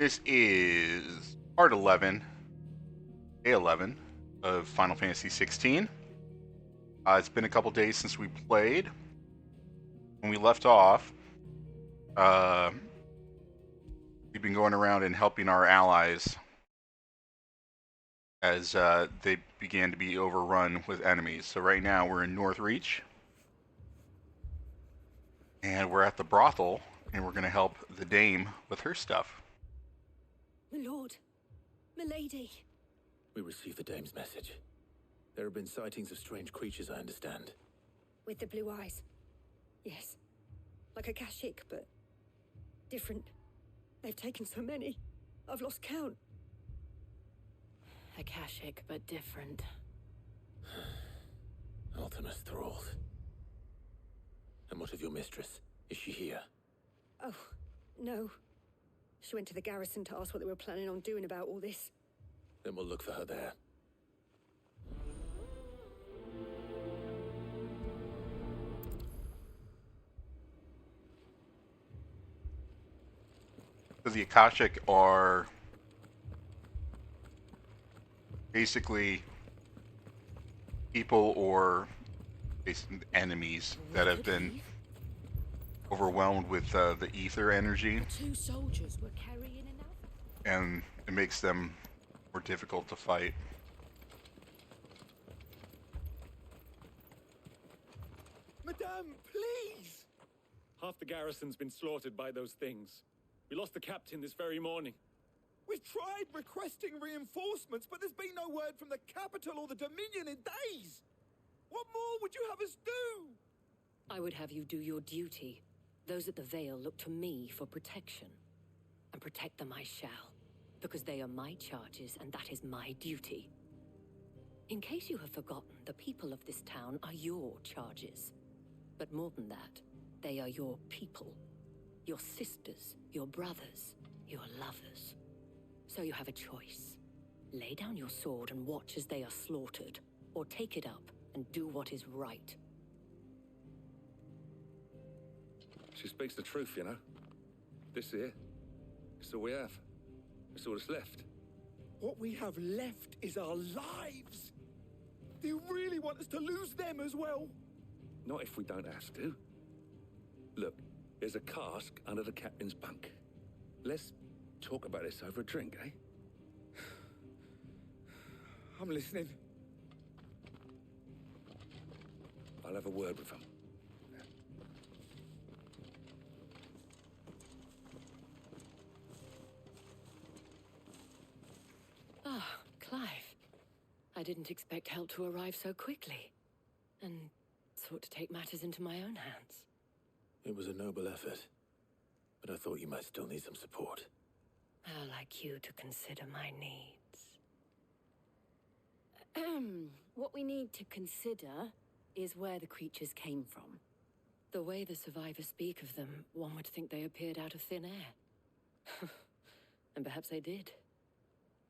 This is part 11, day 11 of Final Fantasy XVI. It's been a couple days since we played. When we left off, we've been going around and helping our allies as they began to be overrun with enemies. So right now we're in Northreach, and we're at the brothel, and we're going to help the dame with her stuff. My lord, milady. We received the dame's message. There have been sightings of strange creatures, I understand. With the blue eyes. Yes. Like a Kashyyyk, but different. They've taken so many. I've lost count. A Kashyyyk, but different. Ultimus thralls. And what of your mistress? Is she here? Oh, no. She went to the garrison to ask what they were planning on doing about all this. Then we'll look for her there. So the Akashic are basically people or enemies that have been overwhelmed with the ether energy, The two soldiers were carrying enough. and it makes them more difficult to fight. Madame, please! Half the garrison's been slaughtered by those things. We lost the captain this very morning. We've tried requesting reinforcements, but there's been no word from the capital or the Dominion in days. What more would you have us do? I would have you do your duty. Those at the Vale look to me for protection. And protect them I shall, because they are my charges and that is my duty. In case you have forgotten, the people of this town are your charges. But more than that, they are your people. Your sisters, your brothers, your lovers. So you have a choice. Lay down your sword and watch as they are slaughtered, or take it up and do what is right. She speaks the truth, you know. This here, it's all we have. It's all that's left. What we have left is our lives. Do you really want us to lose them as well? Not if we don't have to. Look, there's a cask under the captain's bunk. Let's talk about this over a drink, eh? I'm listening. I'll have a word with him. Ah, Clive. I didn't expect help to arrive so quickly. And sought to take matters into my own hands. It was a noble effort, but I thought you might still need some support. How like you to consider my needs. What we need to consider is where the creatures came from. The way the survivors speak of them, one would think they appeared out of thin air. And perhaps they did.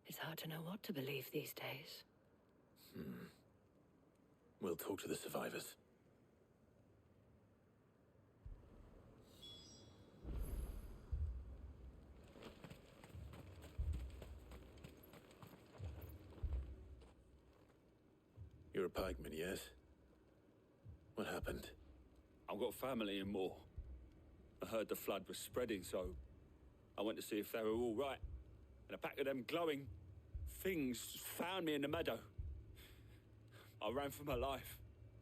It's hard to know what to believe these days. We'll talk to the survivors. You're a pikeman, yes? What happened? I've got family in Moor. I heard the flood was spreading, so I went to see if they were all right. And a pack of them glowing things found me in the meadow. I ran for my life.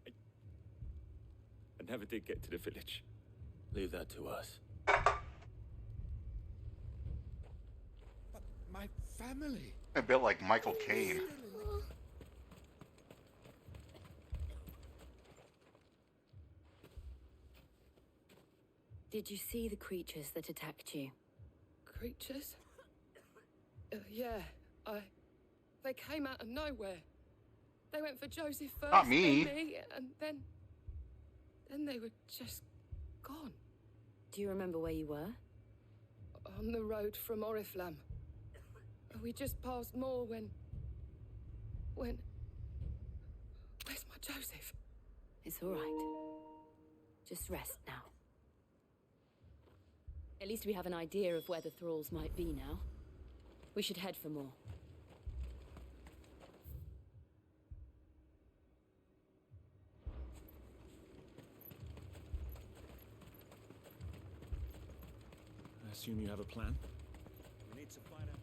I never did get to the village. Leave that to us. But my family. A bit like Michael Caine. Did you see the creatures that attacked you? Creatures? Yeah, they came out of nowhere. They went for Joseph first, Not me. then me, and then they were just gone. Do you remember where you were? On the road from Oriflamme. We just passed Moor when... Where's my Joseph? It's all right. Just rest now. At least we have an idea of where the thralls might be now. We should head for more. I assume you have a plan? We need to find out.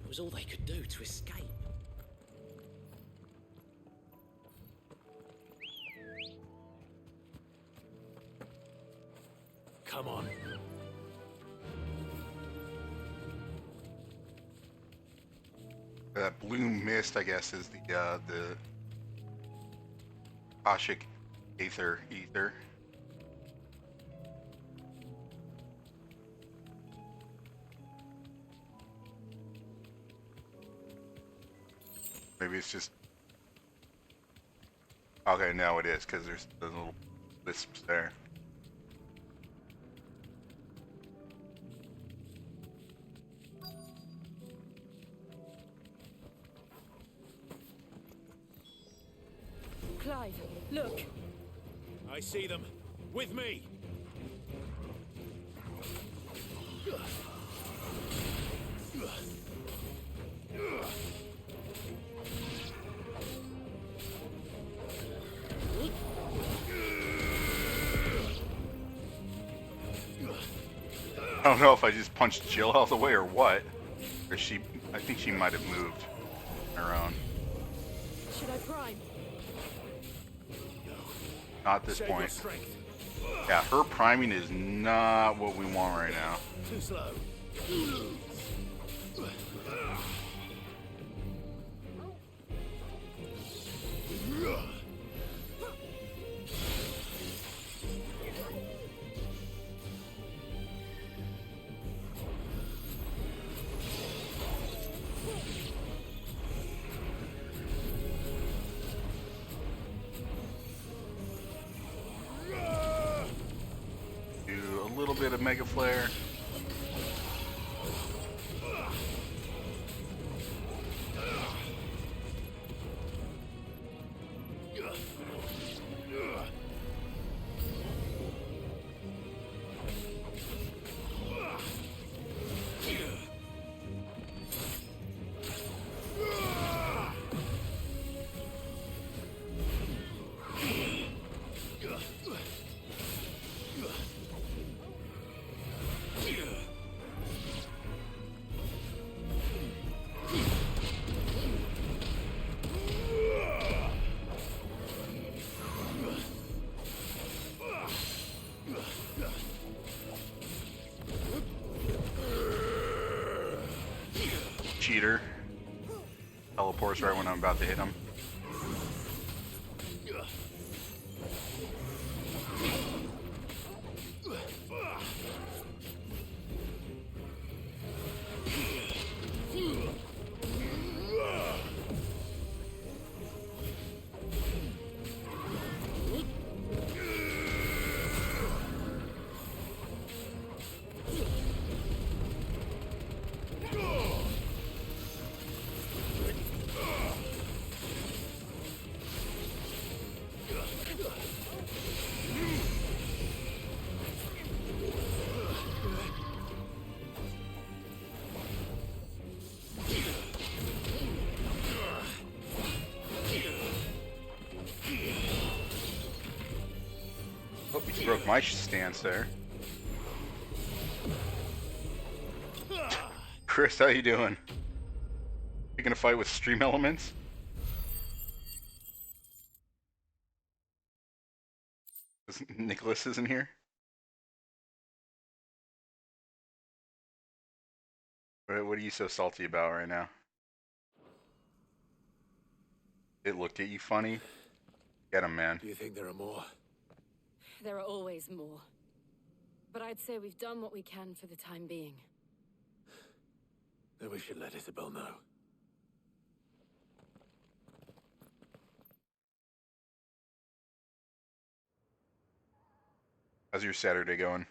It was all they could do to escape. Come on. That blue mist, I guess, is the Akashic ether. Maybe it's just... Okay, now it is, because there's the little wisps there. Clive, look. I see them. With me! I don't know if I just punched Jill out of the way or what. Or I think she might have moved on her own. Should I prime? Not at this Save your point. strength. Yeah, her priming is not what we want right now. Too slow. Do a little bit of Mega Flare. Cheater. Teleports right when I'm about to hit him. Oh, you broke my stance there. Chris, how you doing? You gonna fight with stream elements? Nicholas isn't here? What are you so salty about right now? It looked at you funny? Get him, man. Do you think there are more? There are always more. But I'd say we've done what we can for the time being. Then we should let Isabel know. How's your Saturday going?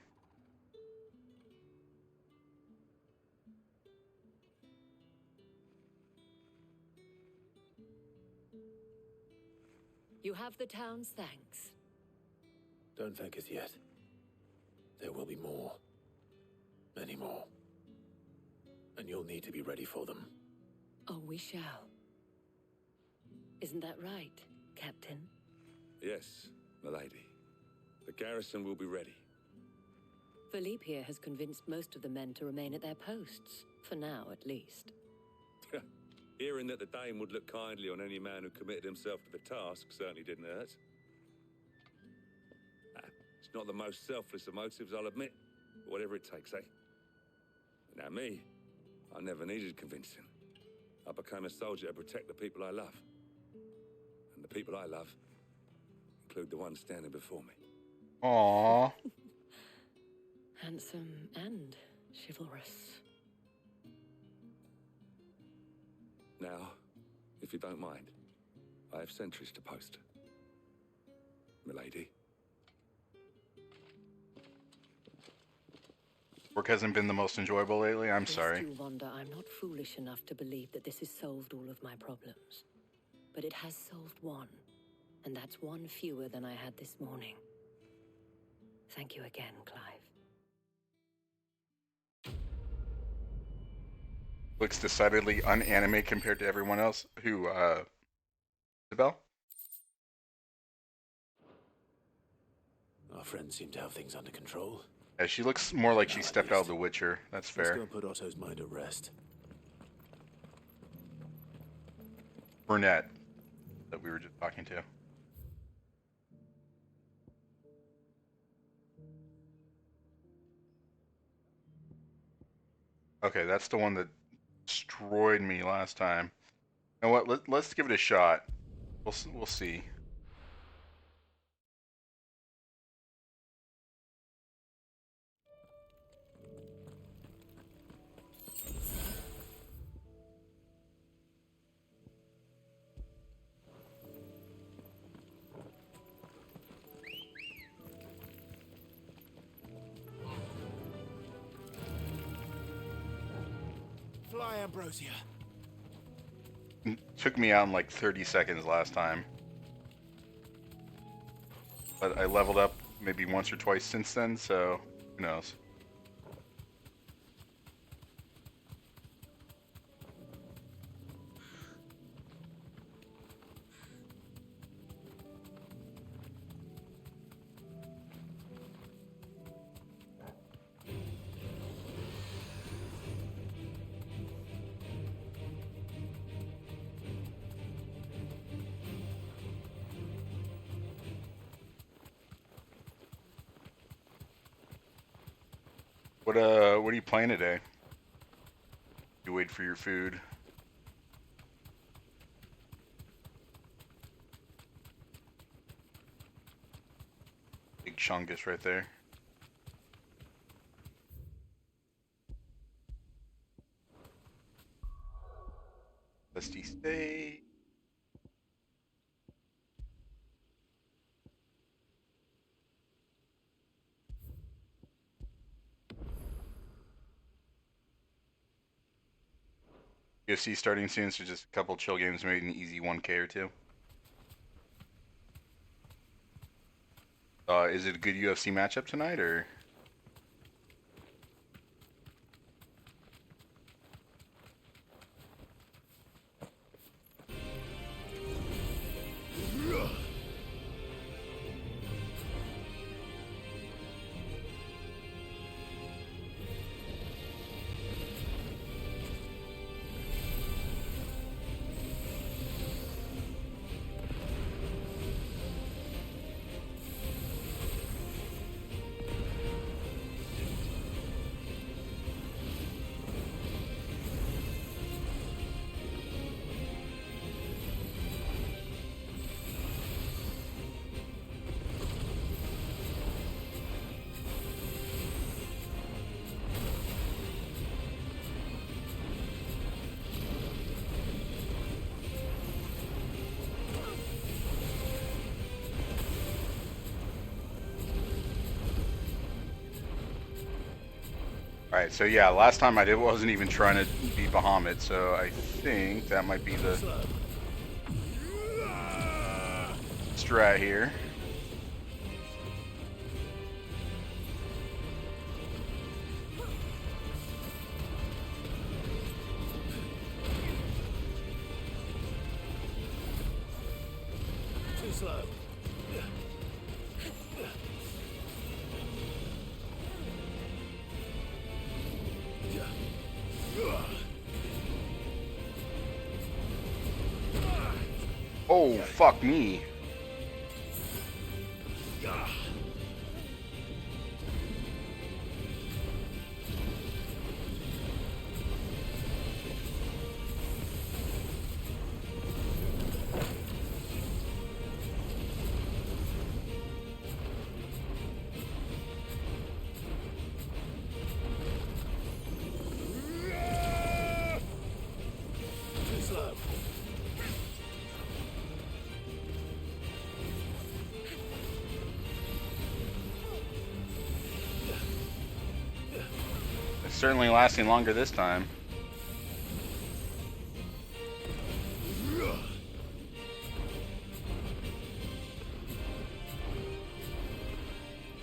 You have the town's thanks. Don't thank us yet. There will be more. Many more. And you'll need to be ready for them. Oh, we shall. Isn't that right, Captain? Yes, milady. The garrison will be ready. Philippe here has convinced most of the men to remain at their posts. For now, at least. Hearing that the Dame would look kindly on any man who committed himself to the task certainly didn't hurt. It's not the most selfless of motives, I'll admit. But whatever it takes, eh? Now me, I never needed convincing. I became a soldier to protect the people I love. And the people I love include the ones standing before me. Aww. Handsome and chivalrous. Now, if you don't mind, I have sentries to post. Milady. Work hasn't been the most enjoyable lately. I'm sorry. Lest you wonder, I'm not foolish enough to believe that this has solved all of my problems. But it has solved one. And that's one fewer than I had this morning. Thank you again, Clive. Looks decidedly unanime compared to everyone else. Who, Isabel? Our friends seem to have things under control. Yeah, she looks more like she stepped out of The Witcher. That's Let's fair. go put Otto's mind at rest. Burnett, that we were just talking to. Okay, that's the one that destroyed me last time. You know what? Let's give it a shot. We'll see. Fly, Ambrosia. Took me out in like 30 seconds last time. But I leveled up maybe once or twice since then, so who knows. What are you playing today? You wait for your food. Big chungus right there. Dusty steak. UFC starting soon, so just a couple chill games, maybe an easy 1K or two. Is it a good UFC matchup tonight, or? Alright, so yeah, last time I wasn't even trying to be Bahamut, so I think that might be the strat here. slow. Oh, fuck me. Too slow. It's certainly lasting longer this time.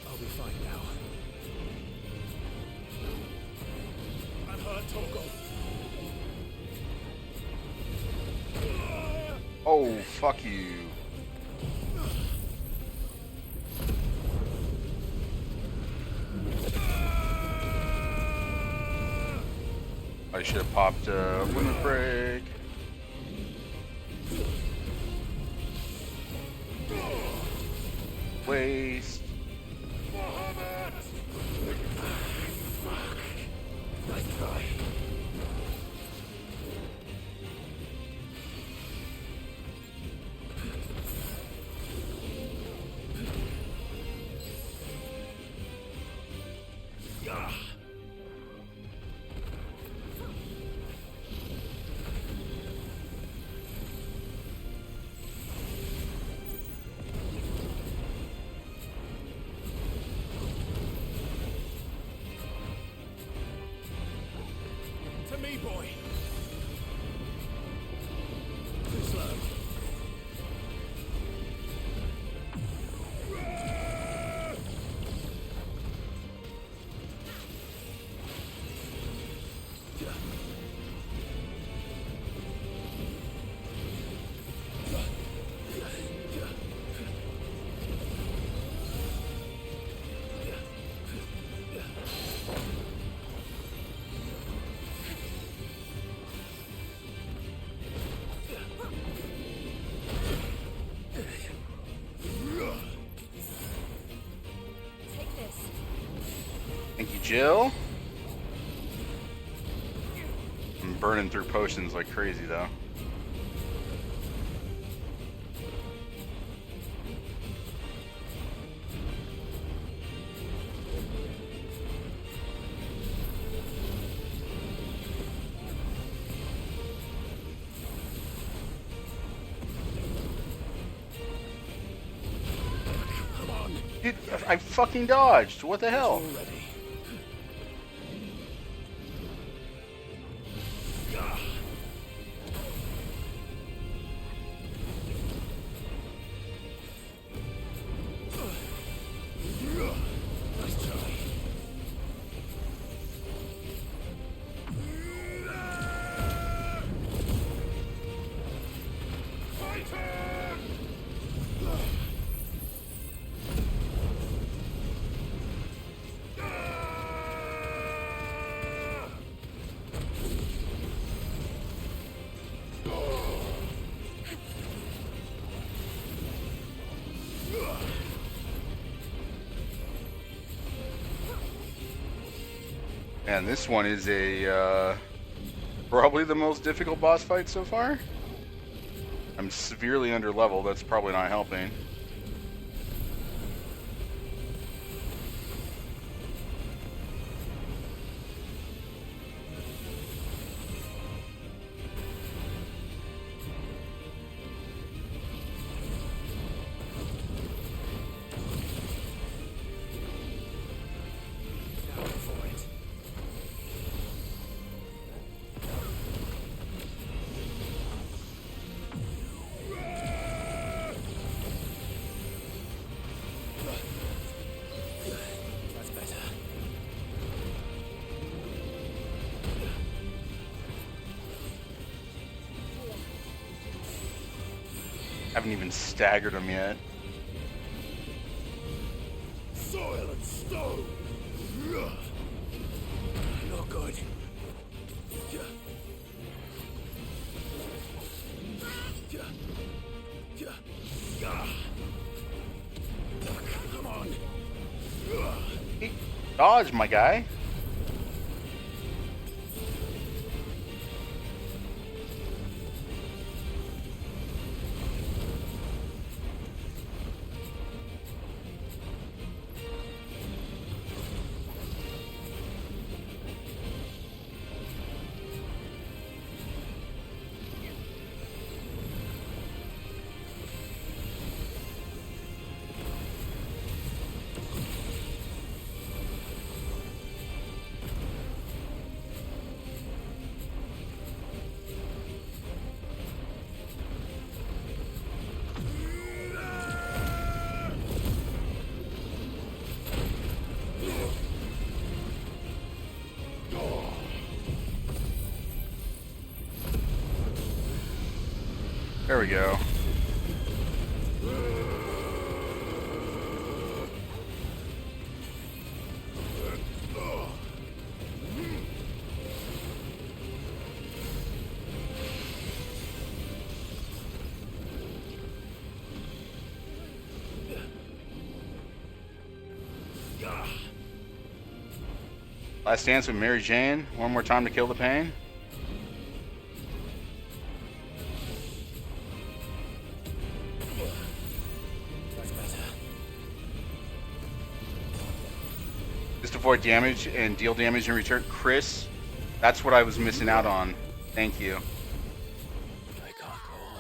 I'll be fine now. I'm hurt, Torgal. Oh, fuck you. I should have popped a limit break. Waste. Nice try. To me, boy. Too slow. Take this. Thank you, Jill. I'm burning through potions like crazy, though. Come on. Dude, I fucking dodged. What the hell? All ready. Nice try. And this one is a probably the most difficult boss fight so far. I'm severely under level. That's probably not helping. Now for it. haven't even staggered him yet. Soil and stone! Not good. Come on. Dodge, my guy. There we go. Last dance with Mary Jane. One more time to kill the pain. Just avoid damage and deal damage in return. Chris, that's what I was missing out on. Thank you.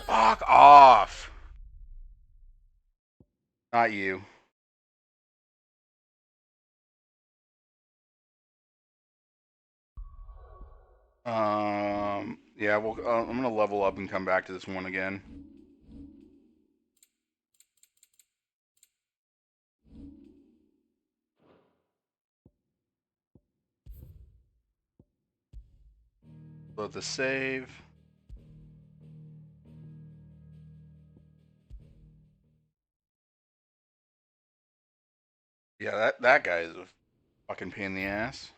Fuck off. Not you. Yeah, well, I'm gonna level up and come back to this one again. Load the save. Yeah, that guy is a fucking pain in the ass.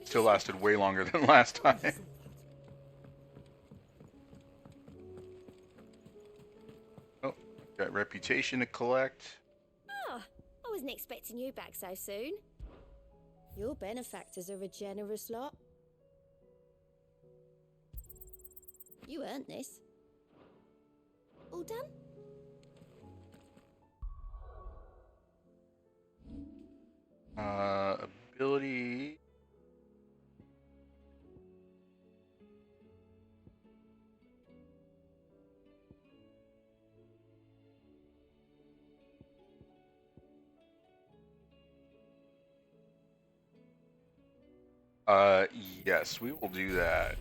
Still lasted way longer than last time. Oh, got reputation to collect. Ah, I wasn't expecting you back so soon. Your benefactors are a generous lot. You earned this. All done? Ability. Yes, we will do that.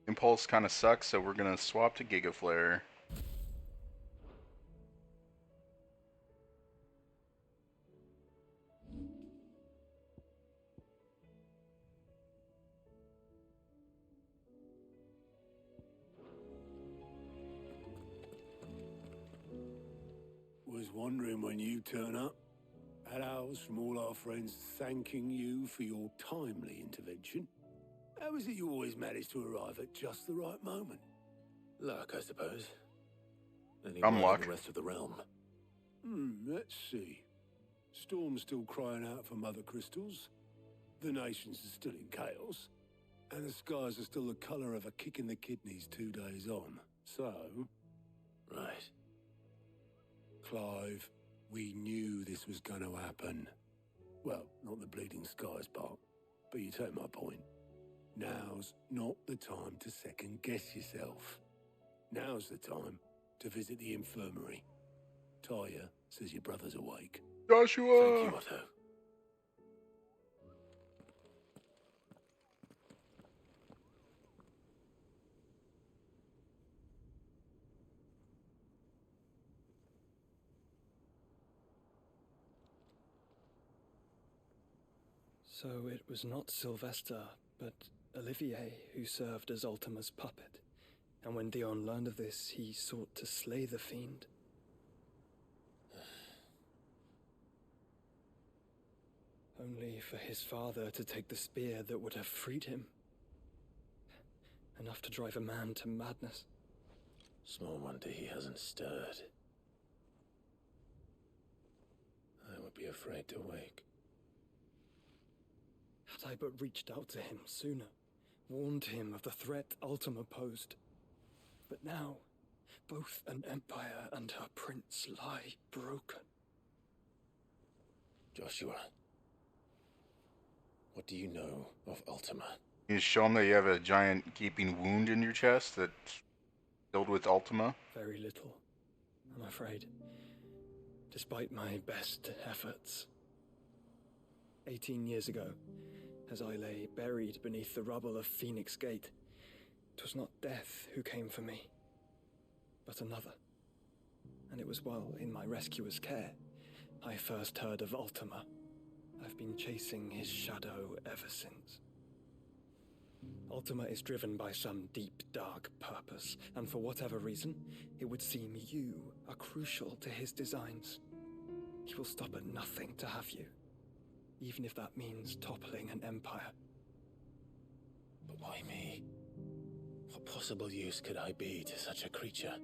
Impulse kind of sucks, so we're gonna swap to Giga Flare. Was wondering when you turn up. Had ours from all our friends thanking you for your timely intervention. How is it you always manage to arrive at just the right moment? Luck, I suppose. I'm luck. The rest of the realm. Let's see. Storm's still crying out for mother crystals. The nations are still in chaos. And the skies are still the colour of a kick in the kidneys 2 days on. So... Right. Clive, we knew this was going to happen. Well, not the bleeding skies part, but you take my point. Now's not the time to second guess yourself. Now's the time to visit the infirmary. Talia says your brother's awake. Joshua! Thank you, Otto. So it was not Sylvester, but Olivier who served as Ultima's puppet. And when Dion learned of this, he sought to slay the fiend. Only for his father to take the spear that would have freed him. Enough to drive a man to madness. Small wonder he hasn't stirred. I would be afraid to wake. Had I but reached out to him sooner, warned him of the threat Ultima posed. But now, both an empire and her prince lie broken. Joshua, what do you know of Ultima? You show him that you have a giant gaping wound in your chest that's filled with Ultima. Very little, I'm afraid. Despite my best efforts. 18 years ago, as I lay buried beneath the rubble of Phoenix Gate, 'twas not death who came for me, but another. And it was while in my rescuer's care I first heard of Ultima. I've been chasing his shadow ever since. Ultima is driven by some deep, dark purpose, and for whatever reason, it would seem you are crucial to his designs. He will stop at nothing to have you, even if that means toppling an empire. But why me? What possible use could I be to such a creature?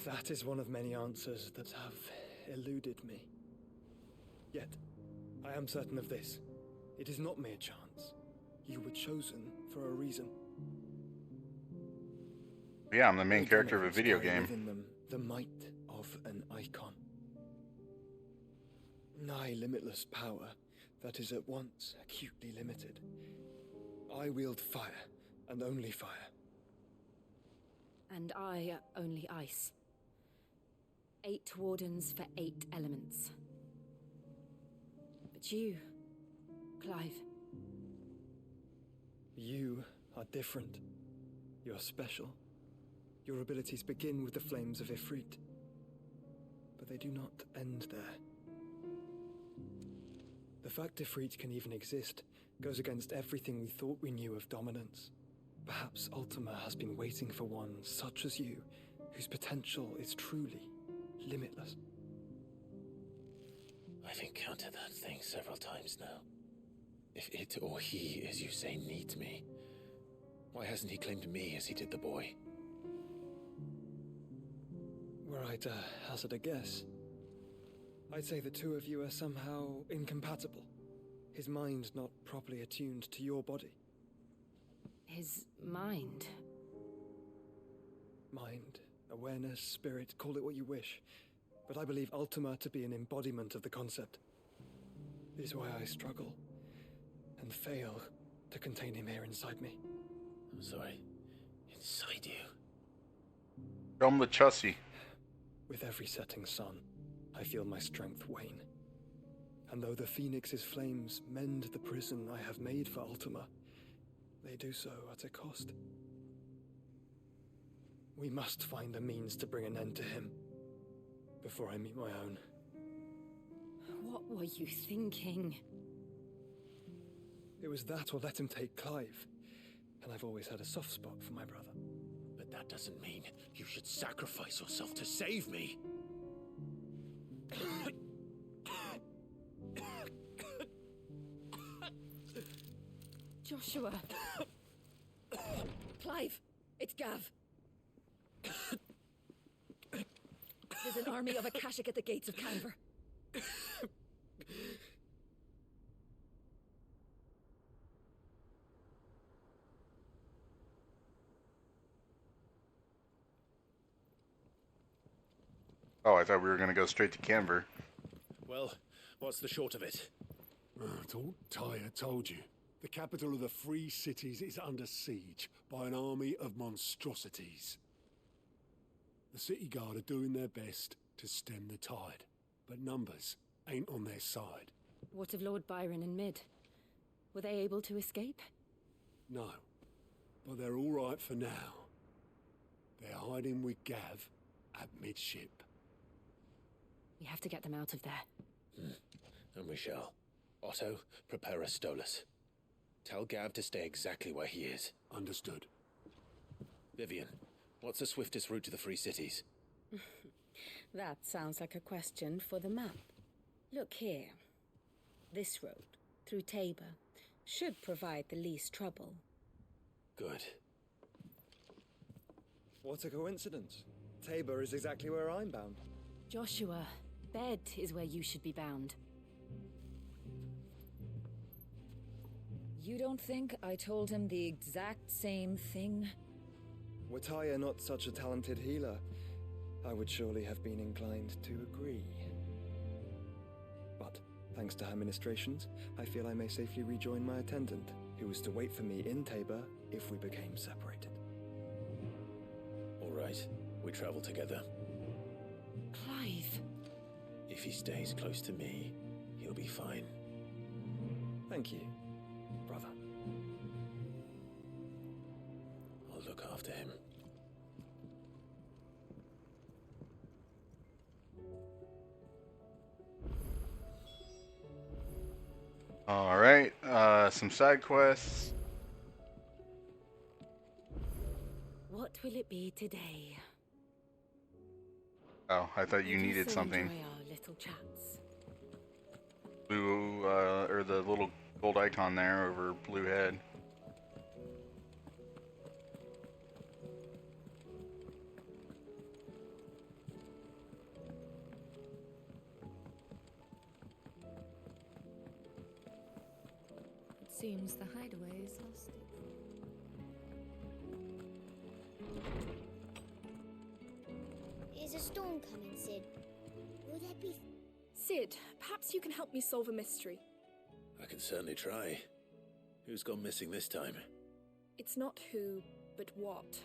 That is one of many answers that have eluded me. Yet, I am certain of this. It is not mere chance. You were chosen for a reason. Yeah, I'm the main character of a video game. Within them, the might of an icon. Nigh limitless power that is at once acutely limited. I wield fire, and only fire. And I only ice. 8 wardens for 8 elements. But you, Clive. You are different. You're special. Your abilities begin with the flames of Ifrit. But they do not end there. The fact Ifrit can even exist goes against everything we thought we knew of dominance. Perhaps Ultima has been waiting for one such as you, whose potential is truly limitless. I've encountered that thing several times now. If it or he, as you say, needs me, why hasn't he claimed me as he did the boy? Were I to hazard a guess, I'd say the two of you are somehow incompatible. His mind not properly attuned to your body. His mind. Mind, awareness, spirit, call it what you wish. But I believe Ultima to be an embodiment of the concept. It is why I struggle and fail to contain him here inside me. I'm sorry. Inside you? Show him the Chussie. With every setting sun, I feel my strength wane. And though the Phoenix's flames mend the prison I have made for Ultima, they do so at a cost. We must find a means to bring an end to him before I meet my own. What were you thinking? It was that or let him take Clive. And I've always had a soft spot for my brother. But that doesn't mean you should sacrifice yourself to save me. Joshua. Clive, it's Gav. There's an army of Akashic at the gates of Canver. Oh, I thought we were going to go straight to Canver. Well, what's the short of it? Tyre told you. The capital of the Free Cities is under siege by an army of monstrosities. The city guard are doing their best to stem the tide, but numbers ain't on their side. What of Lord Byron and Mid? Were they able to escape? No, but they're all right for now. They're hiding with Gav at midship. We have to get them out of there. And we shall. Otto, prepare a Stolas. Tell Gav to stay exactly where he is. Understood. Vivian, what's the swiftest route to the Free Cities? That sounds like a question for the map. Look here. This road, through Tabor, should provide the least trouble. Good. What a coincidence. Tabor is exactly where I'm bound. Joshua, Bed is where you should be bound. You don't think I told him the exact same thing? Were Tyre not such a talented healer, I would surely have been inclined to agree. But, thanks to her ministrations, I feel I may safely rejoin my attendant, who was to wait for me in Tabor if we became separated. All right, we travel together. Clive! If he stays close to me, he'll be fine. Thank you, brother. I'll look after him. Alright, some side quests. What will it be today? Oh, I thought you needed so something. Enjoy our little chats. Blue, or the little gold icon there over blue head. It seems the hideaway is lost. Is a storm coming, Sid? Will there be... Sid, perhaps you can help me solve a mystery. I can certainly try. Who's gone missing this time? It's not who, but what.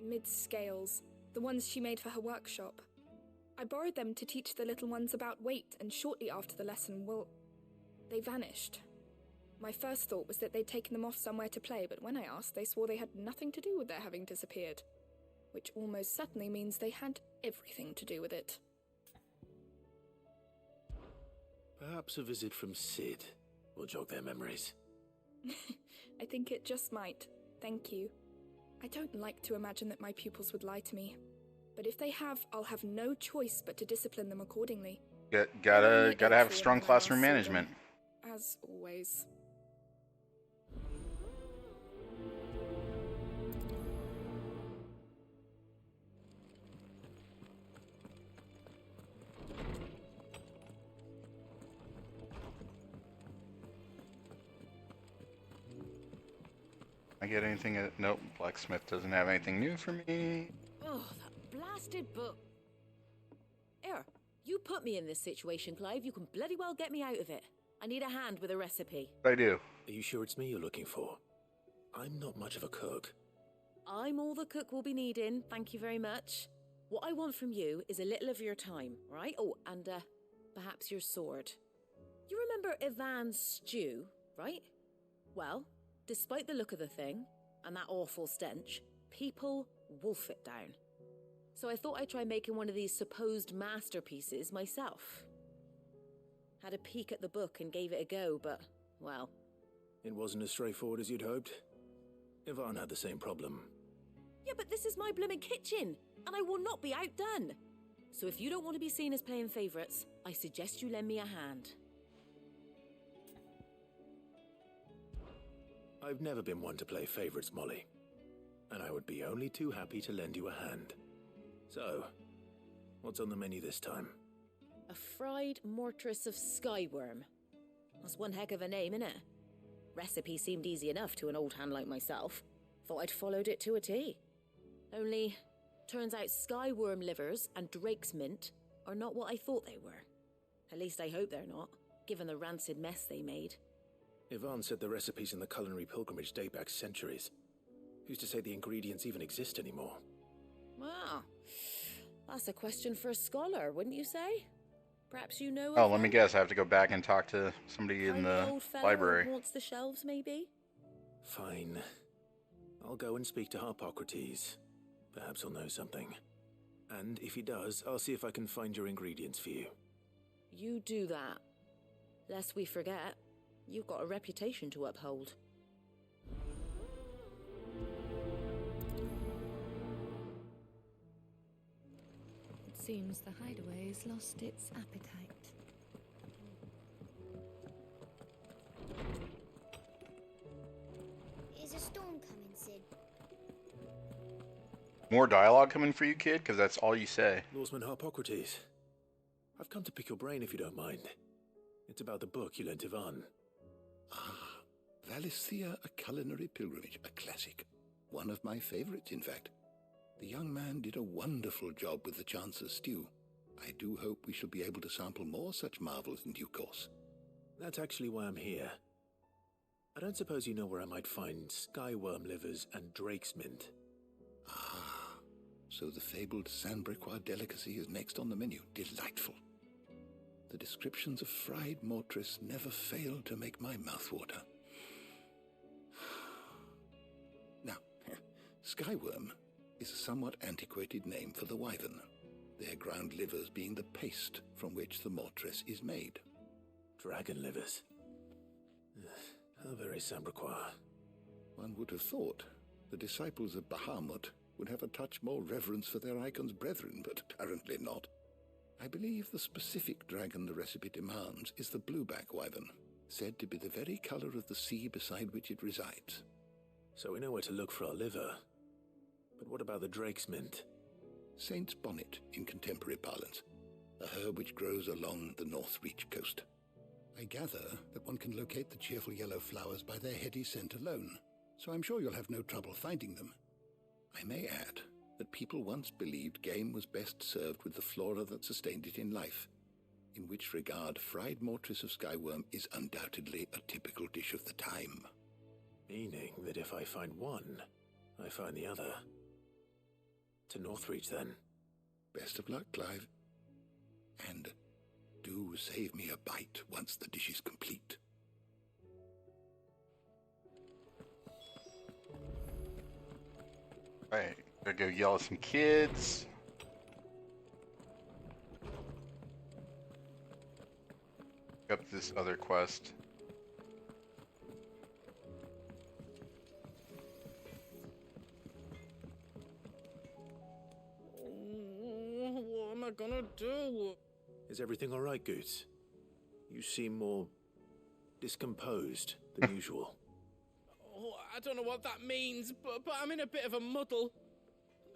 Mid's scales, the ones she made for her workshop. I borrowed them to teach the little ones about weight, and shortly after the lesson, well, they vanished. My first thought was that they'd taken them off somewhere to play, but when I asked, they swore they had nothing to do with their having disappeared. Which almost certainly means they had everything to do with it. Perhaps a visit from Sid will jog their memories. I think it just might. Thank you. I don't like to imagine that my pupils would lie to me. But if they have, I'll have no choice but to discipline them accordingly. Gotta have strong classroom management. As always. I get anything? Nope, blacksmith doesn't have anything new for me. Oh, that blasted book. Here, you put me in this situation, Clive. You can bloody well get me out of it. I need a hand with a recipe. I do. Are you sure it's me you're looking for? I'm not much of a cook. I'm all the cook will be needing, thank you very much. What I want from you is a little of your time, right? Oh, and perhaps your sword. You remember Ivan's stew, right? Well, despite the look of the thing, and that awful stench, people wolf it down. So I thought I'd try making one of these supposed masterpieces myself. Had a peek at the book and gave it a go, but, well... It wasn't as straightforward as you'd hoped. Ivan had the same problem. Yeah, but this is my blooming kitchen, and I will not be outdone. So if you don't want to be seen as playing favourites, I suggest you lend me a hand. I've never been one to play favourites, Molly. And I would be only too happy to lend you a hand. So, what's on the menu this time? A fried mortress of skyworm. That's one heck of a name, innit? Recipe seemed easy enough to an old hand like myself. Thought I'd followed it to a T. Only, turns out skyworm livers and drake's mint are not what I thought they were. At least I hope they're not. given the rancid mess they made. Yvonne said the recipes in the culinary pilgrimage date back centuries. Who's to say the ingredients even exist anymore? Well, that's a question for a scholar, wouldn't you say? Perhaps you know. Oh, let me guess. I have to go back and talk to somebody in the old fellow library. who haunts the shelves, maybe. Fine. I'll go and speak to Harpocrates. Perhaps he'll know something. And if he does, I'll see if I can find your ingredients for you. You do that. Lest we forget, you've got a reputation to uphold. It seems the hideaway has lost its appetite. Is a storm coming, Sid? More dialogue coming for you, kid? Because that's all you say. Lawsman Harpocrates. I've come to pick your brain if you don't mind. It's about the book you lent Yvonne. Ah, Valisthea, A Culinary Pilgrimage, a classic. One of my favorites, in fact. The young man did a wonderful job with the Chance's stew. I do hope we shall be able to sample more such marvels in due course. That's actually why I'm here. I don't suppose you know where I might find skyworm livers and drake's mint. Ah, so the fabled Sandbrequois delicacy is next on the menu. Delightful. The descriptions of fried mortress never fail to make my mouth water. Now, skyworm is a somewhat antiquated name for the wyvern, their ground livers being the paste from which the mortress is made. Dragon livers. How very Sandbrequois. One would have thought the disciples of Bahamut would have a touch more reverence for their icon's brethren, but apparently not. I believe the specific dragon the recipe demands is the blueback wyvern, said to be the very color of the sea beside which it resides. So we know where to look for our liver. But what about the drake's mint? Saint's bonnet in contemporary parlance, a herb which grows along the North Reach coast. I gather that one can locate the cheerful yellow flowers by their heady scent alone, so I'm sure you'll have no trouble finding them. I may add that people once believed game was best served with the flora that sustained it in life, in which regard fried mortress of skyworm is undoubtedly a typical dish of the time. Meaning that if I find one, I find the other. To Northreach, then. Best of luck, Clive. And do save me a bite once the dish is complete. Alright, gotta go yell at some kids. Pick up this other quest. What am I gonna do? Is everything all right, Goots? You seem more discomposed than usual. Oh, I don't know what that means, but I'm in a bit of a muddle.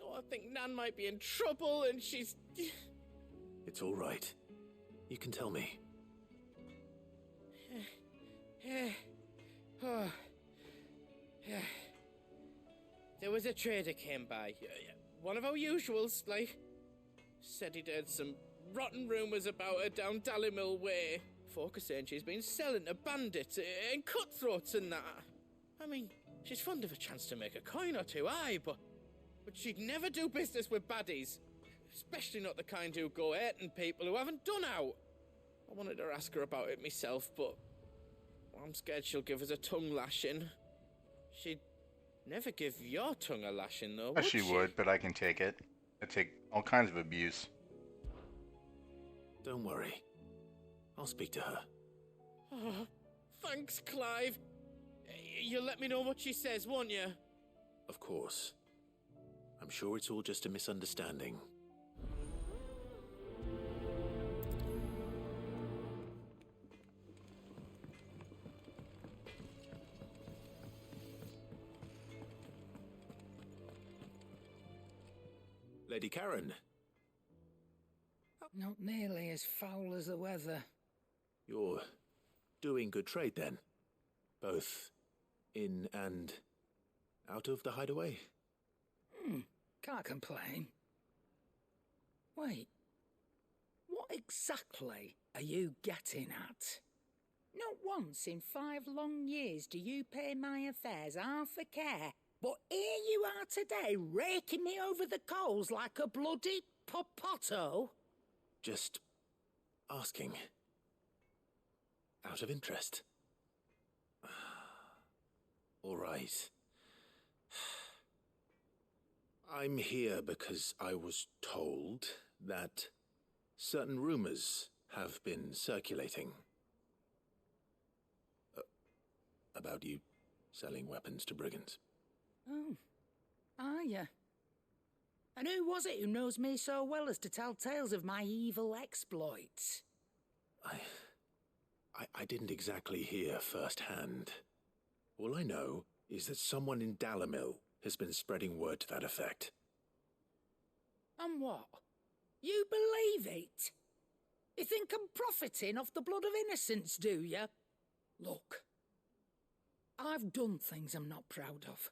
Oh, I think Nan might be in trouble, and she's... It's all right. You can tell me. There was a trader came by. One of our usuals, like... Said he'd heard some rotten rumours about her down Dallymill Way. Folk are saying she's been selling to bandits and cutthroats and that. I mean, she's fond of a chance to make a coin or two, aye, but she'd never do business with baddies. Especially not the kind who go hurting people who haven't done out. I wanted to ask her about it myself, but I'm scared she'll give us a tongue lashing. She'd never give your tongue a lashing, though, would She would, but I can take it. I take all kinds of abuse. Don't worry. I'll speak to her. Oh, thanks, Clive. You'll let me know what she says, won't you? Of course. I'm sure it's all just a misunderstanding. Lady Karen. Not nearly as foul as the weather. You're doing good trade, then? Both in and out of the hideaway? Can't complain. Wait, what exactly are you getting at? Not once in 5 long years do you pay my affairs half a care. But here you are today, raking me over the coals like a bloody popoto. Just asking. Out of interest. All right. I'm here because I was told that certain rumors have been circulating. About you selling weapons to brigands. Oh, are you? And who was it who knows me so well as to tell tales of my evil exploits? I didn't exactly hear firsthand. All I know is that someone in Dalamil has been spreading word to that effect. And what? You believe it? You think I'm profiting off the blood of innocents, do you? Look, I've done things I'm not proud of.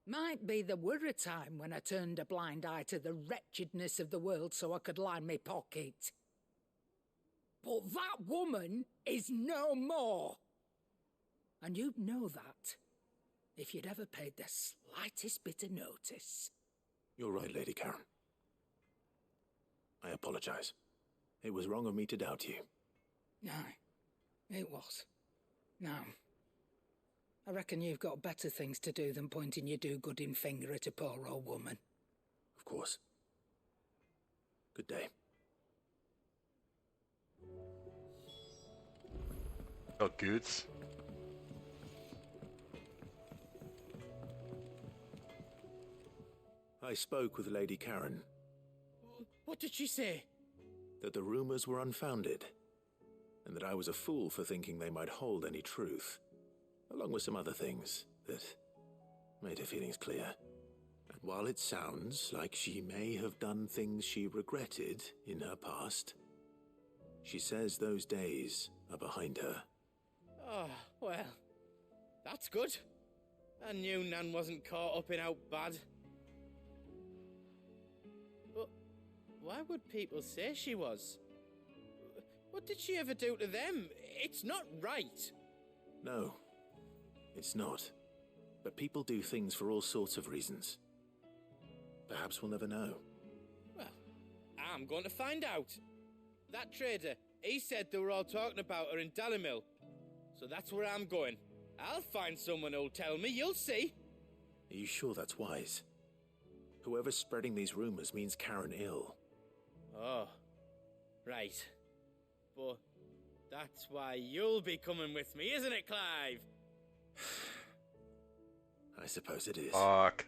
Might be there were a time when I turned a blind eye to the wretchedness of the world so I could line my pocket. But that woman is no more. And you'd know that if you'd ever paid the slightest bit of notice. You're right, Lady Karen. I apologize. It was wrong of me to doubt you. No, it was. Now, I reckon you've got better things to do than pointing your do-gooding finger at a poor old woman. Of course. Good day. Oh, goods. I spoke with Lady Karen. What did she say? That the rumors were unfounded, and that I was a fool for thinking they might hold any truth, along with some other things that made her feelings clear. And while it sounds like she may have done things she regretted in her past, she says those days are behind her. Oh, well, that's good. I knew Nan wasn't caught up in out bad. But why would people say she was? What did she ever do to them? It's not right. No, it's not. But people do things for all sorts of reasons. Perhaps we'll never know. Well, I'm going to find out. That trader, he said they were all talking about her in Dalamil. So that's where I'm going. I'll find someone who'll tell me, you'll see. Are you sure that's wise? Whoever's spreading these rumors means Karen ill. Oh, right. But that's why you'll be coming with me, isn't it, Clive? I suppose it is. Fuck.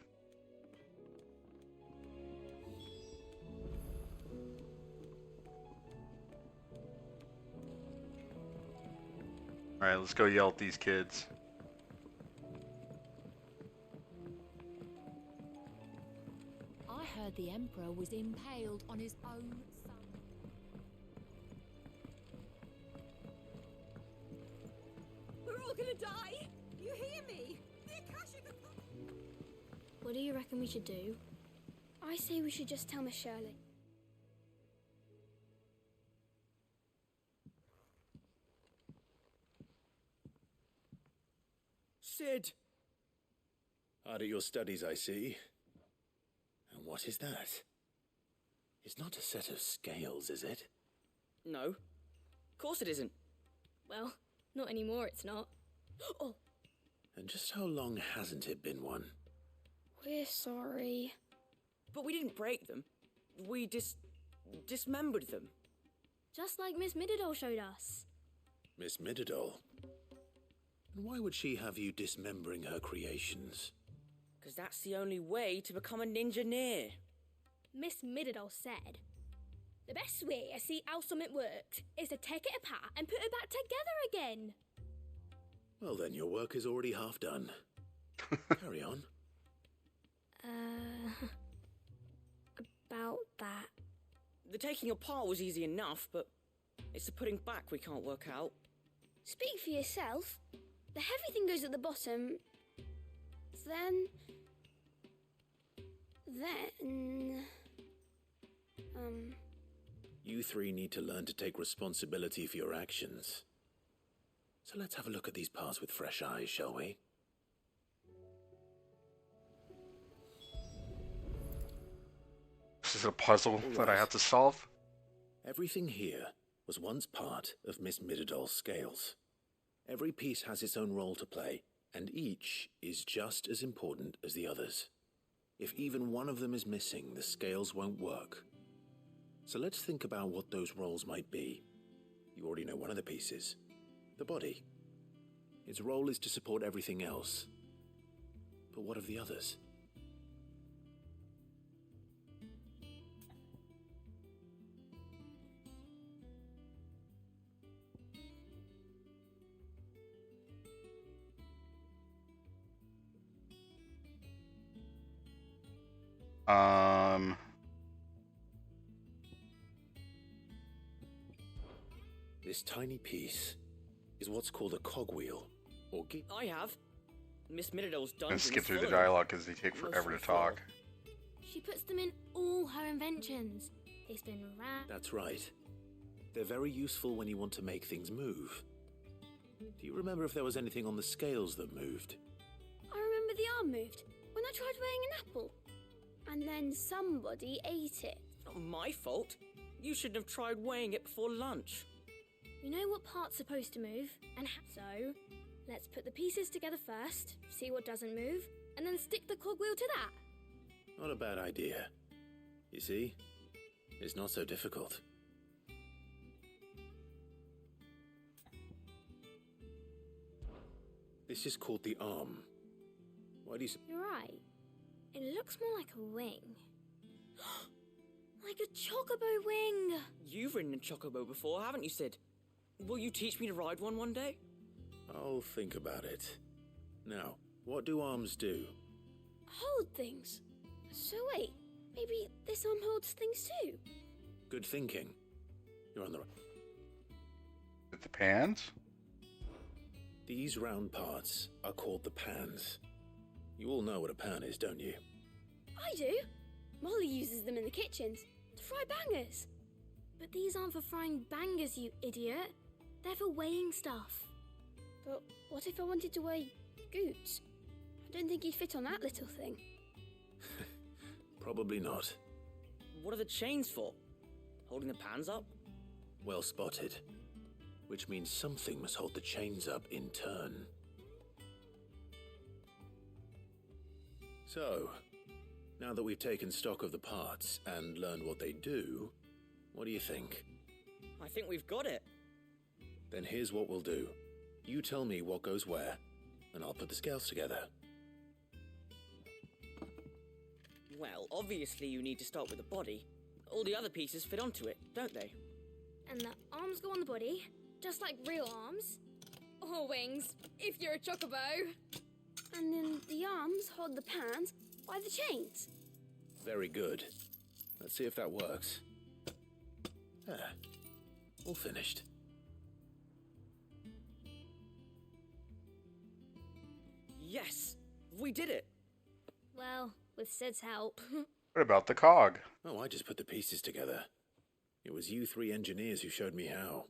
Alright, let's go yell at these kids. I heard the Emperor was impaled on his own son. We're all gonna die! You hear me? What do you reckon we should do? I say we should just tell Miss Shirley. Sid! Hard at your studies, I see. And what is that? It's not a set of scales, is it? No. Of course it isn't. Well, not anymore, it's not. Oh! And just how long hasn't it been one? We're sorry. But we didn't break them. We dismembered them. Just like Miss Mididol showed us. Miss Mididol? And why would she have you dismembering her creations? Because that's the only way to become a ninja-neer. Miss Mididol said, the best way to see how something works is to take it apart and put it back together again. Well then, your work is already half done. Carry on. About that. The taking apart was easy enough, but it's the putting back we can't work out. Speak for yourself. The heavy thing goes at the bottom. Then... You three need to learn to take responsibility for your actions. So let's have a look at these parts with fresh eyes, shall we? This is a puzzle that I have to solve. Everything here was once part of Miss Midadol's scales. Every piece has its own role to play, and each is just as important as the others. If even one of them is missing, the scales won't work. So let's think about what those roles might be. You already know one of the pieces, the body. Its role is to support everything else. But what of the others? This tiny piece is what's called a cogwheel, or I have. Miss Midadol's dungeon. And skip is through full the of dialogue because they take forever to talk. She puts them in all her inventions. They spin round. That's right. They're very useful when you want to make things move. Do you remember if there was anything on the scales that moved? I remember the arm moved when I tried weighing an apple. And then somebody ate it. Not my fault. You shouldn't have tried weighing it before lunch. You know what part's supposed to move, and so let's put the pieces together first, see what doesn't move, and then stick the cogwheel to that. Not a bad idea. You see? It's not so difficult. This is called the arm. Why do you... You're right. It looks more like a wing. Like a chocobo wing! You've ridden a chocobo before, haven't you, Sid? Will you teach me to ride one day? I'll think about it. Now, what do arms do? Hold things. So wait, maybe this arm holds things too? Good thinking. You're on the... With the pans? These round parts are called the pans. You all know what a pan is, don't you? I do. Molly uses them in the kitchens to fry bangers. But these aren't for frying bangers, you idiot. They're for weighing stuff. But what if I wanted to weigh Goots? I don't think he'd fit on that little thing. Probably not. What are the chains for? Holding the pans up? Well spotted. Which means something must hold the chains up in turn. So, now that we've taken stock of the parts and learned what they do, what do you think? I think we've got it. Then here's what we'll do. You tell me what goes where, and I'll put the scales together. Well, obviously you need to start with the body. All the other pieces fit onto it, don't they? And the arms go on the body, just like real arms. Or wings, if you're a chocobo. And then the arms hold the pans by the chains. Very good. Let's see if that works. There. All finished. Yes! We did it! Well, with Sid's help. What about the cog? Oh, I just put the pieces together. It was you three engineers who showed me how.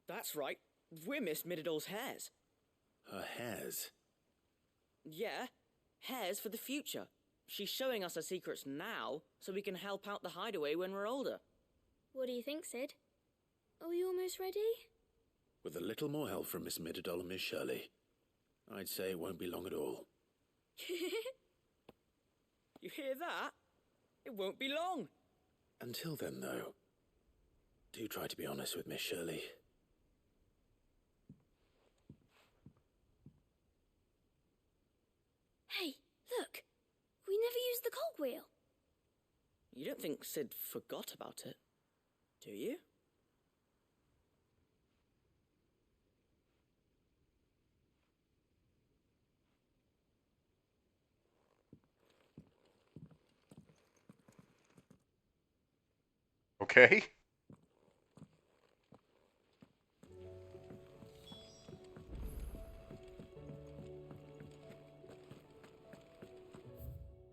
That's right. We're Miss Midadol's hairs. Her hairs? Yeah, hairs for the future. She's showing us her secrets now, so we can help out the hideaway when we're older. What do you think, Sid? Are we almost ready? With a little more help from Miss Midadol and Miss Shirley, I'd say it won't be long at all. You hear that? It won't be long. Until then, though, do try to be honest with Miss Shirley. Hey, look! We never used the cogwheel. You don't think Sid forgot about it, do you? Okay.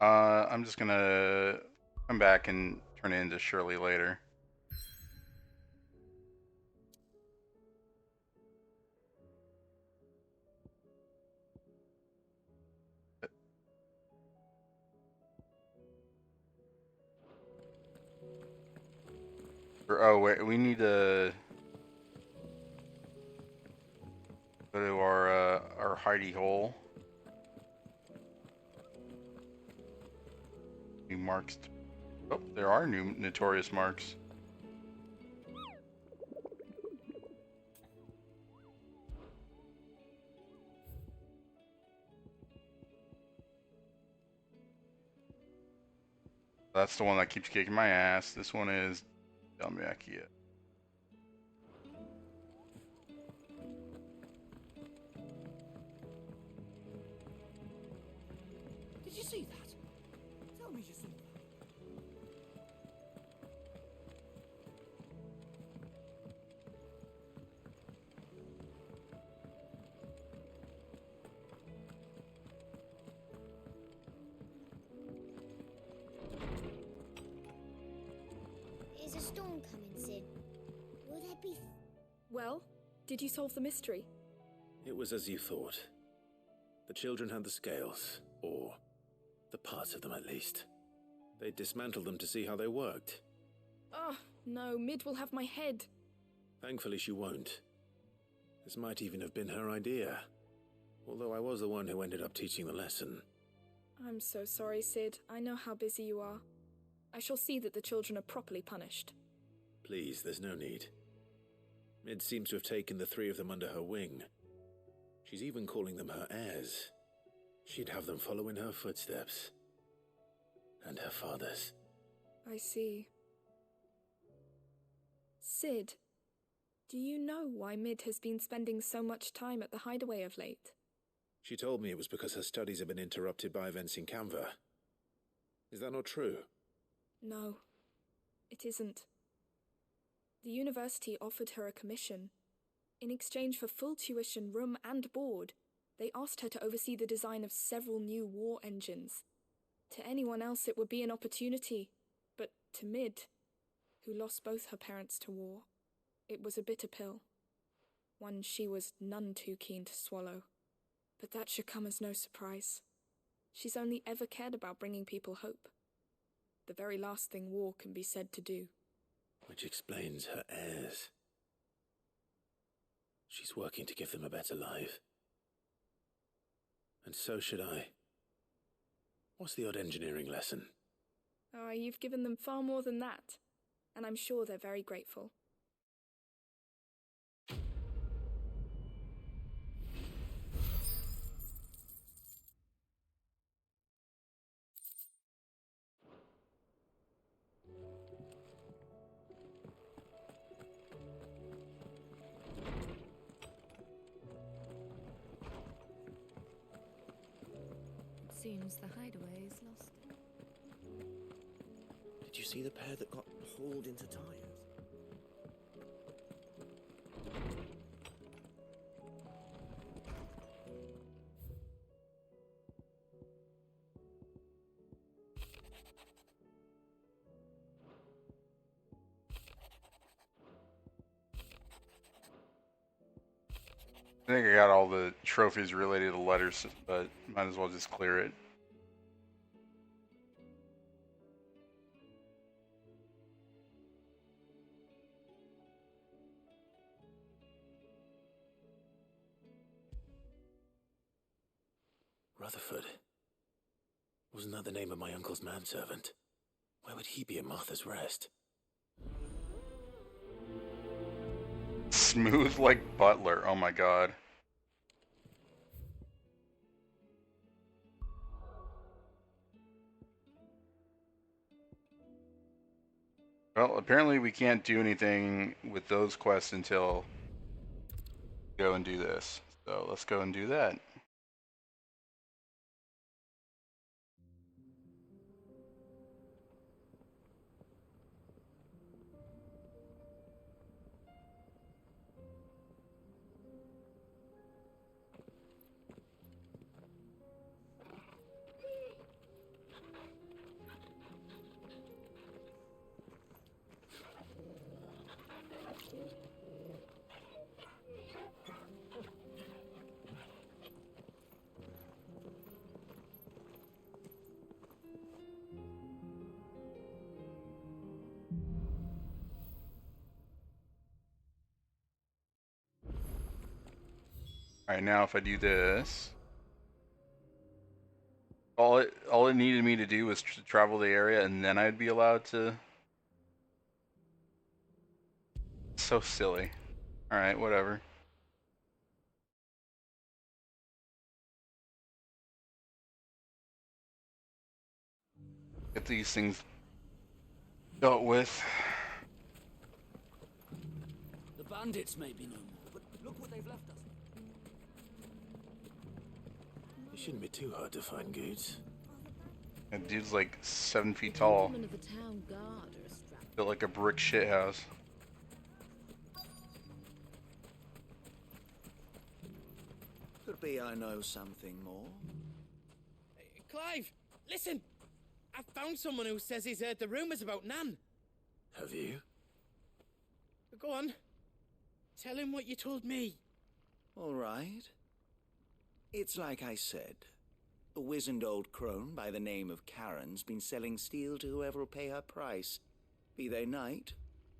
I'm just gonna come back and turn it into Shirley later. Oh wait, we need to go to our hidey hole. New marks. Oh, there are new notorious marks. That's the one that keeps kicking my ass. This one is Dalmakia. Did you see that? Tell me you saw that. Is a storm coming, Sid? Will there be... Well, did you solve the mystery? It was as you thought. The children had the scales, or the parts of them at least. They dismantled them to see how they worked. Oh, no, Mid will have my head. Thankfully she won't. This might even have been her idea. Although I was the one who ended up teaching the lesson. I'm so sorry, Sid. I know how busy you are. I shall see that the children are properly punished. Please, there's no need. Mid seems to have taken the three of them under her wing. She's even calling them her heirs. She'd have them follow in her footsteps. And her father's. I see. Sid, do you know why Mid has been spending so much time at the hideaway of late? She told me it was because her studies have been interrupted by events in Canva. Is that not true? No, it isn't. The university offered her a commission. In exchange for full tuition, room and board, they asked her to oversee the design of several new war engines. To anyone else it would be an opportunity, but to Mid, who lost both her parents to war, it was a bitter pill. One she was none too keen to swallow. But that should come as no surprise. She's only ever cared about bringing people hope. The very last thing war can be said to do. Which explains her heirs. She's working to give them a better life. And so should I. What's the odd engineering lesson? Ah, you've given them far more than that. And I'm sure they're very grateful. Seems the hideaway is lost. Did you see the pair that got hauled into tires? I think I got all the trophies related to letters, but might as well just clear it. Rutherford. Wasn't that the name of my uncle's manservant? Where would he be at Martha's Rest? Smooth like Butler. Oh my god. Well, apparently we can't do anything with those quests until we go and do this. So let's go and do that. Alright, now if I do this, all it needed me to do was to travel the area, and then I'd be allowed to. So silly. Alright, whatever. Get these things dealt with. The bandits may be no more, but look what they've left us. It shouldn't be too hard to find goods. That dude's like 7 feet tall. Gentlemen of the town guard are strapped. Built like a brick shithouse. Could be I know something more. Clive, listen! I found someone who says he's heard the rumours about Nan. Have you? Go on. Tell him what you told me. All right. It's like I said. A wizened old crone by the name of Karen's been selling steel to whoever will pay her price, be they knight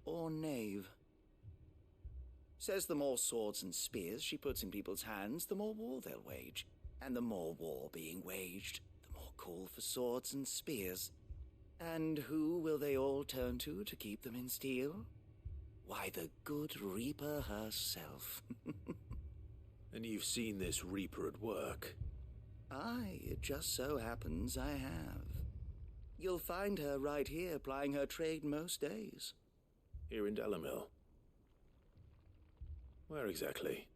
or knave. Says the more swords and spears she puts in people's hands, the more war they'll wage. And the more war being waged, the more call for swords and spears. And who will they all turn to keep them in steel? Why, the good Reaper herself. And you've seen this Reaper at work? Aye, it just so happens I have. You'll find her right here plying her trade most days. Here in Delamil? Where exactly?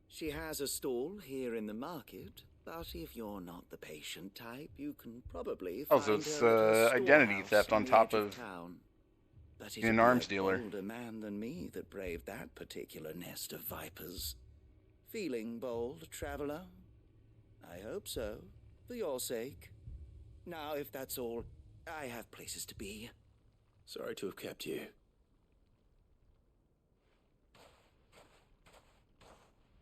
She has a stall here in the market, but if you're not the patient type, you can probably find so it's her at a identity storehouse theft on the top edge of town. But being an arms a dealer. bolder man than me that braved that particular nest of vipers. Feeling bold, traveler? I hope so, for your sake. Now, if that's all, I have places to be. Sorry to have kept you.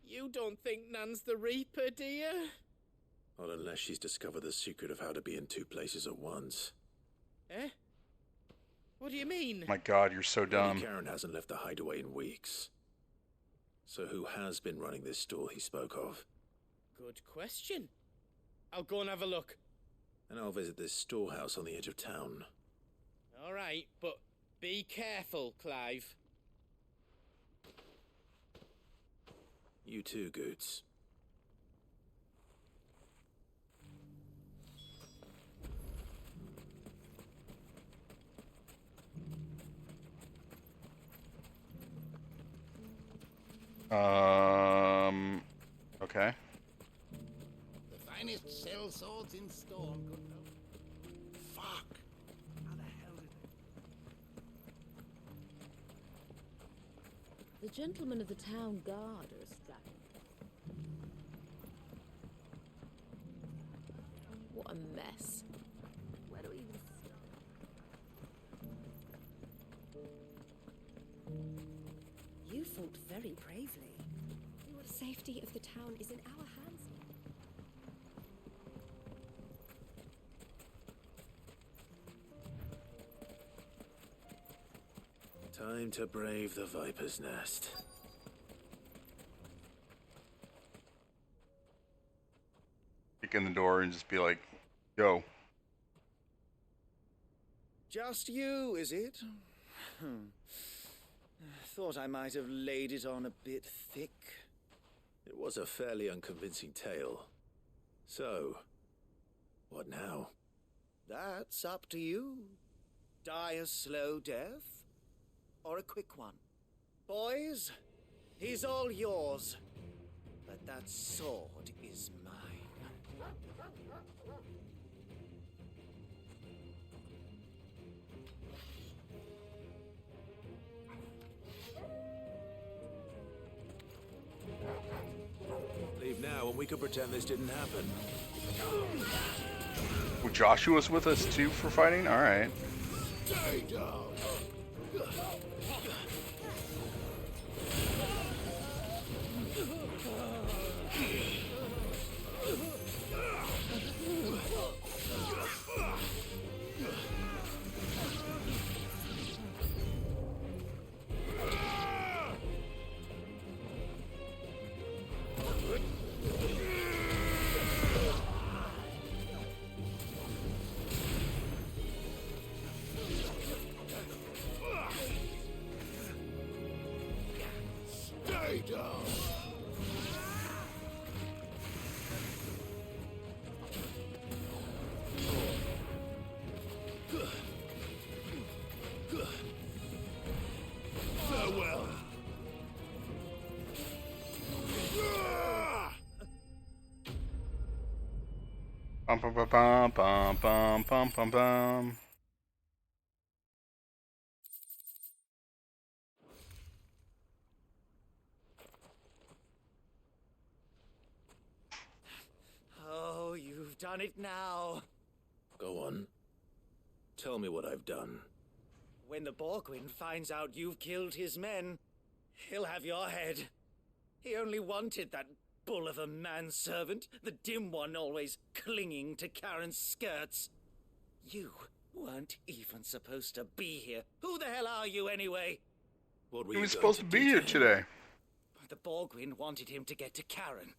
You don't think Nan's the Reaper, do you? Not unless she's discovered the secret of how to be in two places at once. Eh? What do you mean? My God, you're so dumb. Lady Karen hasn't left the hideaway in weeks. So who has been running this stall he spoke of? Good question. I'll go and have a look. And I'll visit this storehouse on the edge of town. All right, but be careful, Clive. You too, Goots. Okay. The finest sell swords in Storm, good no. Fuck! How the hell did The gentlemen of the town guard are strapped. What a mess. Where do we even start? You fought very bravely. The safety of the town is in our hands now. Time to brave the Viper's Nest. Kick in the door and just be like, go. Just you, is it? Thought I might have laid it on a bit thick. It was a fairly unconvincing tale. So, what now? That's up to you. Die a slow death, or a quick one. Boys, he's all yours. But that sword is mine. Leave now and we could pretend this didn't happen. Well, Joshua's with us too for fighting? Alright. Stay down! Bum bum bum bum bum bum bum bum bum. Oh, you've done it now. Go on. Tell me what I've done. When the Borgwyn finds out you've killed his men, he'll have your head. He only wanted that bull of a manservant, the dim one always clinging to Karen's skirts. You weren't even supposed to be here. Who the hell are you anyway? What were He you was going supposed to to be do here him? today. The Borgwyn wanted him to get to Karen.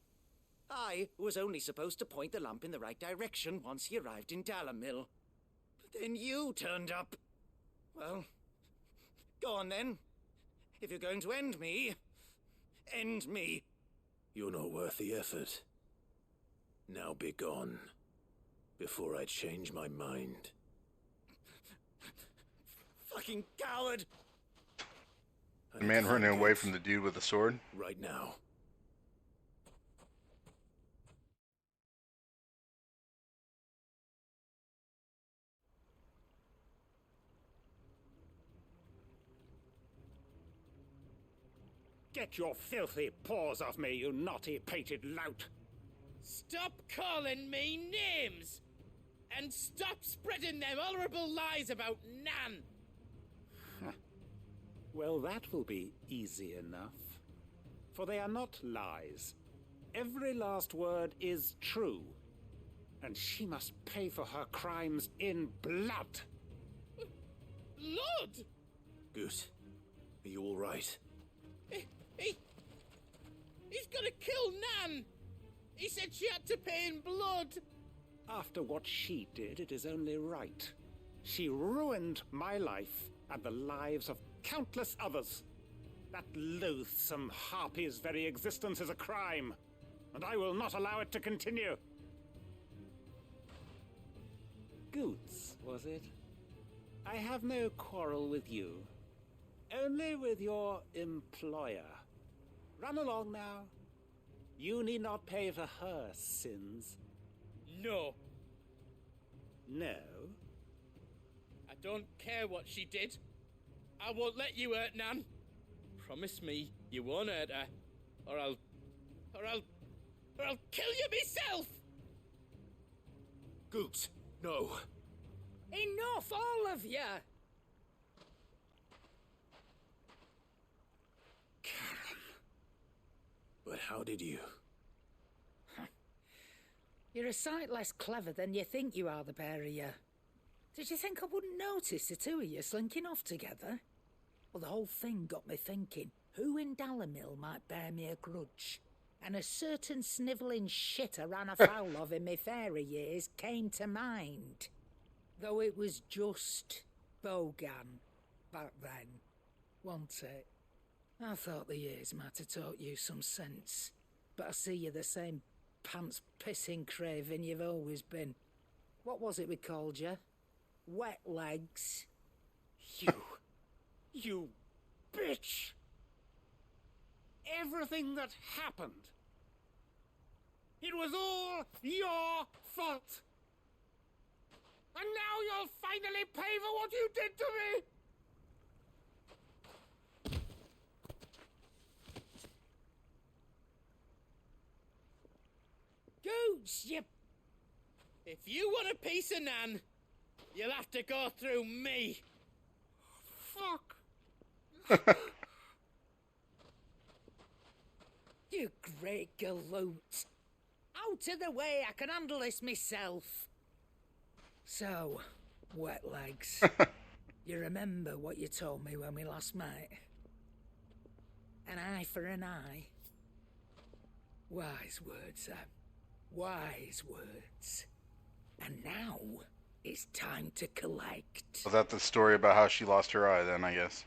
I was only supposed to point the lamp in the right direction once he arrived in Dalamil. But then you turned up. Well, go on then. If you're going to end me, end me. You're not worth the effort. Now be gone, before I change my mind. Fucking coward! The man running away from the dude with the sword. Right now. Get your filthy paws off me, you naughty-pated lout! Stop calling me names! And stop spreading them horrible lies about Nan! Well, that will be easy enough. For they are not lies. Every last word is true. And she must pay for her crimes in blood. Blood? Good. Are you all right? He's gonna kill Nan! He said she had to pay in blood! After what she did, it is only right. She ruined my life and the lives of countless others. That loathsome harpy's very existence is a crime, and I will not allow it to continue. Goots, was it? I have no quarrel with you. Only with your employer. Run along now. You need not pay for her sins. No. No? I don't care what she did. I won't let you hurt Nan. Promise me you won't hurt her, or I'll kill you myself! Goots, no. Enough, all of you! But how did you? You're a sight less clever than you think you are, the pair of you. Did you think I wouldn't notice the two of you slinking off together? Well, the whole thing got me thinking, who in Dalamil might bear me a grudge? And a certain snivelling shit I ran afoul of in my fairy years came to mind. Though it was just Bogan back then, wasn't it? I thought the years might have taught you some sense, but I see you're the same pants-pissing craven you've always been. What was it we called you? Wet legs? You bitch! Everything that happened, it was all your fault! And now you'll finally pay for what you did to me! Goots, you... If you want a piece of Nan, you'll have to go through me. Fuck! You great galoot. Out of the way, I can handle this myself. So, wet legs. You remember what you told me when we last met? An eye for an eye. Wise words, Sam. Wise words. And now, it's time to collect. Was that the story about how she lost her eye then, I guess?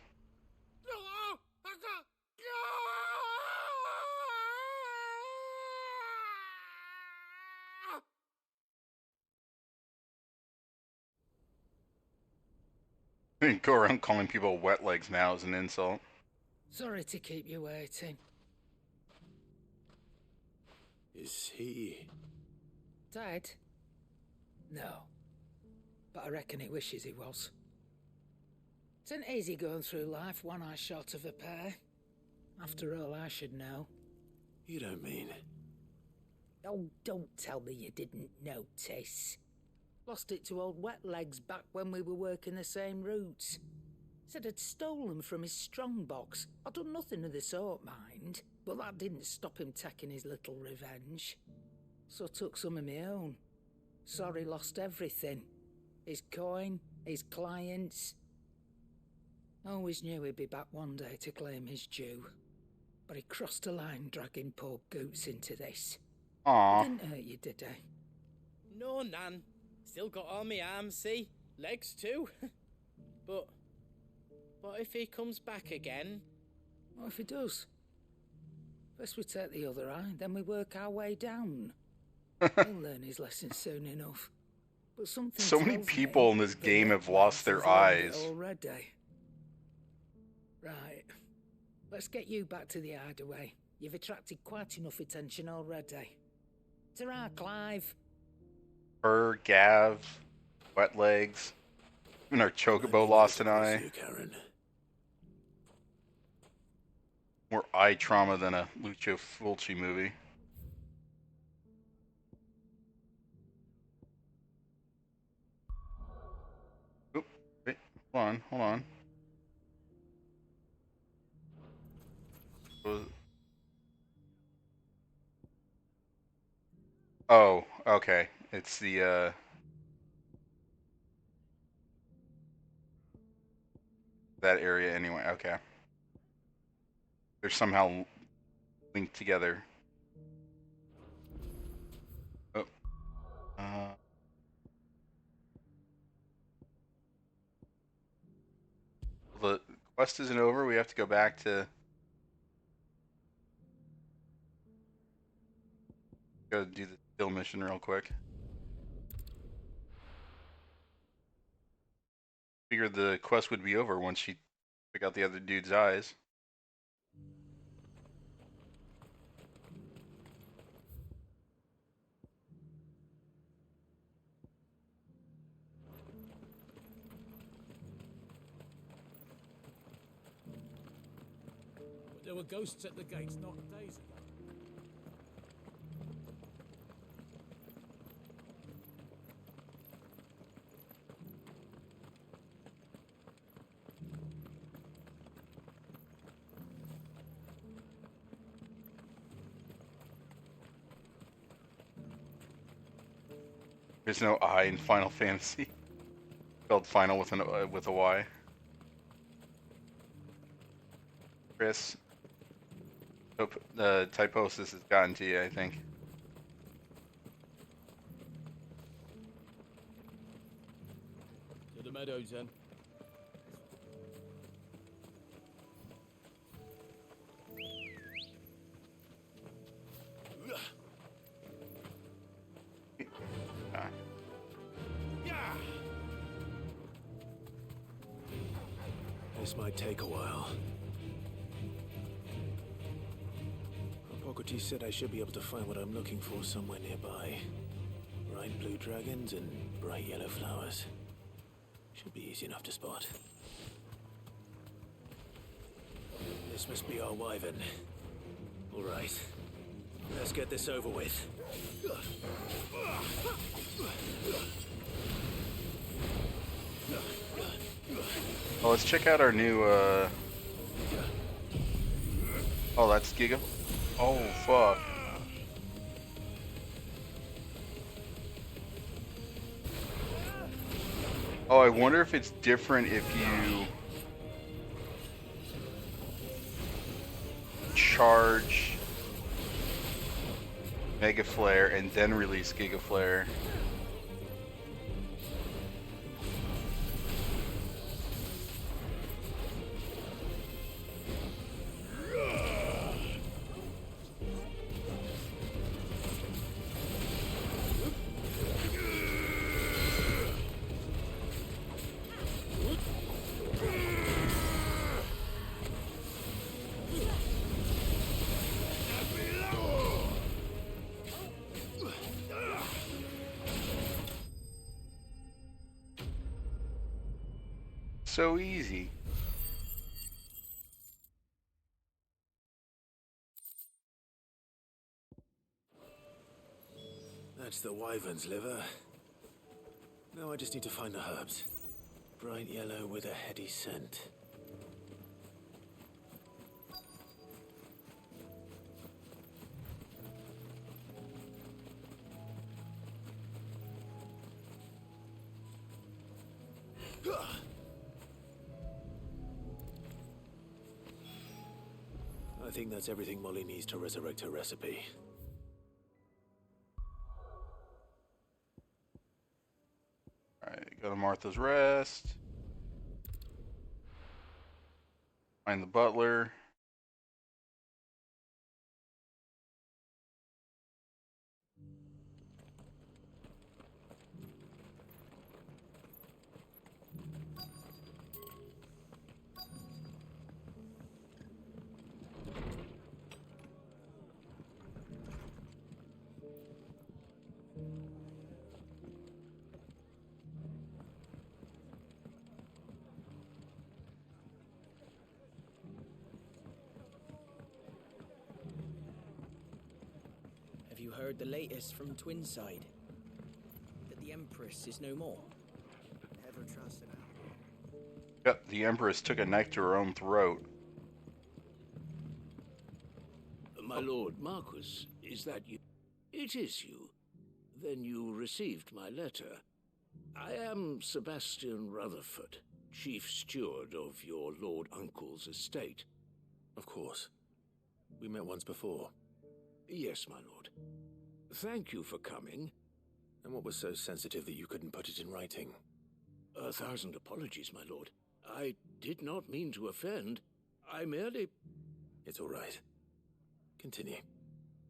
You can go around calling people wet legs now as an insult. Sorry to keep you waiting. Is he... Dead? No. But I reckon he wishes he was. It ain't easy going through life one eye short of a pair. After all, I should know. You don't mean... Oh, don't tell me you didn't notice. Lost it to old Wet Legs back when we were working the same routes. Said I'd stolen from his strongbox. I'd done nothing of the sort, mind. But that didn't stop him taking his little revenge. So I took some of my own. Sorry, lost everything. His coin, his clients. Always knew he'd be back one day to claim his due. But he crossed a line dragging poor Goots into this. Aww. Didn't hurt you, did he? No, Nan. Still got all my arms, see? Legs too. But what if he comes back again? What if he does? First we take the other eye, then we work our way down. He'll learn his lesson soon enough. But something So many people in this game have lost their eyes. Already. Right. Let's get you back to the hideaway. You've attracted quite enough attention already. Ta-ra, Clive. Her, Gav, Wet Legs. Even our Chocobo lost an eye. More eye trauma than a Lucio Fulci movie. Oop, wait, hold on. Oh, okay. It's the, that area anyway, okay. They're somehow linked together. Oh. The quest isn't over, we have to go back to... Go do the kill mission real quick. Figured the quest would be over once she took out the other dude's eyes. But there were ghosts at the gates not days ago. There's no I in Final Fantasy. Spelled final with a Y. Chris, hope the typosis has gotten to you, I think. To the meadows then. This might take a while. Hippocrates said I should be able to find what I'm looking for somewhere nearby. Bright blue dragons and bright yellow flowers. Should be easy enough to spot. This must be our wyvern. All right. Let's get this over with. Oh, let's check out our new, Oh, that's Giga? Oh, fuck. Oh, I wonder if it's different if you... charge Mega Flare and then release Giga Flare. so easy. That's the wyvern's liver. Now I just need to find the herbs. Bright yellow with a heady scent. I think that's everything Molly needs to resurrect her recipe. Alright, go to Martha's Rest. Find the butler. Have you heard the latest from Twinside? That the Empress is no more? Never trusted her. Yep, the Empress took a knife to her own throat. My lord Marquis, is that you? It is you. Then you received my letter. I am Sebastian Rutherford, chief steward of your lord uncle's estate. Of course. We met once before. Yes, my lord. Thank you for coming. And what was so sensitive that you couldn't put it in writing? 1,000 apologies, my lord. I did not mean to offend. I merely... It's all right. Continue.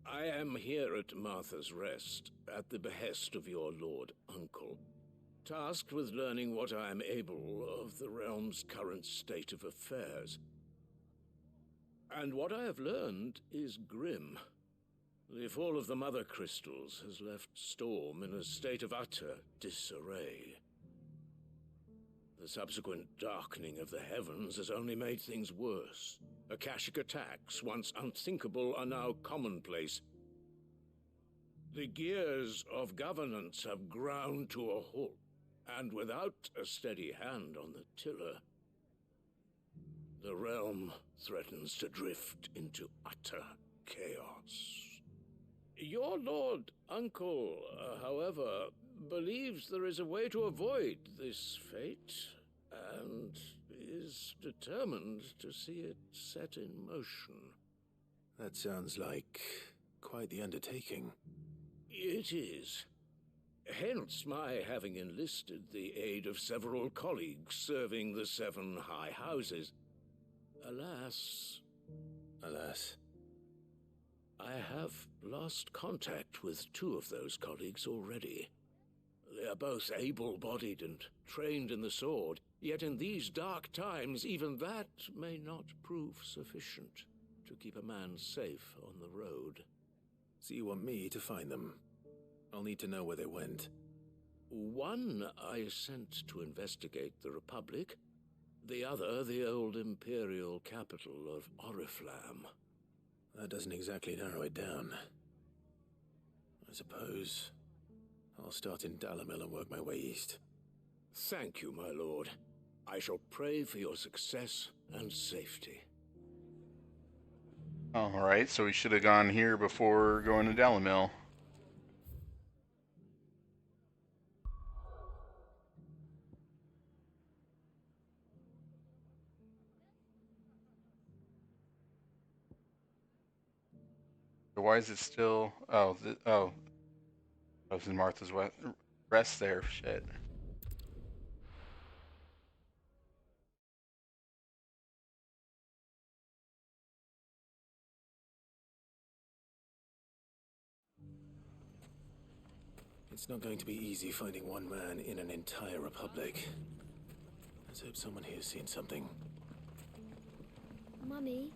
I am here at Martha's Rest, at the behest of your lord uncle, tasked with learning what I am able of the realm's current state of affairs. And what I have learned is grim. The fall of the Mother Crystals has left Storm in a state of utter disarray. The subsequent darkening of the heavens has only made things worse. Akashic attacks, once unthinkable, are now commonplace. The gears of governance have ground to a halt, and without a steady hand on the tiller, the realm threatens to drift into utter chaos. Your lord uncle, however, believes there is a way to avoid this fate, and is determined to see it set in motion. That sounds like quite the undertaking. It is. Hence my having enlisted the aid of several colleagues serving the 7 high houses. Alas... Alas? I have lost contact with 2 of those colleagues already. They are both able-bodied and trained in the sword, yet in these dark times even that may not prove sufficient to keep a man safe on the road. So you want me to find them? I'll need to know where they went. One I sent to investigate the Republic, the other the old Imperial capital of Oriflamme. That doesn't exactly narrow it down. I suppose I'll start in Dalamil and work my way east. Thank you, my lord. I shall pray for your success and safety. Alright, so we should have gone here before going to Dalamil. Why is it still... Oh, I was in Martha's Rest there. Shit. It's not going to be easy finding one man in an entire republic. Let's hope someone here's seen something. Mummy?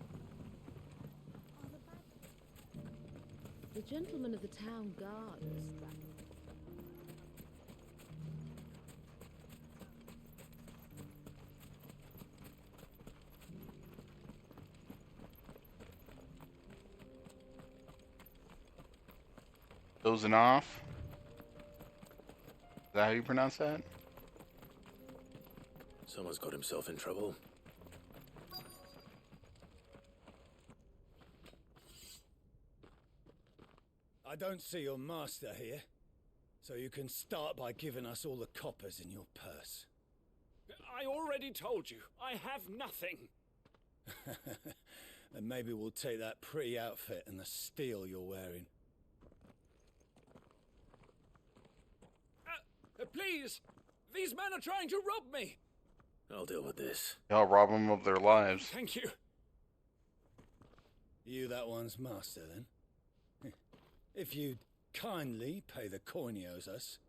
The gentleman of the town guard was struck. Dozing off. Is that how you pronounce that? Someone's got himself in trouble. I don't see your master here, so you can start by giving us all the coppers in your purse. I already told you, I have nothing. And maybe we'll take that pretty outfit and the steel you're wearing. Please! These men are trying to rob me! I'll deal with this. I'll rob them of their lives. Thank you. You that one's master, then? If you'd kindly pay the coin he owes us,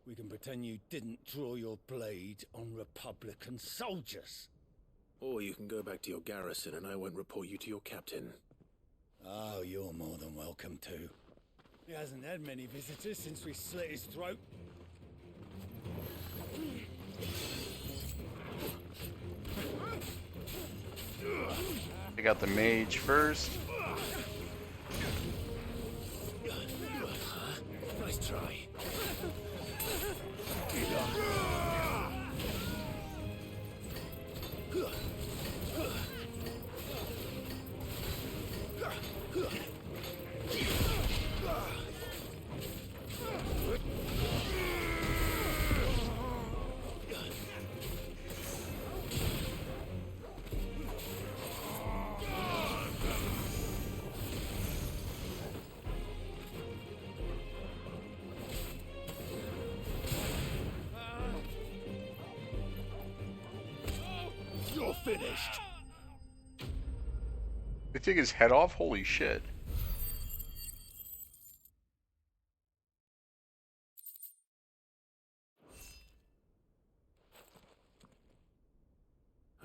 we can pretend you didn't draw your blade on Republican soldiers. Or you can go back to your garrison and I won't report you to your captain. Oh, you're more than welcome to. He hasn't had many visitors since we slit his throat. I got the mage first. Nice try. You're finished. They take his head off? Holy shit.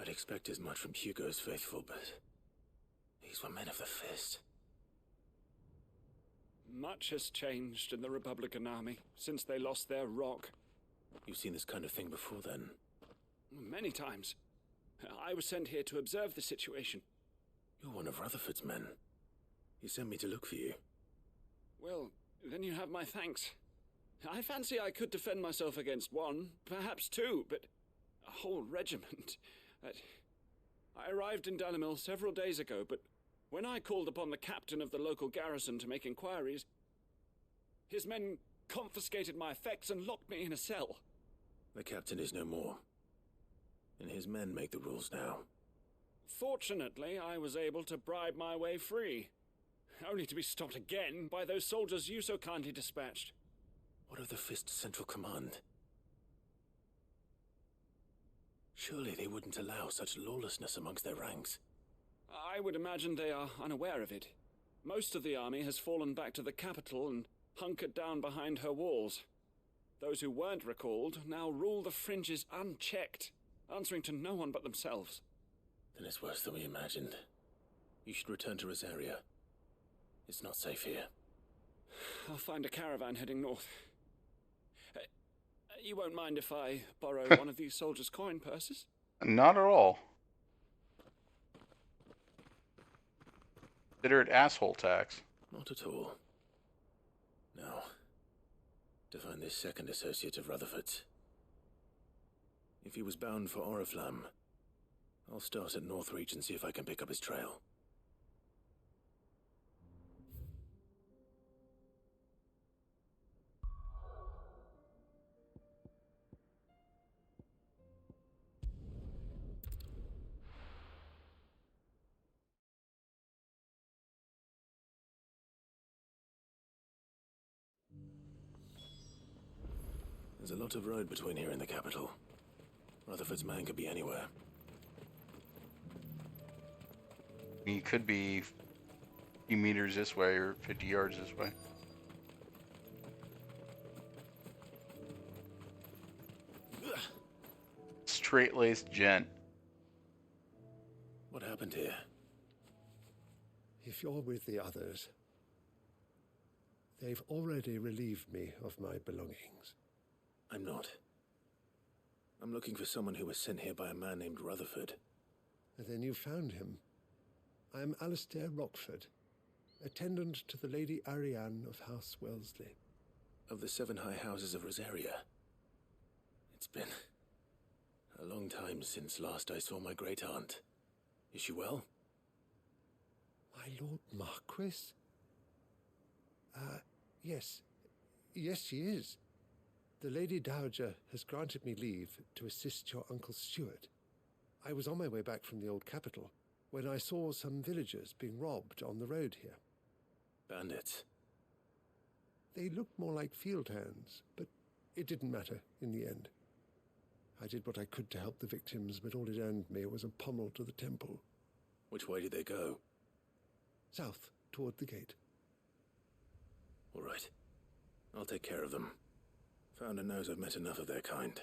I'd expect as much from Hugo's faithful, but these were men of the fist. Much has changed in the Republican army since they lost their rock. You've seen this kind of thing before, then? Many times. I was sent here to observe the situation. You're one of Rutherford's men. He sent me to look for you. Well, then you have my thanks. I fancy I could defend myself against one, perhaps two, but a whole regiment. I arrived in Dalimil several days ago, but when I called upon the captain of the local garrison to make inquiries, his men confiscated my effects and locked me in a cell. The captain is no more, and his men make the rules now. Fortunately, I was able to bribe my way free, only to be stopped again by those soldiers you so kindly dispatched. What of the Fist's central command? Surely they wouldn't allow such lawlessness amongst their ranks. I would imagine they are unaware of it. Most of the army has fallen back to the capital and hunkered down behind her walls. Those who weren't recalled now rule the fringes unchecked, answering to no one but themselves. Then it's worse than we imagined. You should return to Rosaria. It's not safe here. I'll find a caravan heading north. You won't mind if I borrow one of these soldiers' coin purses? Not at all. Consider it asshole tax. Not at all. Now, to find this second associate of Rutherford's. If he was bound for Oriflamme, I'll start at Northreach and see if I can pick up his trail. There's a lot of road between here and the capital. Rutherford's man could be anywhere. He could be 50 meters this way or 50 yards this way. Straight-laced gent. What happened here? If you're with the others, they've already relieved me of my belongings. I'm not. I'm looking for someone who was sent here by a man named Rutherford. And then you found him. I am Alistair Rockford, attendant to the Lady Ariane of House Wellesley. Of the 7 high houses of Rosaria. It's been a long time since last I saw my great-aunt. Is she well? My Lord Marquis? Yes. Yes, she is. The Lady Dowager has granted me leave to assist your Uncle Stuart. I was on my way back from the old capital when I saw some villagers being robbed on the road here. Bandits? They looked more like field hands, but it didn't matter in the end. I did what I could to help the victims, but all it earned me was a pommel to the temple. Which way did they go? South, toward the gate. All right. I'll take care of them. Founder knows I've met enough of their kind.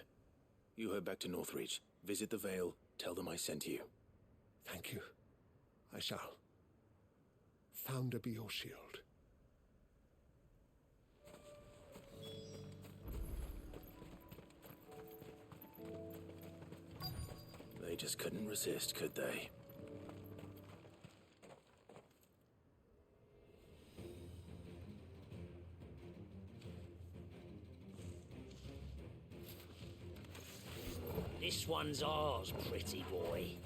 You head back to Northreach, visit the Vale, tell them I sent you. Thank you. I shall. Founder be your shield. They just couldn't resist, could they? This one's ours, pretty boy.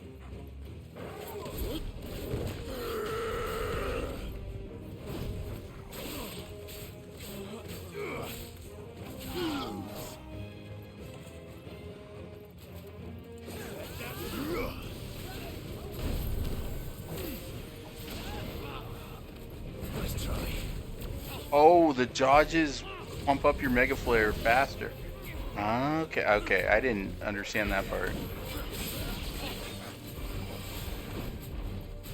Nice try. Oh, the dodges pump up your Mega Flare faster. Okay, I didn't understand that part.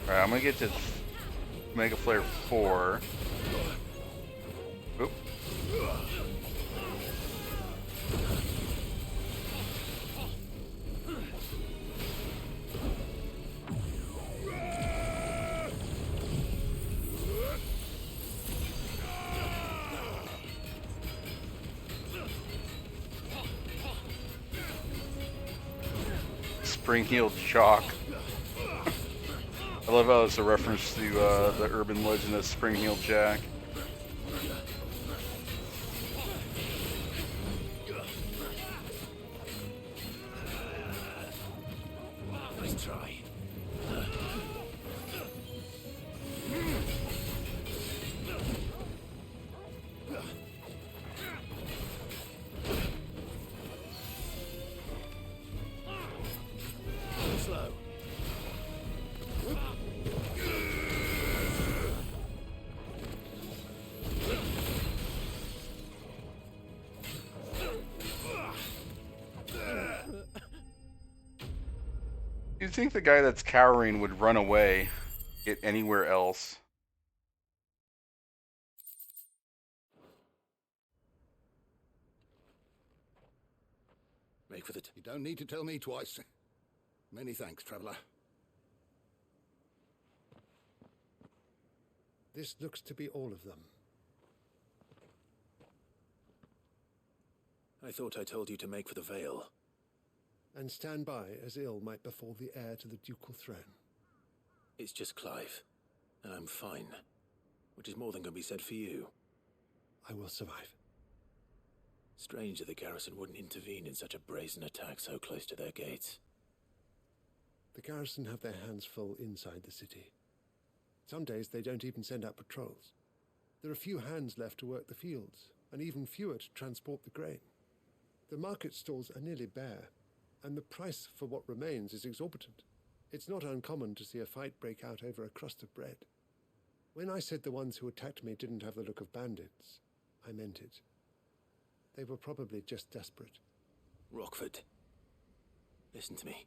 Alright, I'm gonna get to Mega Flare 4. Oop. Spring Heeled Shock. I love how it's a reference to the urban legend of Spring Heeled Jack. Nice try. Slow. You'd think the guy that's cowering would run away, get anywhere else. Make for the... You don't need to tell me twice. Many thanks, traveler. This looks to be all of them. I thought I told you to make for the Vale. And stand by as ill might befall the heir to the ducal throne. It's just Clive, and I'm fine. Which is more than can be said for you. I will survive. Strange that the garrison wouldn't intervene in such a brazen attack so close to their gates. The garrison have their hands full inside the city. Some days they don't even send out patrols. There are few hands left to work the fields, and even fewer to transport the grain. The market stalls are nearly bare, and the price for what remains is exorbitant. It's not uncommon to see a fight break out over a crust of bread. When I said the ones who attacked me didn't have the look of bandits, I meant it. They were probably just desperate. Rockford, listen to me.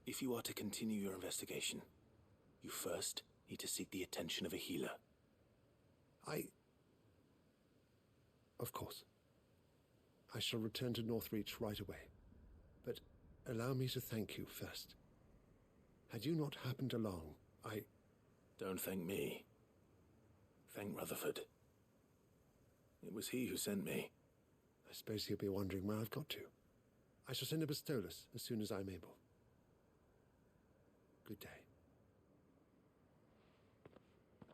If you are to continue your investigation, you first need to seek the attention of a healer. Of course. I shall return to Northreach right away. But allow me to thank you first. Had you not happened along, Don't thank me. Thank Rutherford. It was he who sent me. I suppose he'll be wondering where I've got to. I shall send a Bistolus as soon as I'm able. Good day.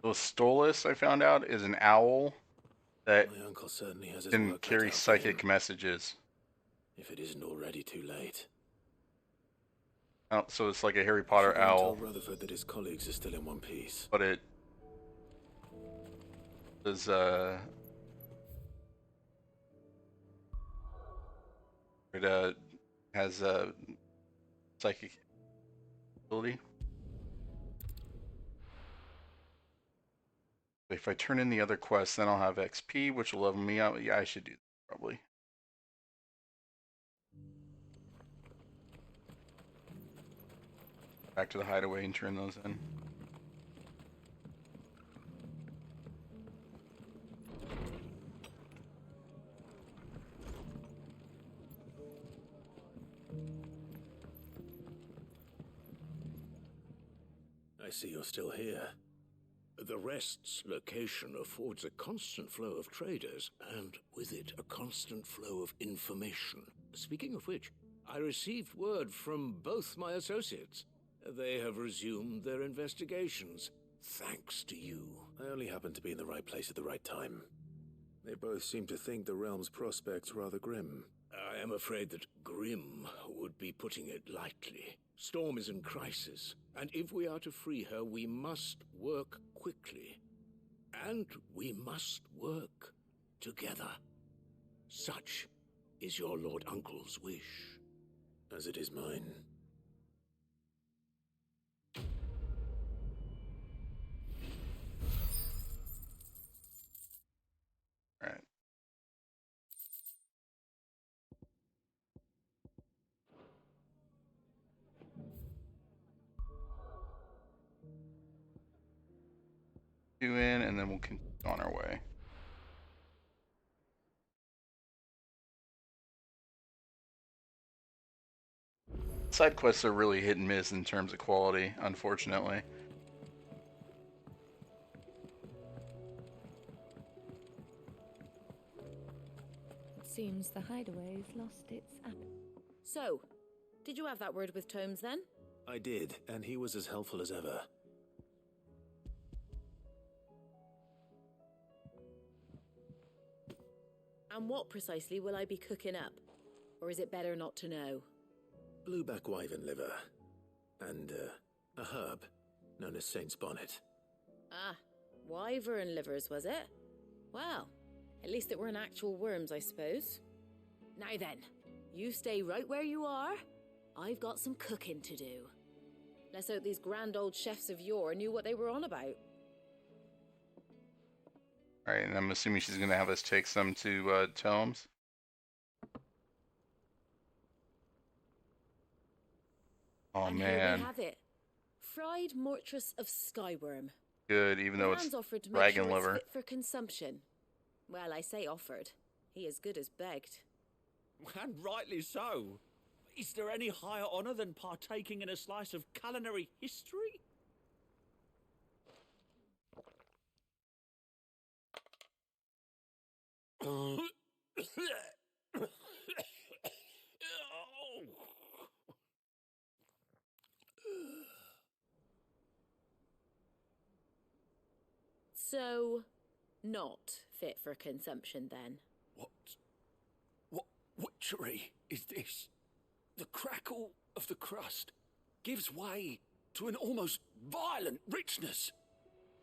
The Stolas, I found out, is an owl that My uncle certainly has his can work cut carry out for psychic him, messages. if it isn't already too late. Oh, so it's like a Harry I Potter should go and owl, tell Rutherford that his colleagues are still in one piece. but it does has a psychic ability. If I turn in the other quests, then I'll have XP, which will level me up. Yeah, I should do that, probably. Back to the hideaway and turn those in. I see you're still here. The Rest's location affords a constant flow of traders, and with it, a constant flow of information. Speaking of which, I received word from both my associates. They have resumed their investigations, thanks to you. I only happened to be in the right place at the right time. They both seem to think the realm's prospects rather grim. I am afraid that grim would be putting it lightly. Storm is in crisis, and if we are to free her, we must work quickly. And we must work together. Such is your Lord Uncle's wish. As it is mine. Alright. In, and then we'll continue on our way. Side quests are really hit and miss in terms of quality, unfortunately. It seems the hideaway's lost its appetite. So, did you have that word with Tomes then? I did, and he was as helpful as ever. And what precisely will I be cooking up? Or is it better not to know? Blueback wyvern liver. And, a herb known as Saint's Bonnet. Ah, wyvern livers, was it? Well, at least it weren't actual worms, I suppose. Now then, you stay right where you are. I've got some cooking to do. Let's hope these grand old chefs of yore knew what they were on about. Alright, and I'm assuming she's going to have us take some to Tomes. Oh, and man. Here we have it. Fried mortress of skyworm. Good, even though it's Man's offered to make dragon sure liver. it's fit for consumption. Well, I say offered. He as good as begged. And rightly so. Is there any higher honor than partaking in a slice of culinary history? So, not fit for consumption then? What witchery is this? The crackle of the crust gives way to an almost violent richness.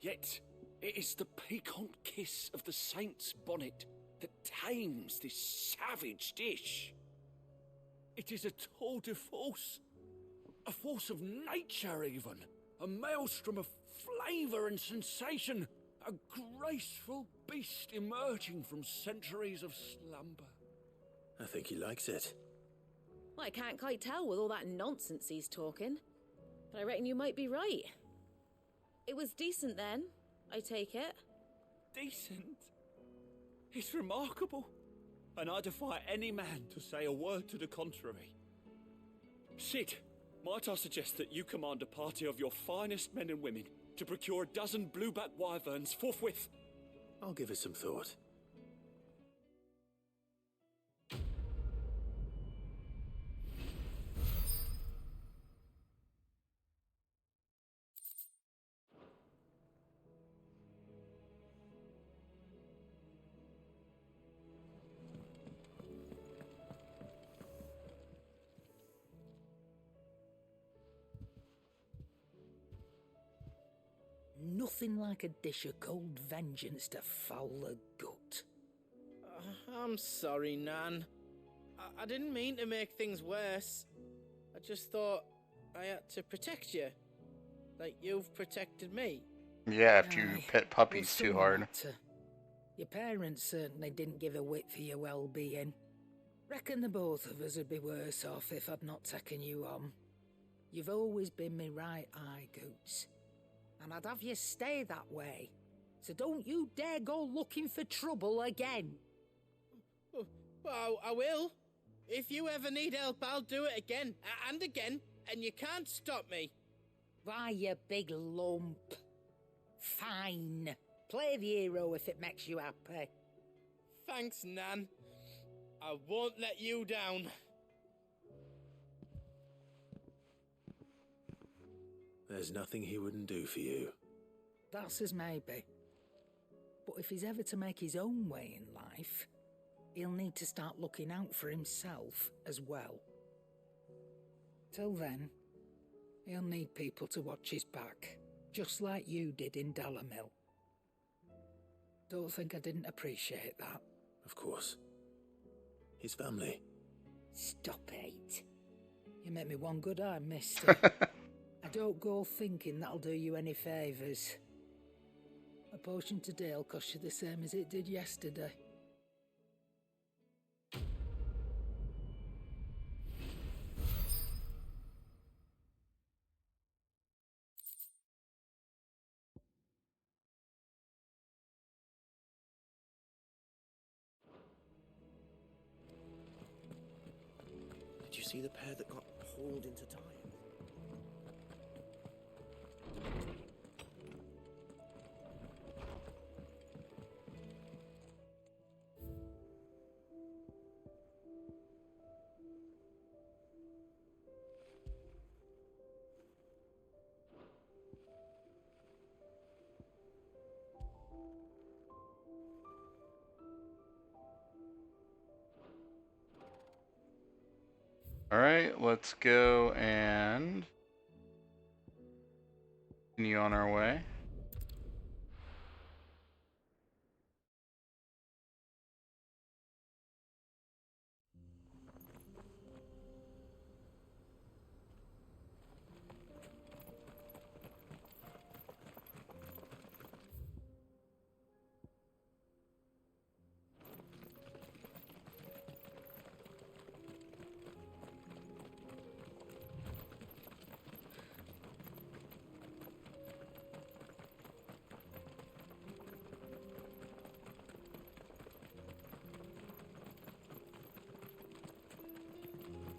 Yet, it is the piquant kiss of the saint's bonnet that tames this savage dish. It is a tour de force, a force of nature even, a maelstrom of flavour and sensation, a graceful beast emerging from centuries of slumber. I think he likes it. Well, I can't quite tell with all that nonsense he's talking. But I reckon you might be right. It was decent then, I take it. Decent? It's remarkable. And I defy any man to say a word to the contrary. Sid, might I suggest that you command a party of your finest men and women to procure a dozen blueback wyverns forthwith? I'll give it some thought. nothing like a dish of cold vengeance to foul the gut. I'm sorry, Nan. I didn't mean to make things worse. I just thought I had to protect you. Like you've protected me. Yeah, after you Aye. pet puppies Well, too some hard. matter. Your parents certainly didn't give a whit for your well-being. Reckon the both of us would be worse off if I'd not taken you on. You've always been me right eye, Goots. And I'd have you stay that way. So don't you dare go looking for trouble again. Well, I will. If you ever need help, I'll do it again and again, and you can't stop me. Why, you big lump. Fine. Play the hero if it makes you happy. Thanks, Nan. I won't let you down. There's nothing he wouldn't do for you. That's as maybe. But if he's ever to make his own way in life, he'll need to start looking out for himself as well. Till then, he'll need people to watch his back, just like you did in Dalamil. Don't think I didn't appreciate that. Of course. His family. Stop it. You make me one good eye, mister. I don't go thinking that'll do you any favours. A potion today'll cost you the same as it did yesterday. Did you see the pair that got hauled into time? Alright, let's go and continue on our way.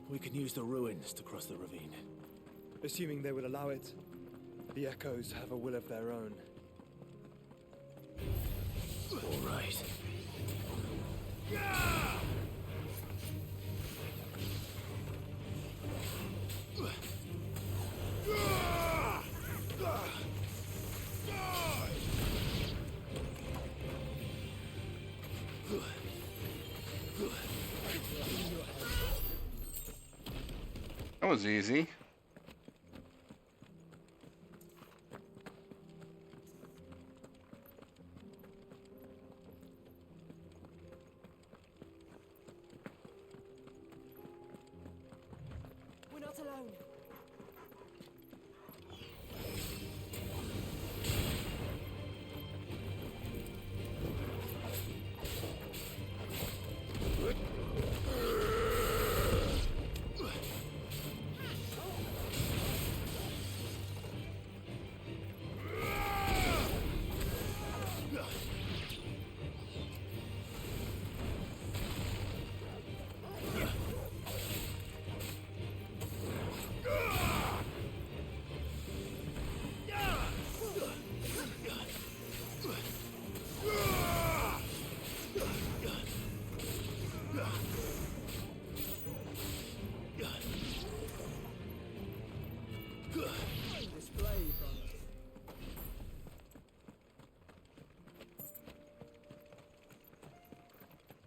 We can use the ruins to cross the ravine. Assuming they will allow it. The Echoes have a will of their own. All right. That was easy. We're not alone.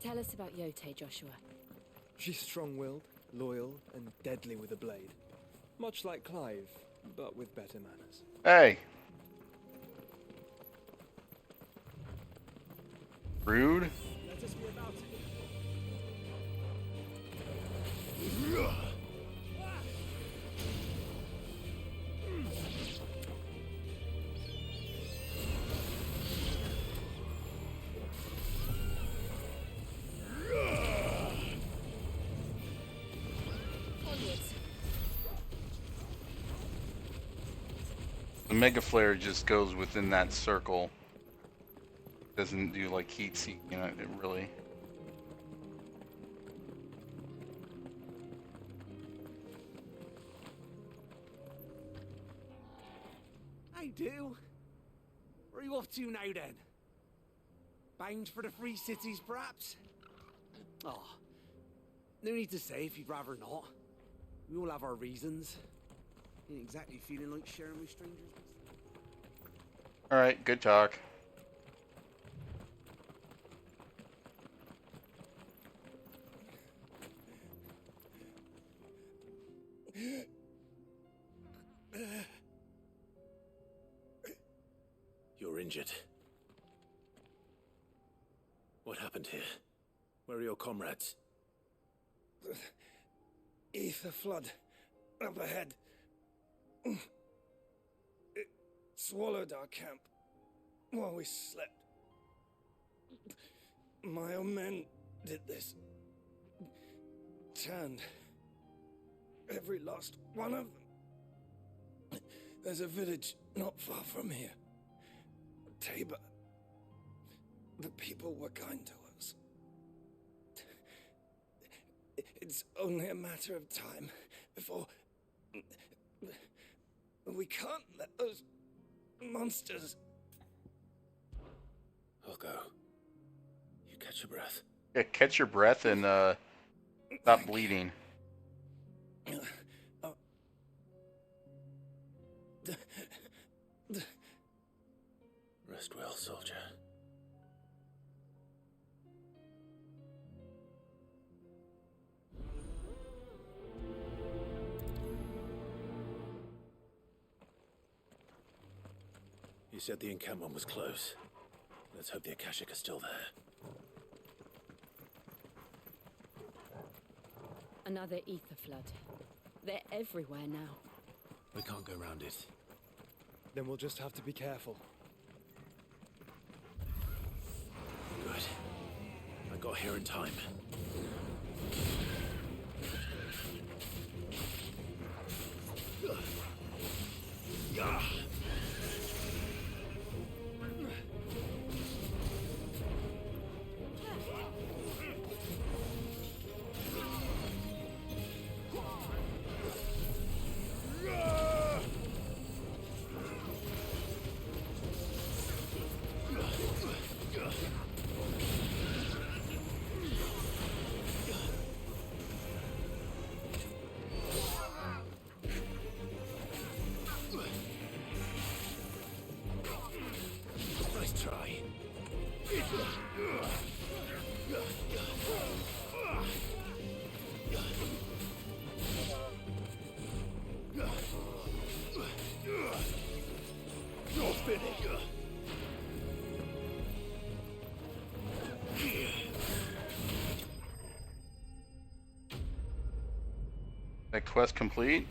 Tell us about Yote, Joshua. She's strong-willed, loyal, and deadly with a blade. Much like Clive, but with better manners. Hey! Rude. Let us be about it. The Mega Flare just goes within that circle. Doesn't do like heat seeking, you know, it really. I do. Where are you off to now then? Bound for the Free Cities, perhaps? Oh, no need to say if you'd rather not. We all have our reasons. Ain't exactly feeling like sharing with strangers. Alright, good talk. You're injured. What happened here? Where are your comrades? Ether flood up ahead. It swallowed our camp while we slept. My own men did this. Turned every last one of them. There's a village not far from here. Tabor. The people were kind to us. It's only a matter of time before... We can't let those monsters... I'll go. You catch your breath. Yeah, catch your breath and stop bleeding. Rest well, soldier. You said the encampment was close. Let's hope the Akashic are still there. Another ether flood. They're everywhere now. We can't go round it. Then we'll just have to be careful. Good. I got here in time. Nice try. You're finished. That quest complete?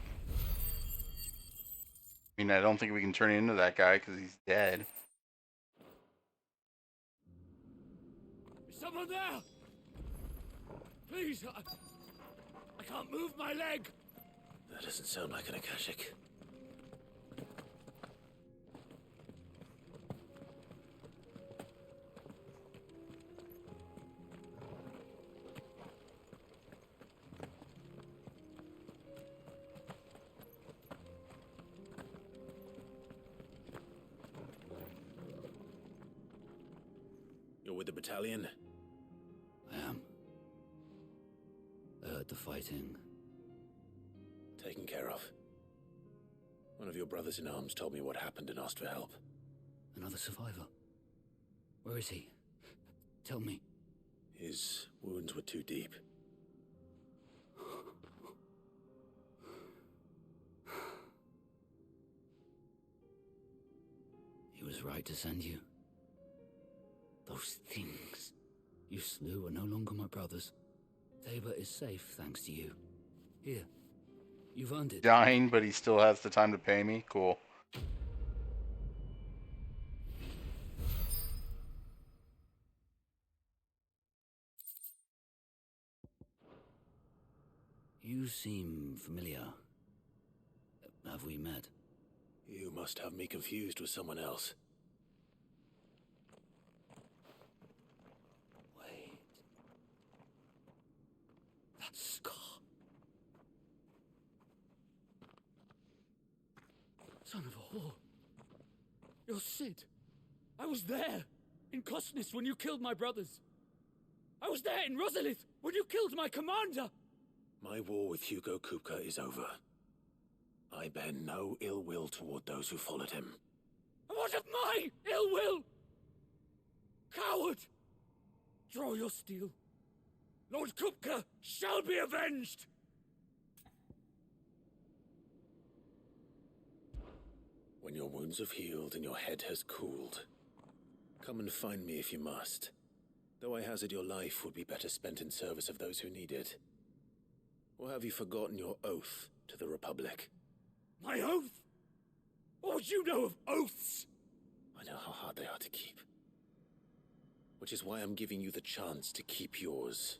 I mean, I don't think we can turn into that guy because he's dead. Is someone there? Please, I can't move my leg. That doesn't sound like an Akashic. You're with the battalion? I am. I heard the fighting. Taken care of. One of your brothers in arms told me what happened and asked for help. Another survivor. Where is he? Tell me. His wounds were too deep. He was right to send you. Those things. You slew are no longer my brothers. Tabor is safe thanks to you. Here, you've earned it. Dying, but he still has the time to pay me. Cool. You seem familiar. Have we met? You must have me confused with someone else. Wait. That scar. Son of a whore. You're Sid. I was there in Kosnis when you killed my brothers. I was there in Rosalith when you killed my commander. My war with Hugo Kupka is over. I bear no ill will toward those who followed him. And what of my ill will? Coward! Draw your steel. Lord Kupka shall be avenged! When your wounds have healed and your head has cooled, come and find me if you must. Though I hazard your life would be better spent in service of those who need it. Or have you forgotten your oath to the Republic? My oath? What would you know of oaths? I know how hard they are to keep. Which is why I'm giving you the chance to keep yours.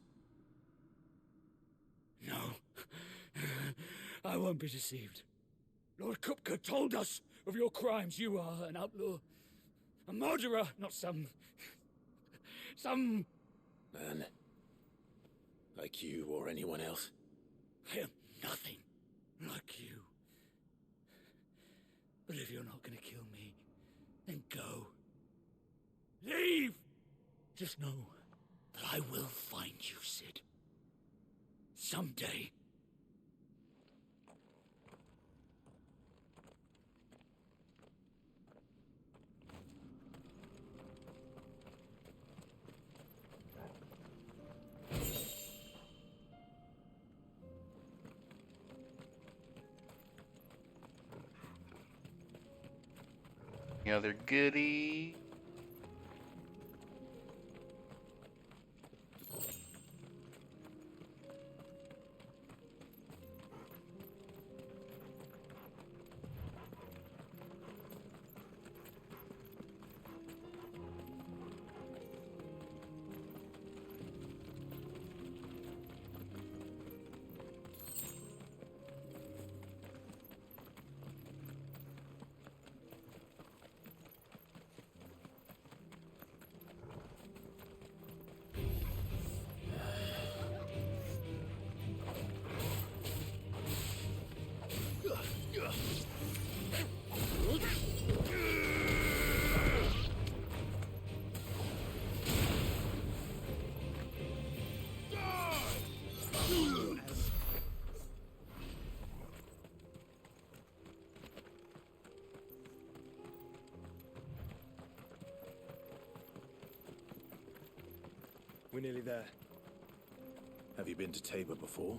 No. I won't be deceived. Lord Kupka told us of your crimes. You are an outlaw. A murderer, not some... Man. Like you or anyone else. I am nothing like you. But if you're not gonna kill me, then go. Leave! Just know that I will find you, Sid. Someday. Any other goodie? We're nearly there. Have you been to Tabor before?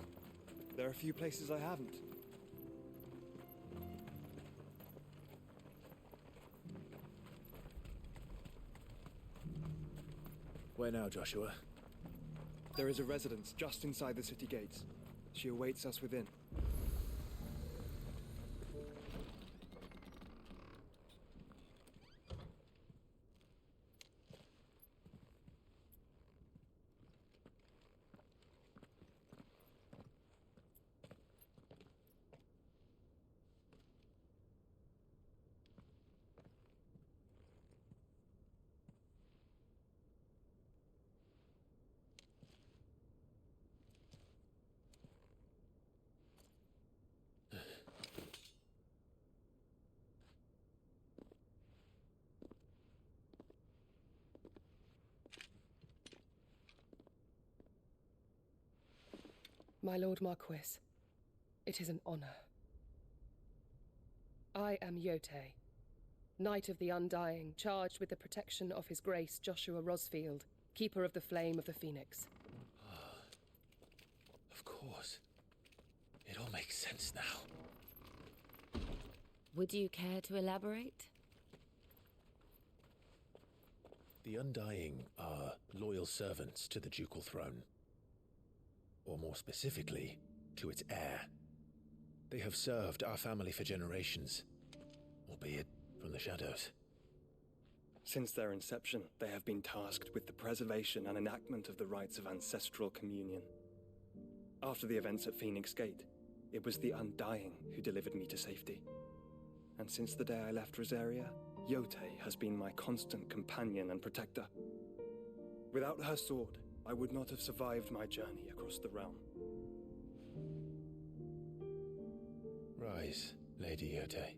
There are a few places I haven't. Where now, Joshua? There is a residence just inside the city gates. She awaits us within. My Lord Marquis, it is an honor. I am Yote, Knight of the Undying, charged with the protection of His Grace Joshua Rosfield, Keeper of the Flame of the Phoenix. Of course. It all makes sense now. Would you care to elaborate? The Undying are loyal servants to the ducal throne. Or more specifically, to its heir. They have served our family for generations, albeit from the shadows. Since their inception, they have been tasked with the preservation and enactment of the rites of ancestral communion. After the events at Phoenix Gate, it was the Undying who delivered me to safety. And since the day I left Rosaria, Yotei has been my constant companion and protector. Without her sword, I would not have survived my journey across the realm. Rise, Lady Yotei.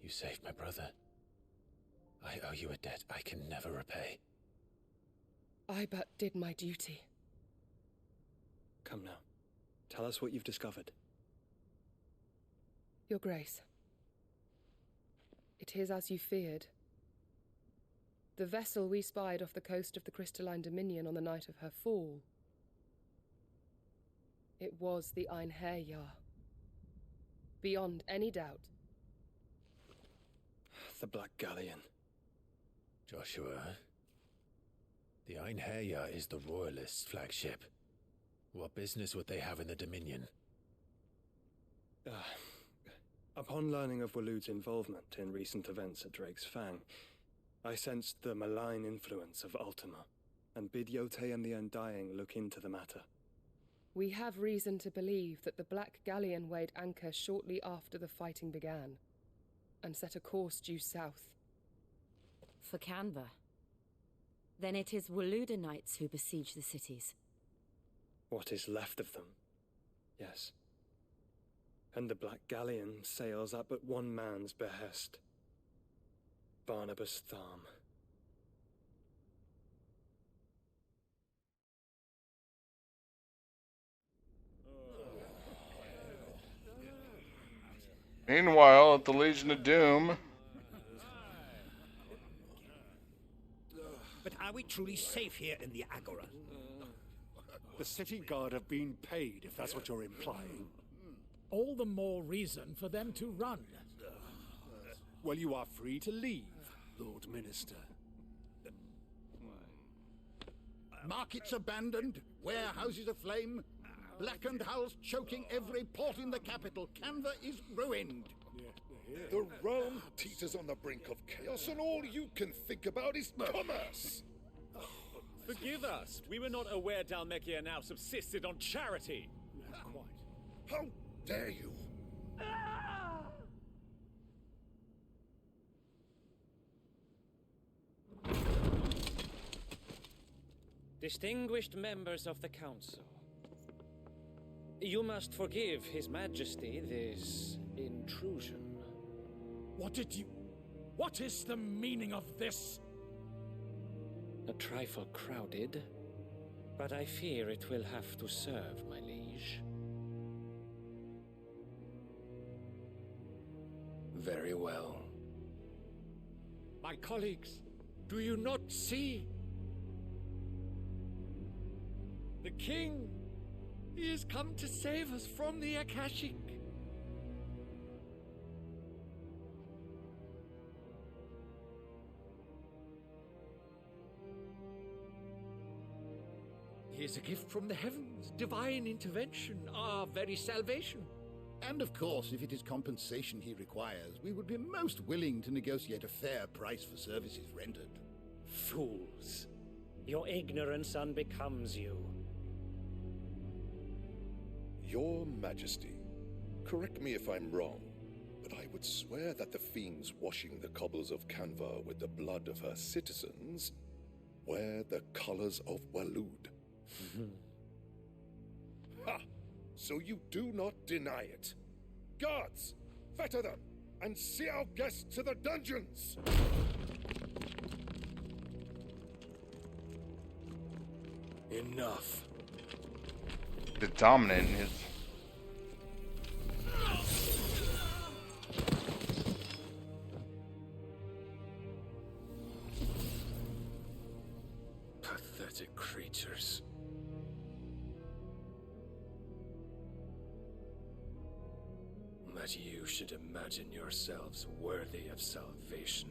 You saved my brother. I owe you a debt I can never repay. I but did my duty. Come now. Tell us what you've discovered. Your Grace. It is as you feared. The vessel we spied off the coast of the Crystalline Dominion on the night of her fall. It was the Einherjar. Beyond any doubt. The Black Galleon. Joshua, the Einherjar is the Royalists' flagship. What business would they have in the Dominion? Upon learning of Waloed's involvement in recent events at Drake's Fang, I sensed the malign influence of Ultima, and bid Yotei and the Undying look into the matter. We have reason to believe that the Black Galleon weighed anchor shortly after the fighting began, and set a course due south. For Canva. Then it is Waloeda Knights who besiege the cities. What is left of them, yes. And the Black Galleon sails at but one man's behest. Barnabas Tharm. Meanwhile, at the Legion of Doom... But are we truly safe here in the Agora? The city guard have been paid, if that's what you're implying. All the more reason for them to run. Well, you are free to leave, Lord Minister. Markets abandoned, warehouses aflame, blackened hulls choking every port in the capital. Canva is ruined. The realm teeters on the brink of chaos, and all you can think about is commerce. Forgive us. We were not aware Dalmekia now subsisted on charity. How dare you? Distinguished members of the Council, you must forgive His Majesty this intrusion. What is the meaning of this? A trifle crowded, but I fear it will have to serve, my liege. Very well. My colleagues, do you not see? The king! He has come to save us from the Akashic. He is a gift from the heavens, divine intervention, our very salvation. And of course, if it is compensation he requires, we would be most willing to negotiate a fair price for services rendered. Fools. Your ignorance unbecomes you. Your Majesty, correct me if I'm wrong, but I would swear that the fiends washing the cobbles of Canva with the blood of her citizens wear the colors of Waloed. Ha! So you do not deny it. Guards, fetter them, and see our guests to the dungeons! Enough. The dominant is... Pathetic creatures. that you should imagine yourselves worthy of salvation.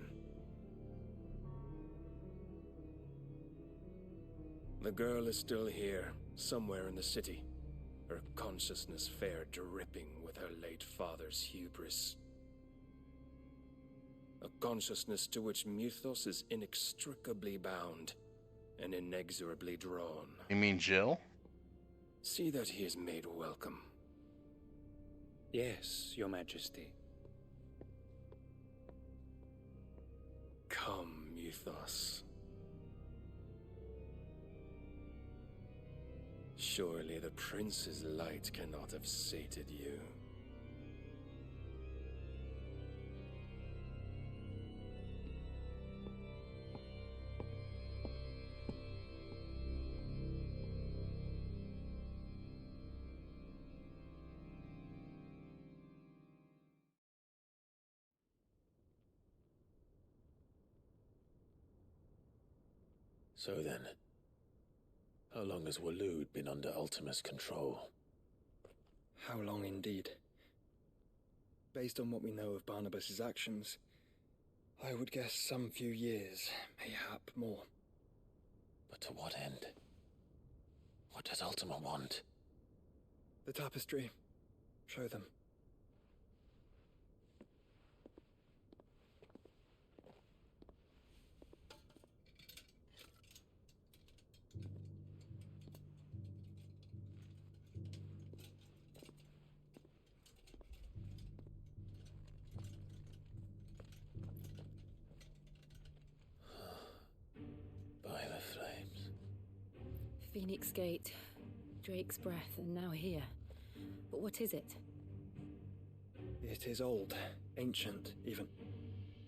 The girl is still here, somewhere in the city, her consciousness fair dripping with her late father's hubris. A consciousness to which Mythos is inextricably bound and inexorably drawn. You mean Jill? See that he is made welcome. Yes, Your Majesty. Come, Mythos. Surely the prince's light cannot have sated you. So then, how long has Waloed been under Ultima's control? How long indeed? Based on what we know of Barnabas's actions, I would guess some few years, mayhap more. But to what end? What does Ultima want? The tapestry. Show them. By the flames. Phoenix Gate, Drake's Breath, and now here. But what is it? It is old, ancient, even.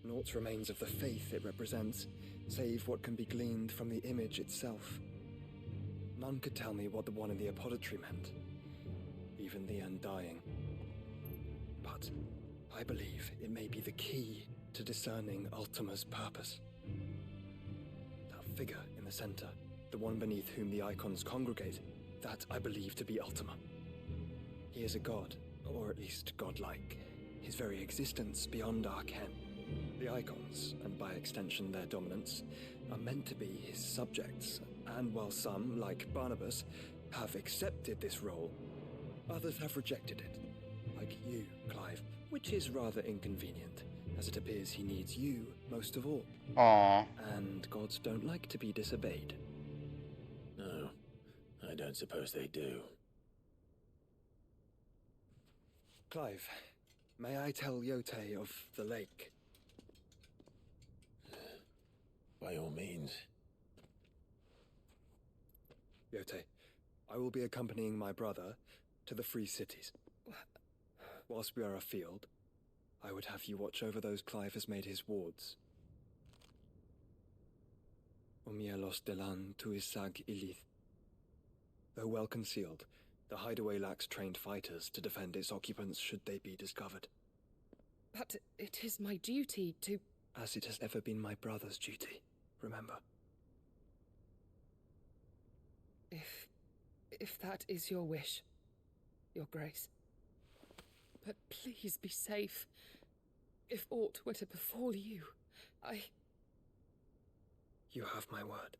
Naught remains of the faith it represents, save what can be gleaned from the image itself. None could tell me what the one in the apothecary meant, even the Undying. But I believe it may be the key to discerning Ultima's purpose. That figure in the center, the one beneath whom the icons congregate, that I believe to be Ultima. He is a god, or at least godlike, his very existence beyond our ken. The icons, and by extension their dominance, are meant to be his subjects, and while some, like Barnabas, have accepted this role, others have rejected it, like you, Clive, which is rather inconvenient, as it appears he needs you most of all. Aww. And gods don't like to be disobeyed. No, I don't suppose they do. Clive, may I tell Yote of the lake? By all means. Yote, I will be accompanying my brother to the Free Cities. Whilst we are afield, I would have you watch over those Clive has made his wards. Umielos delan tuisag ilith. Though well concealed, the hideaway lacks trained fighters to defend its occupants should they be discovered. But it is my duty to... As it has ever been my brother's duty, remember. If that is your wish, Your Grace. But please be safe. If aught were to befall you, You have my word.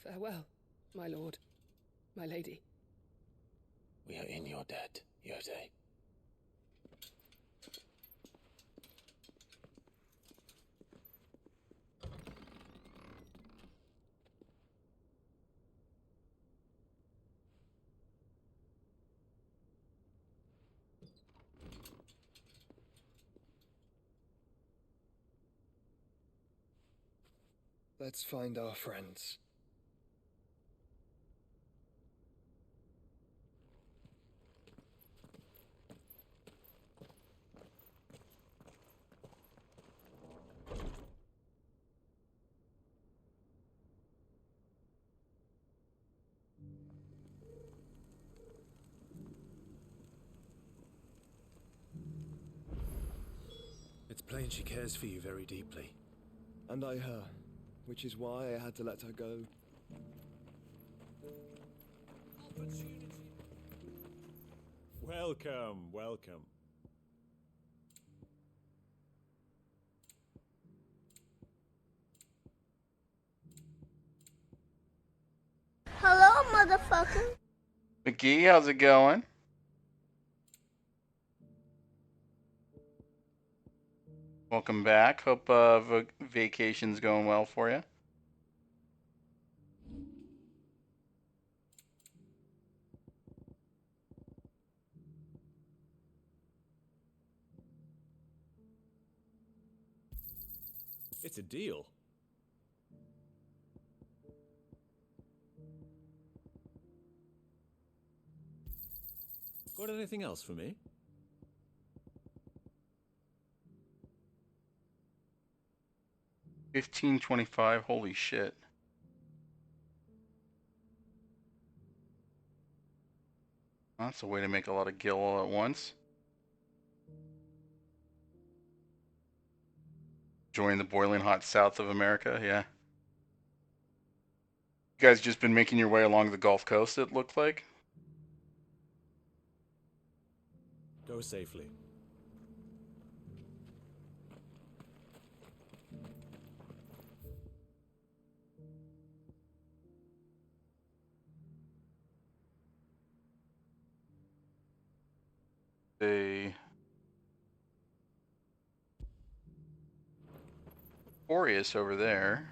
Farewell, my lord, my lady. We are in your debt, Yote. Let's find our friends. Plain she cares for you very deeply. And I her, which is why I had to let her go. Welcome, welcome. Hello, motherfucker. McGee, how's it going? Welcome back. Hope vacation's going well for you. It's a deal. Got anything else for me? $15.25. Holy shit. That's a way to make a lot of gil all at once. Join the boiling hot south of America, yeah. You guys just been making your way along the Gulf Coast, it looked like? Go safely. Aureus over there.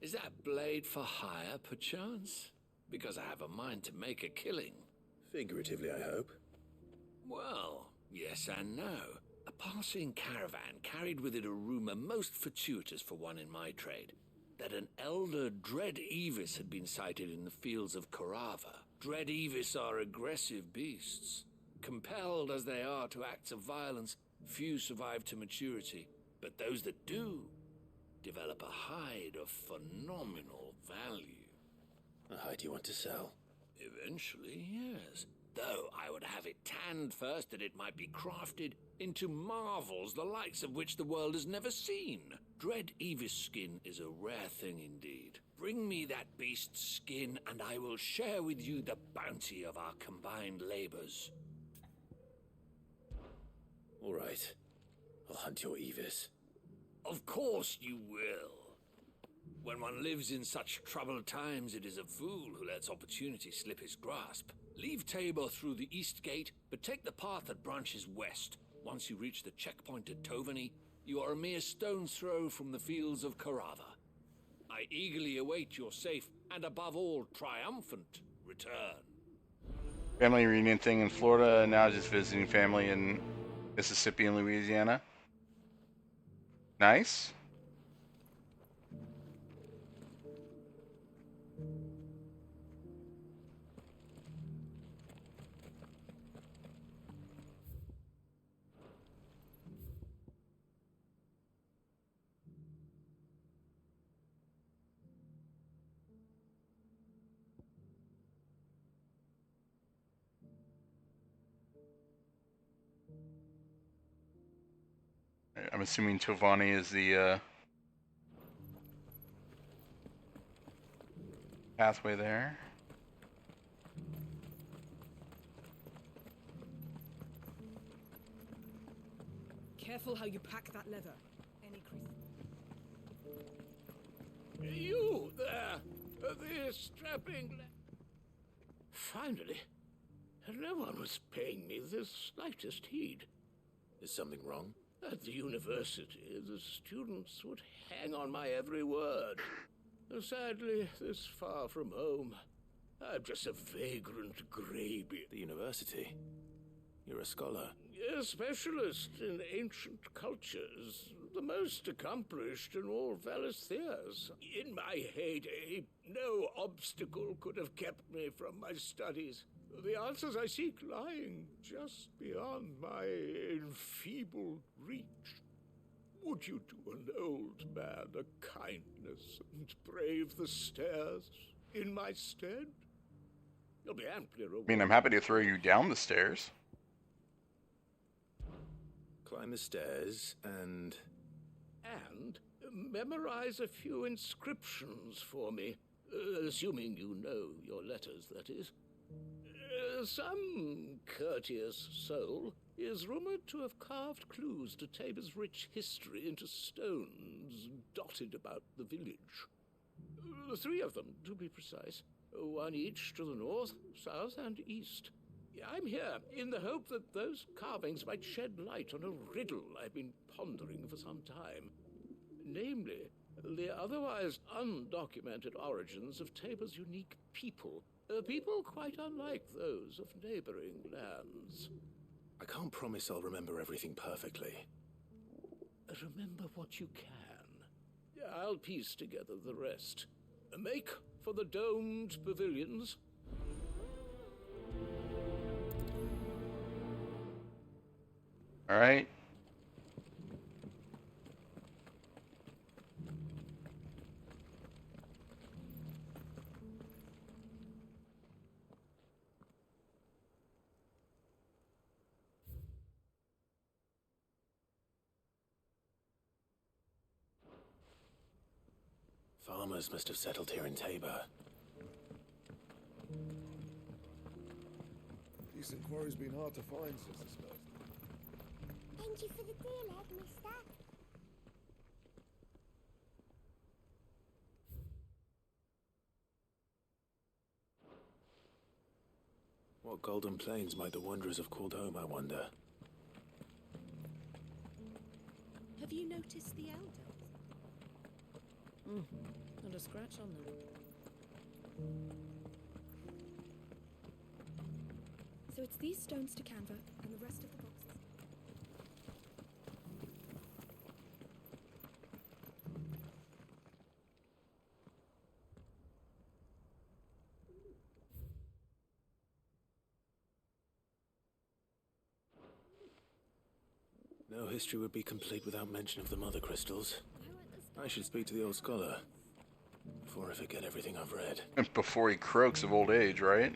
Is that blade for hire, perchance? Because I have a mind to make a killing. Figuratively, I hope. Well, yes and no. A passing caravan carried with it a rumor most fortuitous for one in my trade, that an elder Dread Evis had been sighted in the fields of Carava. Dread Evis are aggressive beasts. Compelled as they are to acts of violence, few survive to maturity. But those that do develop a hide of phenomenal value. A hide you want to sell? Eventually, yes. Though I would have it tanned first that it might be crafted into marvels the likes of which the world has never seen. Dread Evis skin is a rare thing indeed. Bring me that beast's skin and I will share with you the bounty of our combined labors. All right. I'll hunt your Evis. Of course you will. When one lives in such troubled times, it is a fool who lets opportunity slip his grasp. Leave Tabor through the east gate, but take the path that branches west. Once you reach the checkpoint at Tovany, you are a mere stone's throw from the fields of Carava. I eagerly await your safe, and above all, triumphant return. Family reunion thing in Florida, and now just visiting family in Mississippi and Louisiana. Nice. I'm assuming Tovani is the pathway there. Careful how you pack that leather. Any You there, the strapping. Finally, no one was paying me the slightest heed. Is something wrong? At the university, the students would hang on my every word. Sadly, this far from home, I'm just a vagrant greybeard. The university? You're a scholar. A specialist in ancient cultures, the most accomplished in all Valistheas. In my heyday, no obstacle could have kept me from my studies. The answers I seek lying just beyond my enfeebled reach. Would you do an old man a kindness and brave the stairs in my stead? You'll be amply rewarded. I mean, I'm happy to throw you down the stairs. Climb the stairs and... And memorize a few inscriptions for me, assuming you know your letters, that is. Some courteous soul is rumored to have carved clues to Tabor's rich history into stones dotted about the village. 3 of them, to be precise. 1 each to the north, south, and east. I'm here in the hope that those carvings might shed light on a riddle I've been pondering for some time. Namely, the otherwise undocumented origins of Tabor's unique people. People quite unlike those of neighboring lands. I can't promise I'll remember everything perfectly. Remember what you can. I'll piece together the rest. Make for the domed pavilions. All right. Farmers must have settled here in Tabor. Decent quarry's been hard to find since the start. Thank you for the deal, Ed, mister. What golden plains might the wanderers have called home, I wonder? Have you noticed the elders? Not a scratch on them. So it's these stones to Canva and the rest of the boxes. No history would be complete without mention of the mother crystals. I should speak to the old scholar before I forget everything I've read. Before he croaks of old age, right?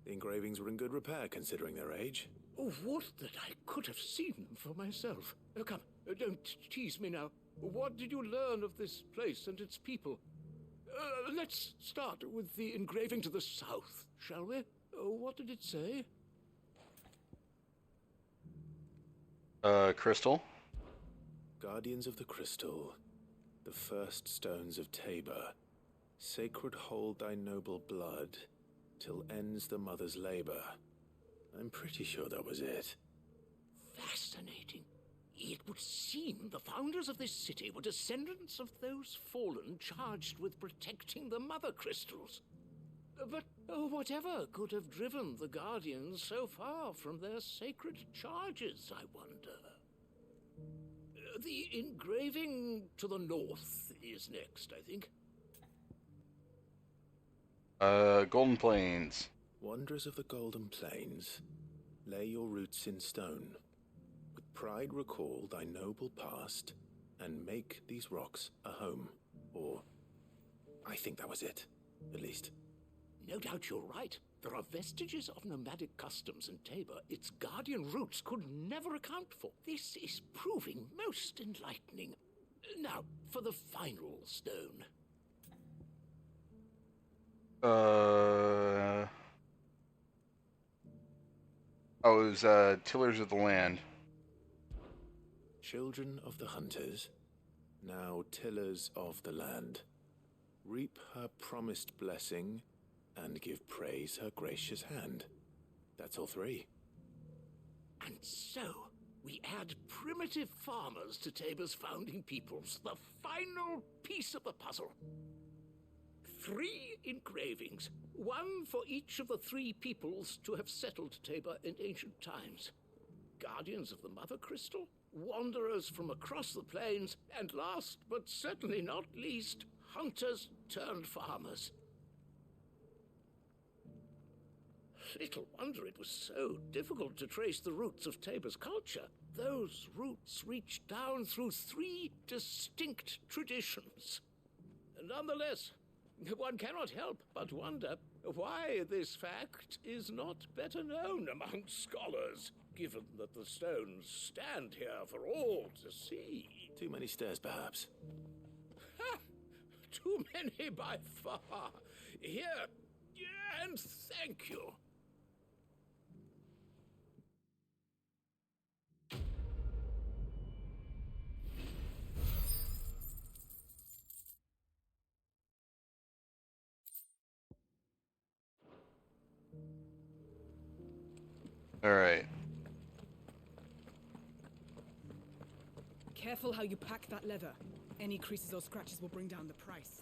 The engravings were in good repair considering their age. Oh, would that I could have seen them for myself. Come, don't tease me now. What did you learn of this place and its people? Let's start with the engraving to the south, shall we? What did it say? Crystal? Guardians of the Crystal, the first stones of Tabor. Sacred hold thy noble blood, till ends the mother's labor. I'm pretty sure that was it. Fascinating. It would seem the founders of this city were descendants of those fallen charged with protecting the mother crystals. But whatever could have driven the Guardians so far from their sacred charges, I wonder? The engraving to the north is next, I think. Golden Plains. Wanderers of the Golden Plains, lay your roots in stone. With pride recall thy noble past, and make these rocks a home. Or, I think that was it, at least. No doubt you're right. There are vestiges of nomadic customs in Tabor its guardian roots could never account for. This is proving most enlightening. Now, for the final stone. Oh, it was, Tillers of the Land. Children of the hunters, now tillers of the land. Reap her promised blessing, and give praise her gracious hand. That's all 3. And so, we add primitive farmers to Tabor's founding peoples, the final piece of the puzzle. 3 engravings, one for each of the 3 peoples to have settled Tabor in ancient times. Guardians of the Mother Crystal, wanderers from across the plains, and last but certainly not least, hunters turned farmers. Little wonder it was so difficult to trace the roots of Tabor's culture. Those roots reach down through 3 distinct traditions. Nonetheless, one cannot help but wonder why this fact is not better known among scholars, given that the stones stand here for all to see. Too many stairs, perhaps. Ha! Too many by far. Here, and thank you. All right. Careful how you pack that leather. Any creases or scratches will bring down the price.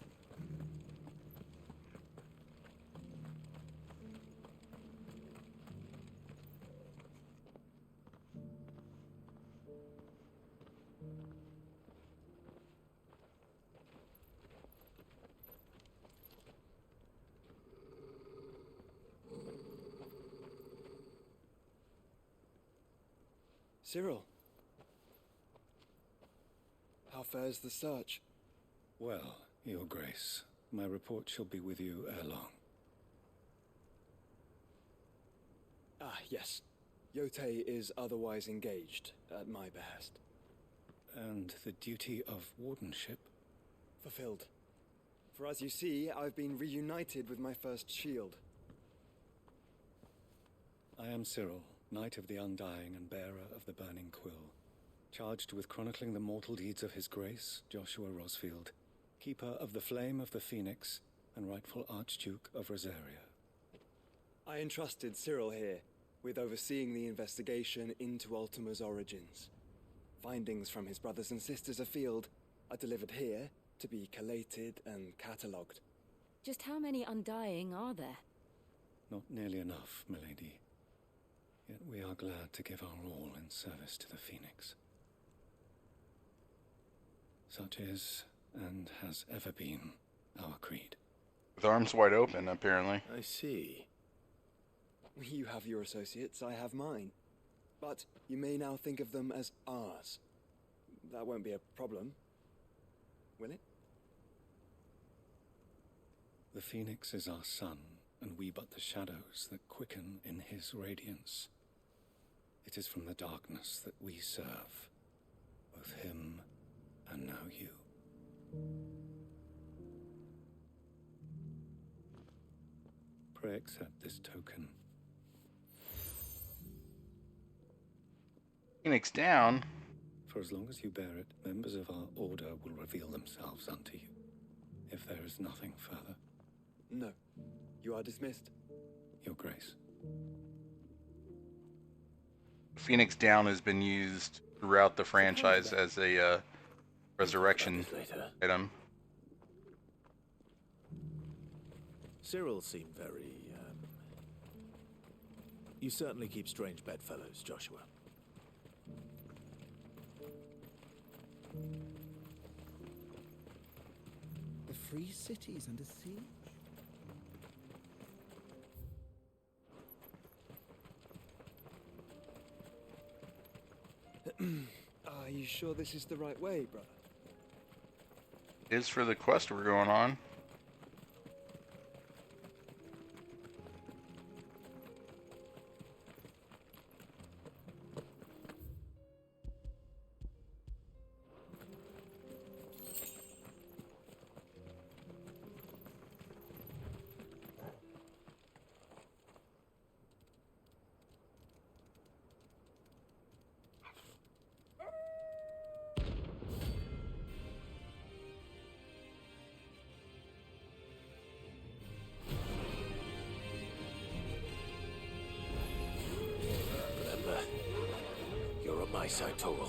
Cyril. How fares the search? Well, Your Grace, my report shall be with you ere long. Ah, yes. Yotei is otherwise engaged, at my behest. And the duty of wardenship? Fulfilled. For as you see, I've been reunited with my first shield. I am Cyril, Knight of the Undying and bearer of the Burning Quill, charged with chronicling the mortal deeds of His Grace, Joshua Rosfield, Keeper of the Flame of the Phoenix and rightful Archduke of Rosaria. I entrusted Cyril here with overseeing the investigation into Ultima's origins. Findings from his brothers and sisters afield are delivered here to be collated and catalogued. Just how many Undying are there? Not nearly enough, milady. Yet we are glad to give our all in service to the Phoenix. Such is, and has ever been, our creed. With arms wide open, apparently. I see. You have your associates, I have mine. But you may now think of them as ours. That won't be a problem, will it? The Phoenix is our sun, and we but the shadows that quicken in his radiance. It is from the darkness that we serve, both him and now you. Pray accept this token. Phoenix down. For as long as you bear it, members of our order will reveal themselves unto you, if there is nothing further. No. You are dismissed. Your Grace. Phoenix down has been used throughout the franchise as a resurrection item. Cyril seemed very, You certainly keep strange bedfellows, Joshua. The free cities under siege? Are you sure this is the right way, brother? It is for the quest we're going on. You're on my side, Torgal.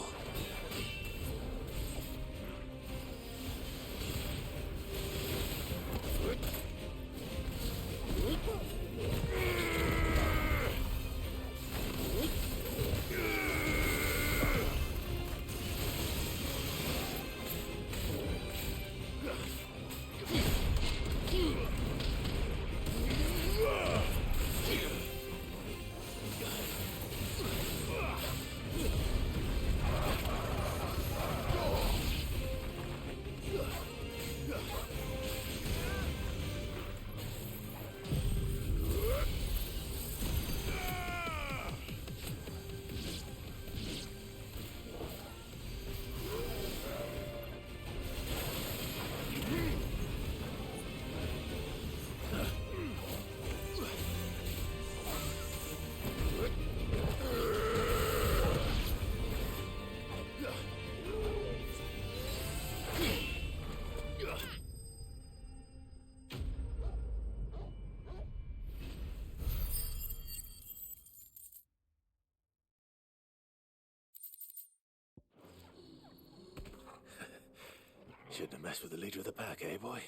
Shouldn't have messed with the leader of the pack, eh, boy?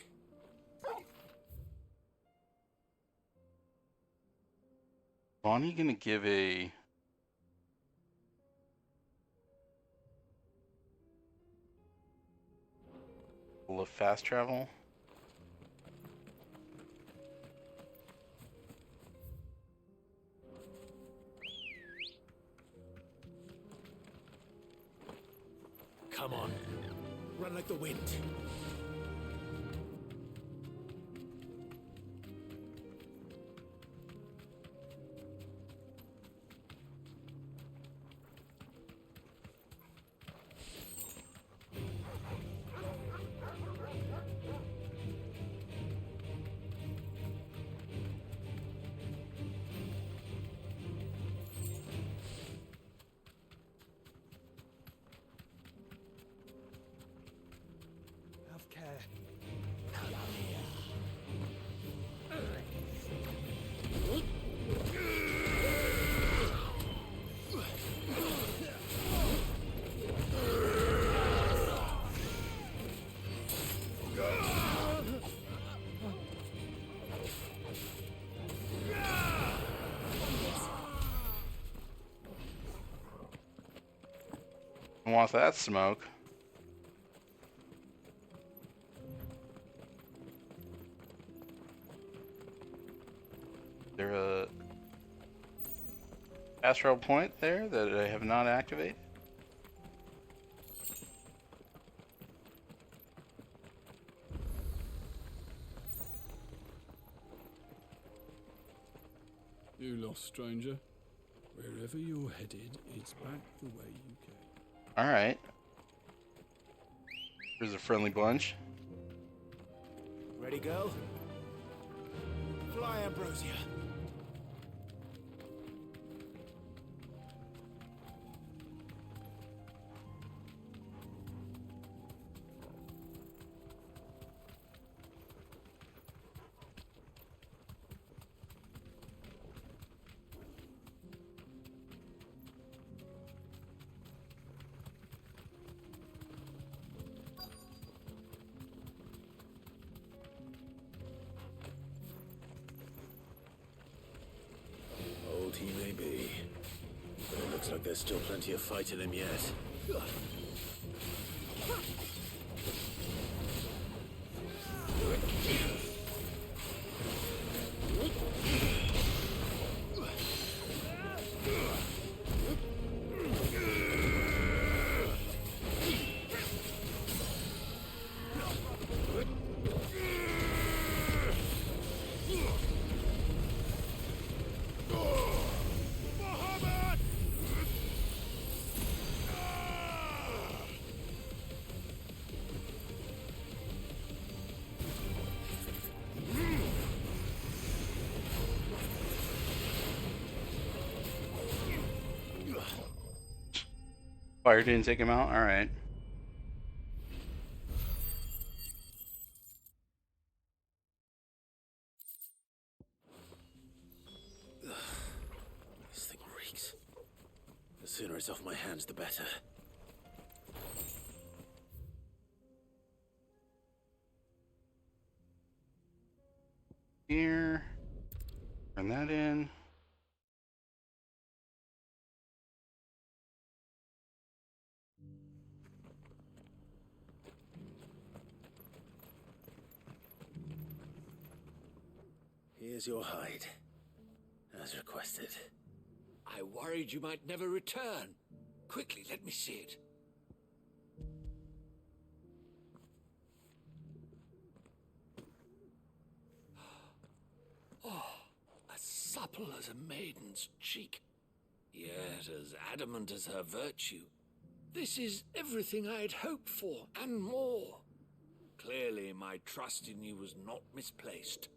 Bonnie gonna give a... full of fast travel? Come on. Run like the wind. Have care. I want that smoke. Is there a astral point there that I have not activated? You lost, stranger. Wherever you're headed, it's back the way you came. Alright. There's a friendly bunch. Ready, go? Fly, Ambrosia. Old he may be, but it looks like there's still plenty of fight in him yet. Fire didn't take him out? Alright. This thing reeks. The sooner it's off my hands, the better. Here. Turn that in. Here's your hide, as requested. I worried you might never return. Quickly, let me see it. Oh, as supple as a maiden's cheek, yet as adamant as her virtue. This is everything I had hoped for, and more. Clearly, my trust in you was not misplaced.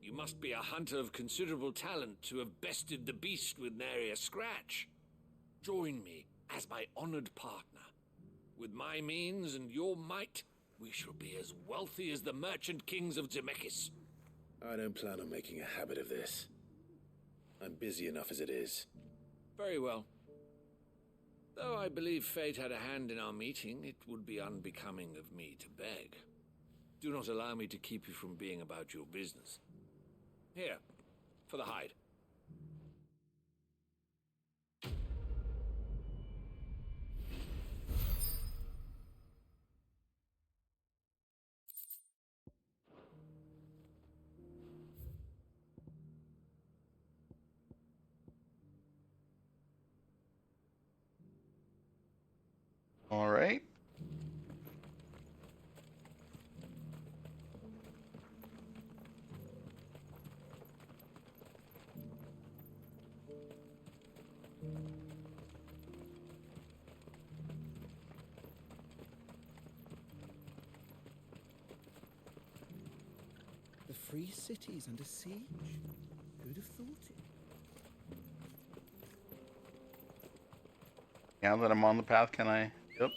You must be a hunter of considerable talent to have bested the beast with nary a scratch. Join me as my honored partner. With my means and your might, we shall be as wealthy as the merchant kings of Zemeckis. I don't plan on making a habit of this. I'm busy enough as it is. Very well. Though I believe fate had a hand in our meeting, it would be unbecoming of me to beg. Do not allow me to keep you from being about your business. Here, for the hide. All right. The free cities under siege? Who'd have thought it? Now that I'm on the path, can I? Yep.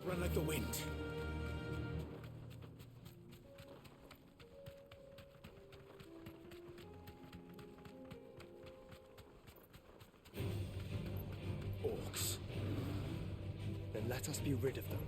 Run like the wind. Orcs. Then let us be rid of them.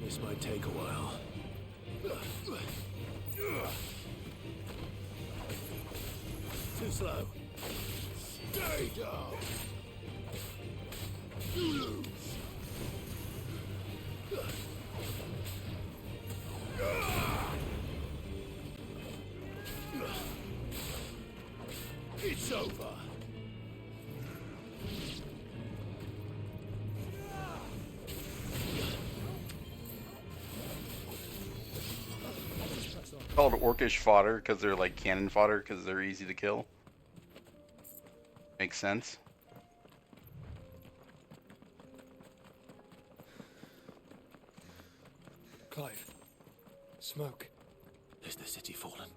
This might take a while. Too slow. Stay down. You lose. It's over. Called orcish fodder because they're like cannon fodder because they're easy to kill. Makes sense. Clive. Smoke. Is the city fallen?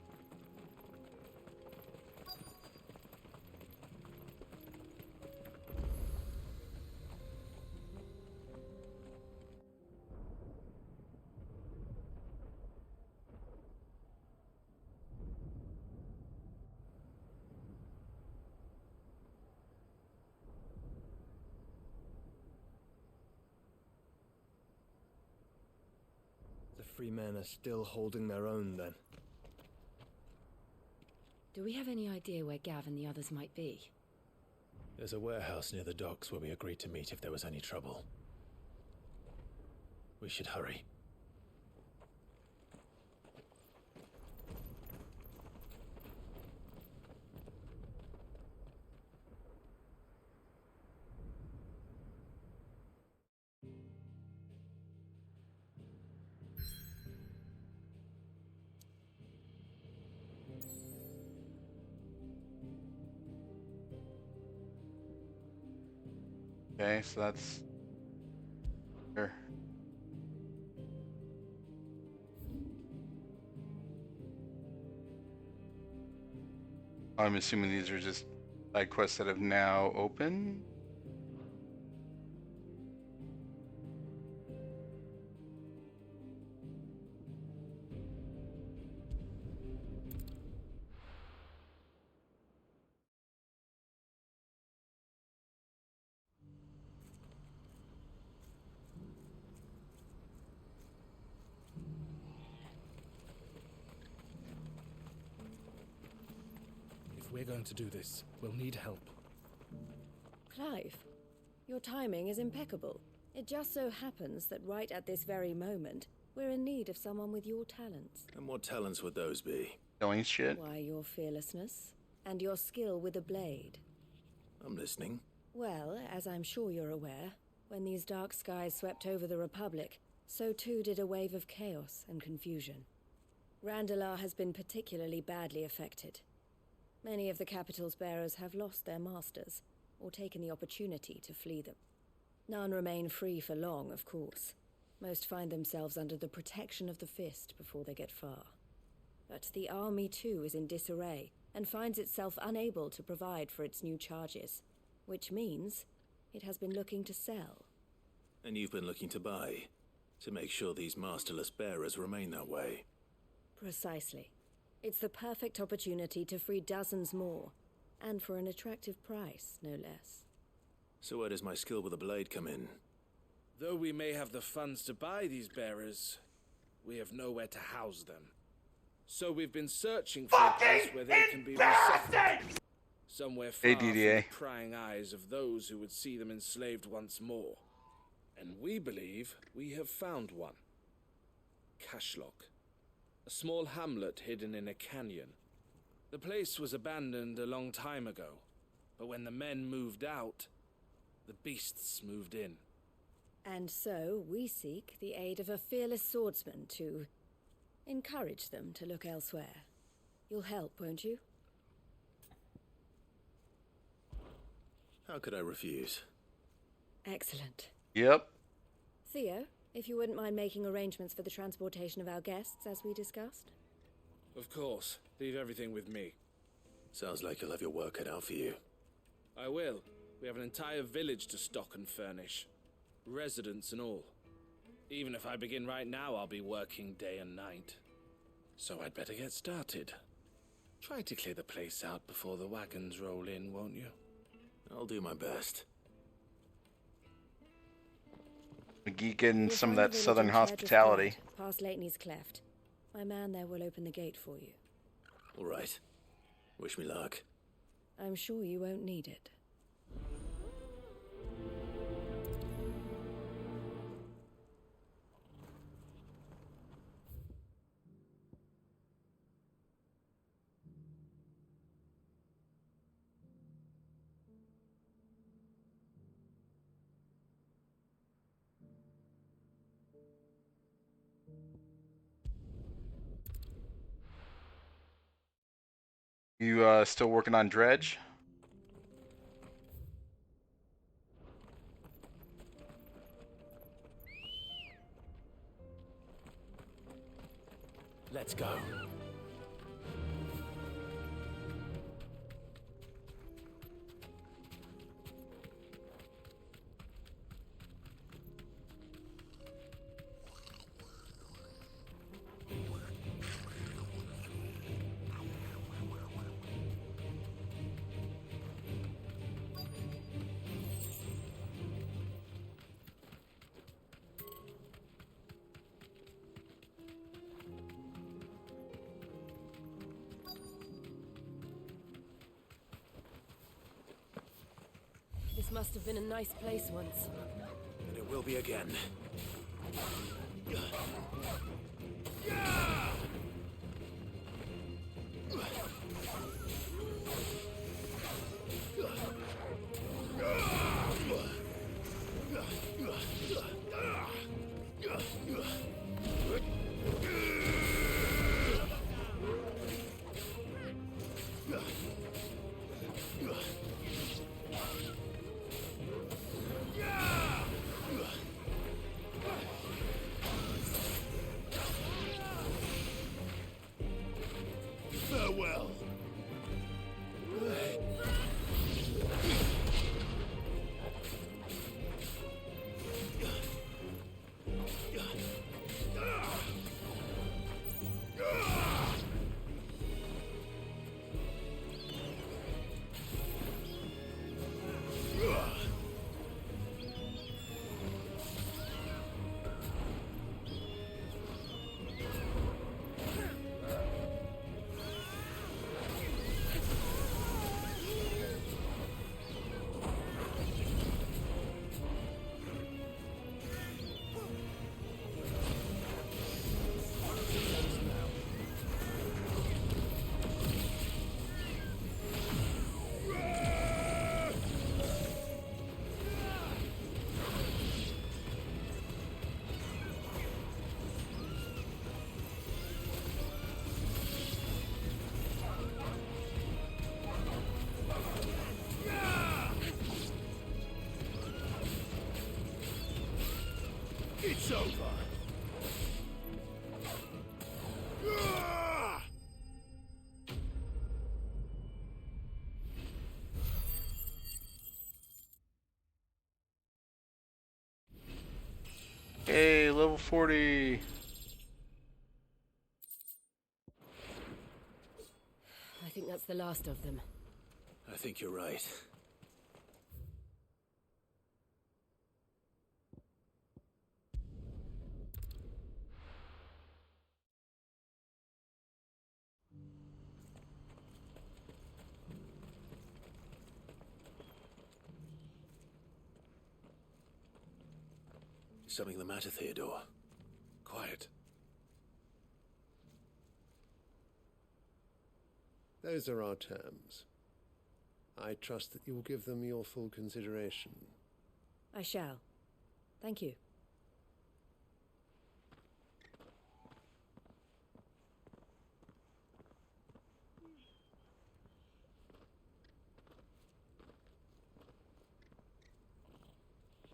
The free men are still holding their own, then. Do we have any idea where Gav and the others might be? There's a warehouse near the docks where we agreed to meet if there was any trouble. We should hurry. Okay, so that's here. I'm assuming these are just side quests that have now opened. If we're going to do this, we'll need help. Clive, your timing is impeccable. It just so happens that right at this very moment, we're in need of someone with your talents. And what talents would those be? killing shit. Why, your fearlessness and your skill with a blade. I'm listening. Well, as I'm sure you're aware, when these dark skies swept over the Republic, so too did a wave of chaos and confusion. Randalar has been particularly badly affected. Many of the capital's bearers have lost their masters, or taken the opportunity to flee them. None remain free for long, of course. Most find themselves under the protection of the Fist before they get far. But the army too is in disarray, and finds itself unable to provide for its new charges, which means it has been looking to sell. And you've been looking to buy, to make sure these masterless bearers remain that way. Precisely. It's the perfect opportunity to free dozens more, and for an attractive price, no less. So where does my skill with the blade come in? Though we may have the funds to buy these bearers, we have nowhere to house them. So we've been searching for a place where they can be resettled. Somewhere far from the prying eyes of those who would see them enslaved once more. And we believe we have found one. Cashlock. A small hamlet hidden in a canyon. The place was abandoned a long time ago, but when the men moved out, the beasts moved in. And so we seek the aid of a fearless swordsman to encourage them to look elsewhere. You'll help, won't you? How could I refuse? Excellent. Yep. Theo, if you wouldn't mind making arrangements for the transportation of our guests, as we discussed. Of course. Leave everything with me. Sounds like you'll have your work cut out for you. I will. We have an entire village to stock and furnish. Residents and all. Even if I begin right now, I'll be working day and night. So I'd better get started. Try to clear the place out before the wagons roll in, won't you? I'll do my best. McGee getting some of that southern hospitality. Past Leitney's Cleft. My man there will open the gate for you. All right. Wish me luck. I'm sure you won't need it. You still working on Dredge? Let's go. This must have been a nice place once. And it will be again. level 40. I think that's the last of them. I think you're right. Is something the matter, Theodore? Quiet. Those are our terms. I trust that you will give them your full consideration. I shall. Thank you.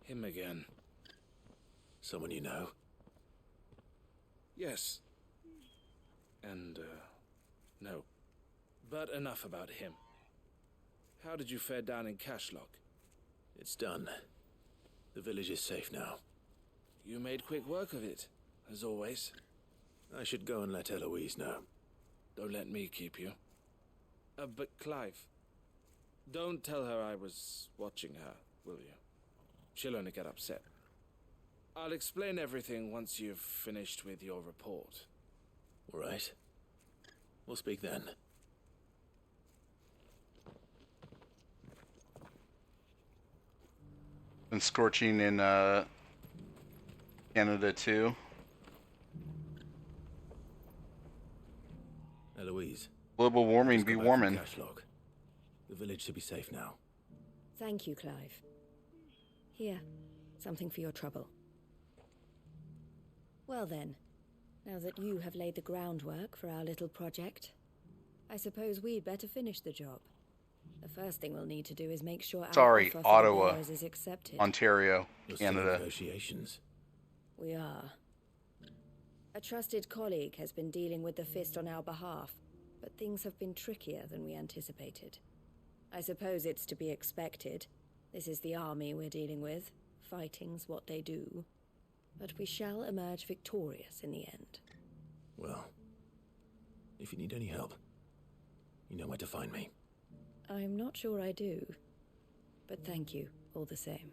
Him again. Someone you know? Yes. And, no. But enough about him. How did you fare down in Cashlock? It's done. The village is safe now. You made quick work of it, as always. I should go and let Eloise know. Don't let me keep you. But Clive, don't tell her I was watching her, will you? She'll only get upset. I'll explain everything once you've finished with your report. All right. We'll speak then. Been scorching in Canada too. Eloise. Global warming be warming. The village should be safe now. Thank you, Clive. Here, something for your trouble. Well then, now that you have laid the groundwork for our little project, I suppose we'd better finish the job. The first thing we'll need to do is make sure our offer for the Ottawa, bearers is accepted. Ontario, You're still in Canada. Negotiations. We are. A trusted colleague has been dealing with the Fist on our behalf, but things have been trickier than we anticipated. I suppose it's to be expected. This is the army we're dealing with. Fighting's what they do. But we shall emerge victorious in the end. Well, if you need any help, you know where to find me. I'm not sure I do, but thank you all the same.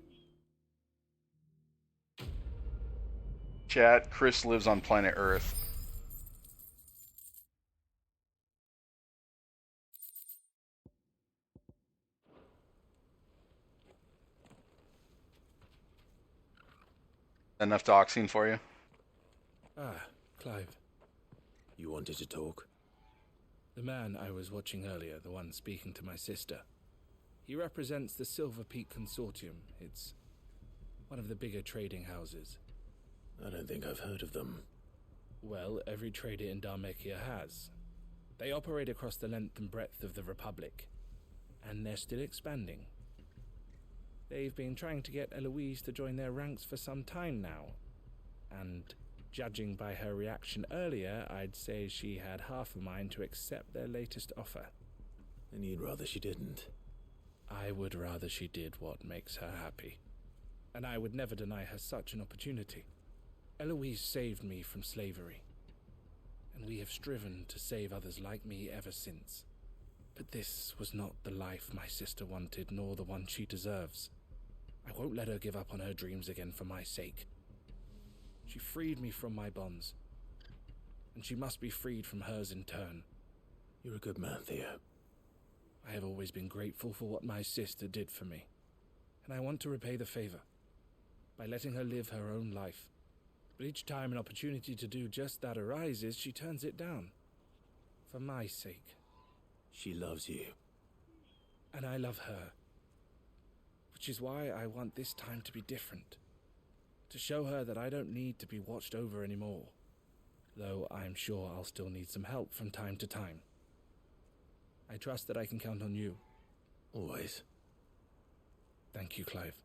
Chat, Chris lives on planet Earth. Enough doxing for you? Ah, Clive. You wanted to talk? The man I was watching earlier, the one speaking to my sister. He represents the Silver Peak Consortium. It's one of the bigger trading houses. I don't think I've heard of them. Well, every trader in Dharmekia has. They operate across the length and breadth of the Republic, and they're still expanding. They've been trying to get Eloise to join their ranks for some time now, and judging by her reaction earlier, I'd say she had half a mind to accept their latest offer. And you'd rather she didn't? I would rather she did what makes her happy, and I would never deny her such an opportunity. Eloise saved me from slavery, and we have striven to save others like me ever since. But this was not the life my sister wanted, nor the one she deserves. I won't let her give up on her dreams again for my sake. She freed me from my bonds, and she must be freed from hers in turn. You're a good man, Theo. I have always been grateful for what my sister did for me, and I want to repay the favor by letting her live her own life. But each time an opportunity to do just that arises, she turns it down. For my sake. She loves you. And I love her. Which is why I want this time to be different. To show her that I don't need to be watched over anymore. Though I'm sure I'll still need some help from time to time. I trust that I can count on you. Always. Thank you, Clive.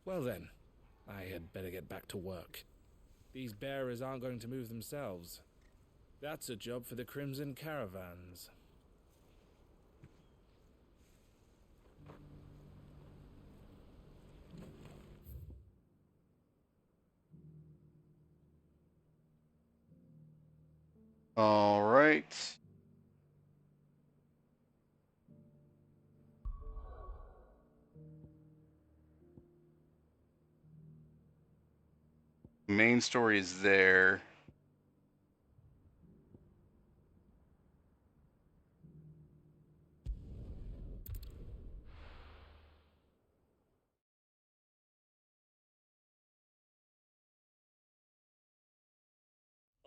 Well then, I had better get back to work. These bearers aren't going to move themselves. That's a job for the Crimson Caravans. All right. Main story is there.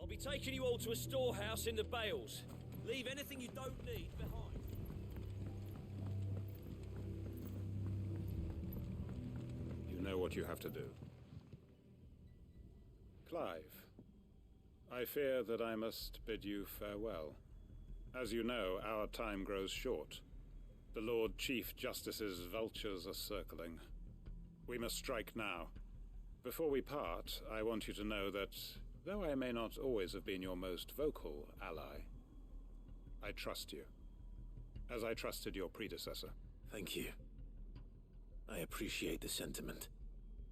I'll be taking you all to a storehouse in the Bales. Leave anything you don't need behind. You know what you have to do. Clive, I fear that I must bid you farewell. As you know, our time grows short. The Lord Chief Justice's vultures are circling. We must strike now. Before we part, I want you to know that, though I may not always have been your most vocal ally, I trust you, as I trusted your predecessor. Thank you. I appreciate the sentiment,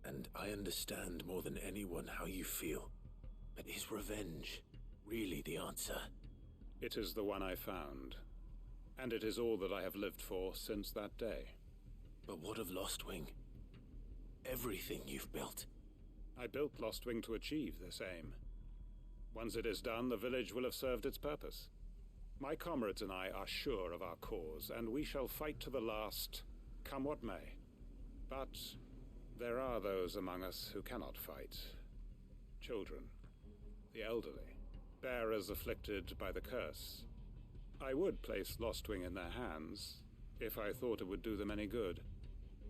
and I understand more than anyone how you feel. But is revenge really the answer? It is the one I found, and it is all that I have lived for since that day. But what of Lostwing? Everything you've built. I built Lostwing to achieve this aim. Once it is done, the village will have served its purpose. My comrades and I are sure of our cause, and we shall fight to the last, come what may. But there are those among us who cannot fight. Children, the elderly, bearers afflicted by the curse. I would place Lostwing in their hands, if I thought it would do them any good.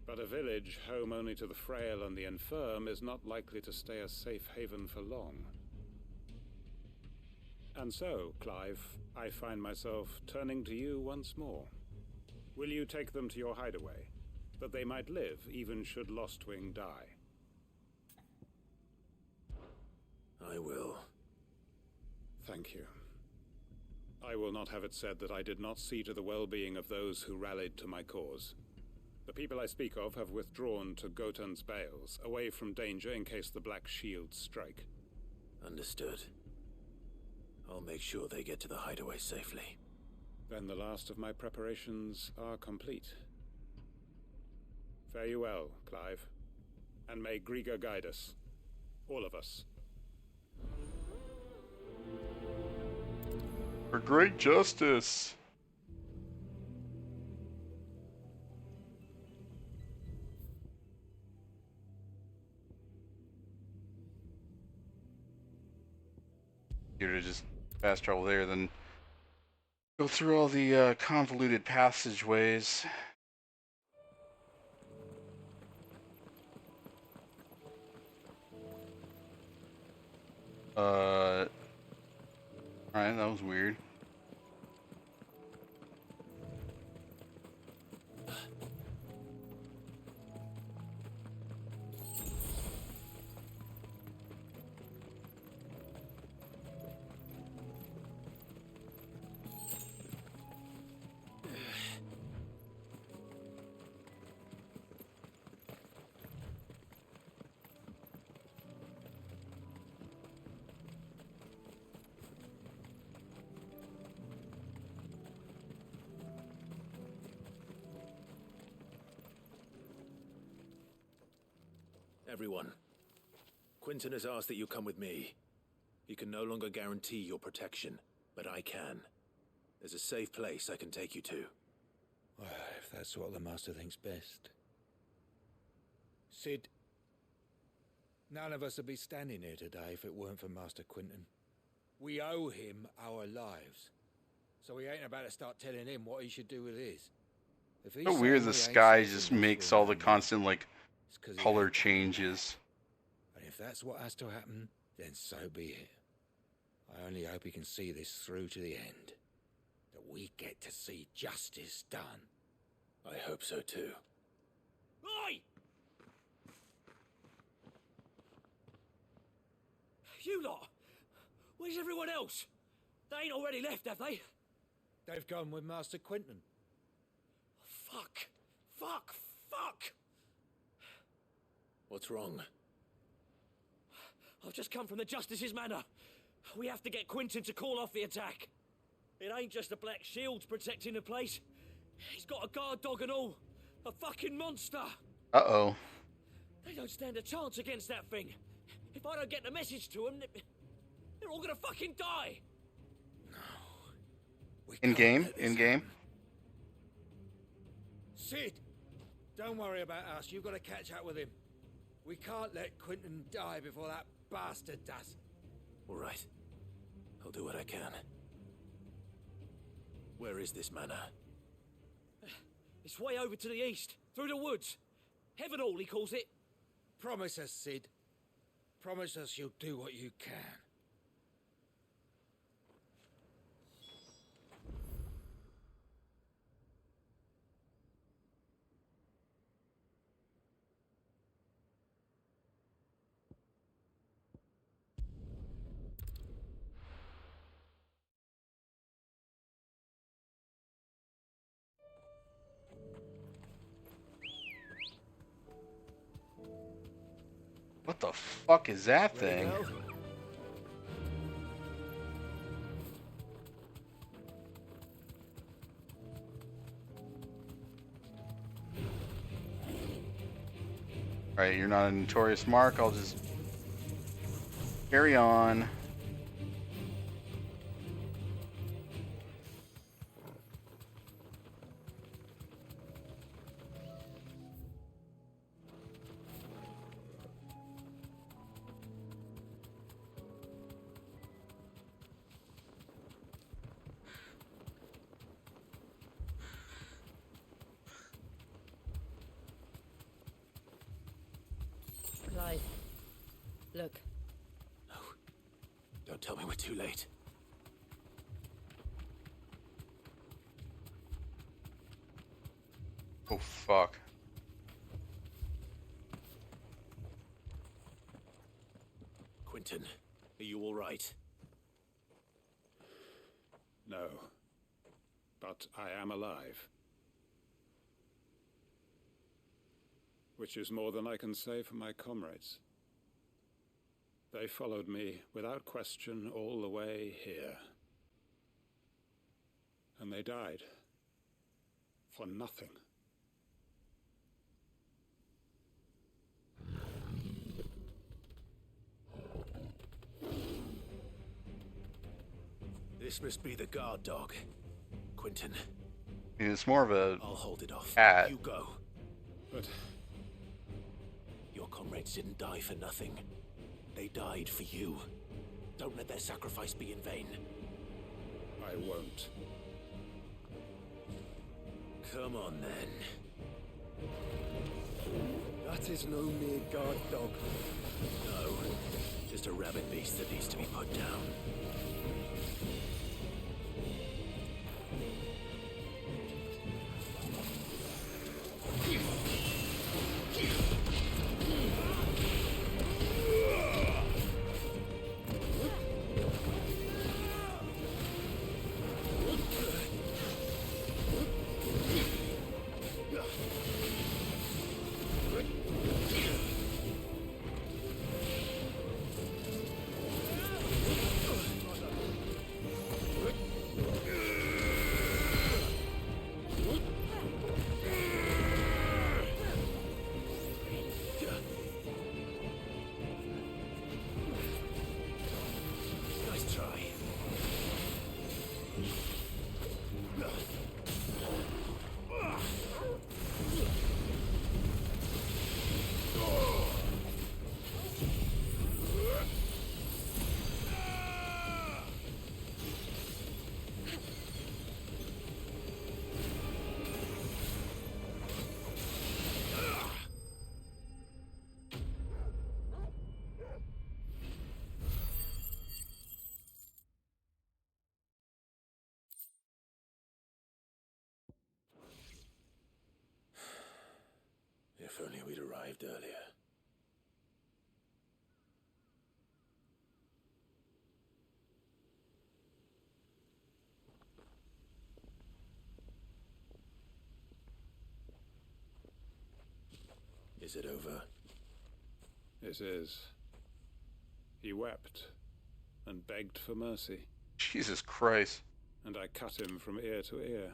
But a village home only to the frail and the infirm is not likely to stay a safe haven for long. And so, Clive, I find myself turning to you once more. Will you take them to your hideaway, that they might live even should Lostwing die? I will. Thank you. I will not have it said that I did not see to the well-being of those who rallied to my cause. The people I speak of have withdrawn to Gotan's Bales, away from danger in case the Black Shields strike. Understood. I'll make sure they get to the hideaway safely. Then the last of my preparations are complete. Fare you well, Clive. And may Griga guide us. All of us. For great justice. Here to just fast travel there, then go through all the convoluted passageways. Alright, that was weird. Everyone, Quinton has asked that you come with me. He can no longer guarantee your protection, but I can. There's a safe place I can take you to. Well, if that's what the Master thinks best. Sid, none of us would be standing here today if it weren't for Master Quinton. We owe him our lives. So we ain't about to start telling him what he should do with his. If he's so weird the sky just makes all the constant, like, color changes. And if that's what has to happen, then so be it. I only hope he can see this through to the end. That we get to see justice done. I hope so too. Oi! You lot! Where's everyone else? They ain't already left, have they? They've gone with Master Quinton. Fuck! Fuck! Fuck! What's wrong? I've just come from the Justice's manor. We have to get Quentin to call off the attack. It ain't just the Black Shields protecting the place. He's got a guard dog and all. A fucking monster. Uh-oh. They don't stand a chance against that thing. If I don't get the message to them, they're all gonna fucking die. In game? In game? Sid! Don't worry about us. You've got to catch up with him. We can't let Quentin die before that bastard does. All right. I'll do what I can. Where is this manor? It's way over to the east, through the woods. Heaven Hall, he calls it. Promise us, Sid. Promise us you'll do what you can. What the fuck is that thing? Alright, you're not a notorious mark. I'll just carry on. Clive, look. No. Don't tell me we're too late. Oh, fuck. Quentin, are you all right? No. But I am alive. Which is more than I can say for my comrades. They followed me without question all the way here. And they died. For nothing. This must be the guard dog. Quentin. It's more of a I'll hold it off. cat. You go. But your comrades didn't die for nothing. They died for you. Don't let their sacrifice be in vain. I won't. Come on, then. That is no mere guard dog. No, just a rabid beast that needs to be put down. If only we'd arrived earlier. Is it over? It is. He wept. and begged for mercy. Jesus Christ. And I cut him from ear to ear.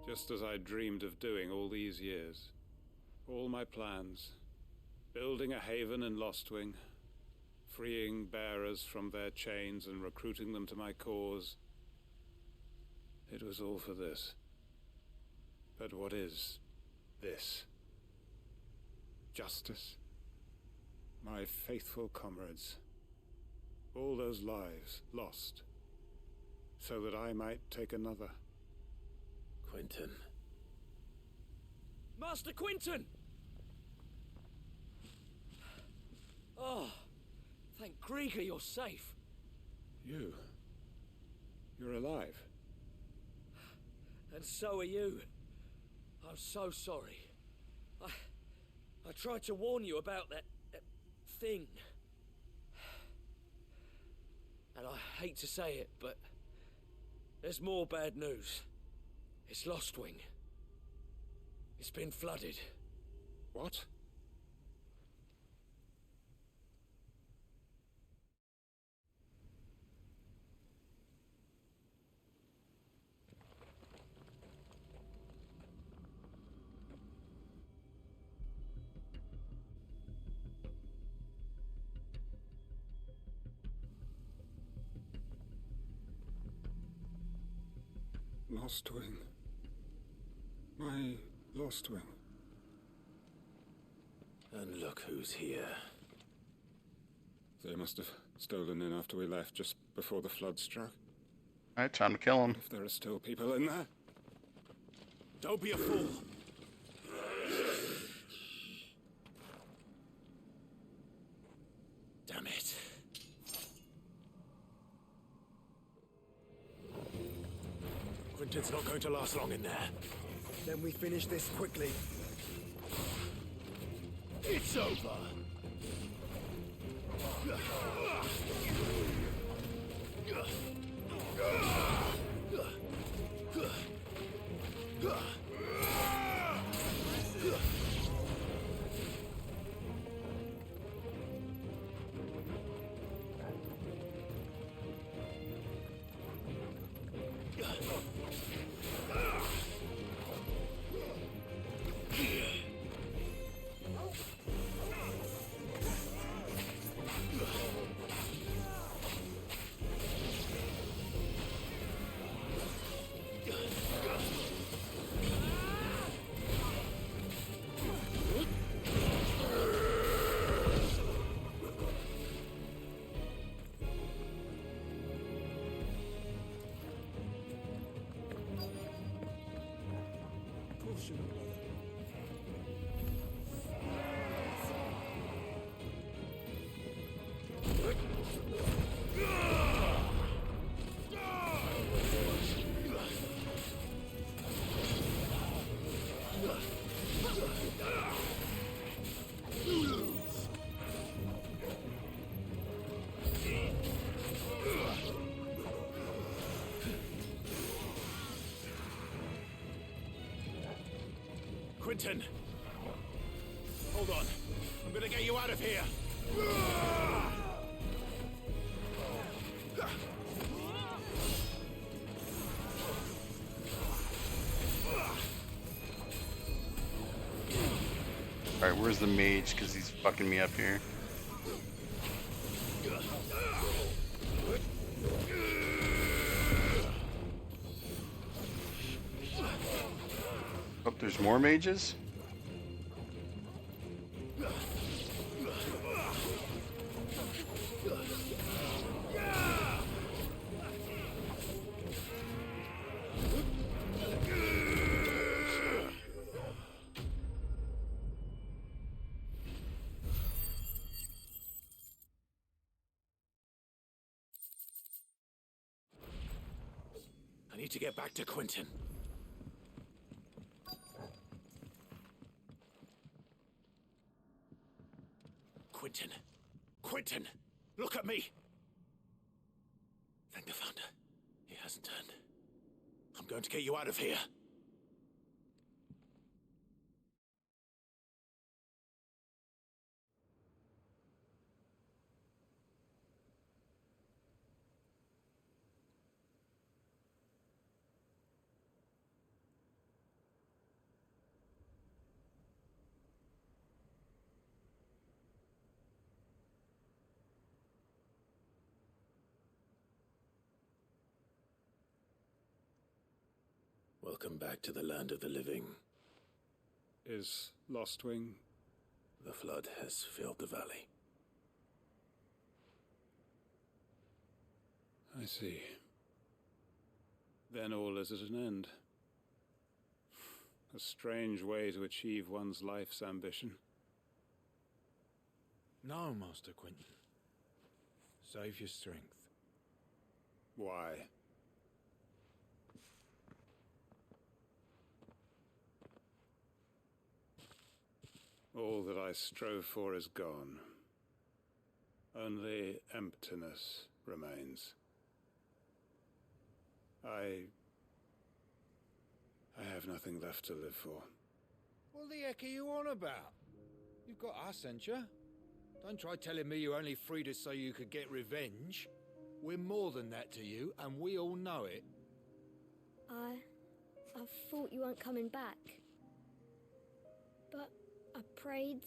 Just as I dreamed of doing all these years. All my plans. Building a haven in Lostwing. Freeing bearers from their chains and recruiting them to my cause. It was all for this. But what is this? Justice? My faithful comrades. All those lives lost. So that I might take another. Quentin. Master Quentin! Oh, thank Grieger you're safe. You're alive. And so are you. I'm so sorry. I tried to warn you about that thing. And I hate to say it, but there's more bad news. It's Lostwing. It's been flooded. What? Lostwing. My Lostwing. And look who's here. They must have stolen in after we left, just before the flood struck. Alright, time to kill him. If there are still people in there. Don't be a fool. Damn it. Quentin's not going to last long in there. Then we finish this quickly. It's over. Quentin! Hold on. I'm gonna get you out of here! Alright, where's the mage? Because he's fucking me up here. Oh, there's more mages? I need to get back to Quentin. Quentin. Quentin! Look at me! Thank the Founder. He hasn't turned. I'm going to get you out of here. Welcome back to the land of the living. Is Lostwing? The flood has filled the valley. I see. Then all is at an end. A strange way to achieve one's life's ambition. No, Master Quentin. Save your strength. Why? All that I strove for is gone. Only emptiness remains. I have nothing left to live for. What the heck are you on about? You've got us, ain't you? Don't try telling me you only freed us so you could get revenge. We're more than that to you, and we all know it. I thought you weren't coming back. But I prayed,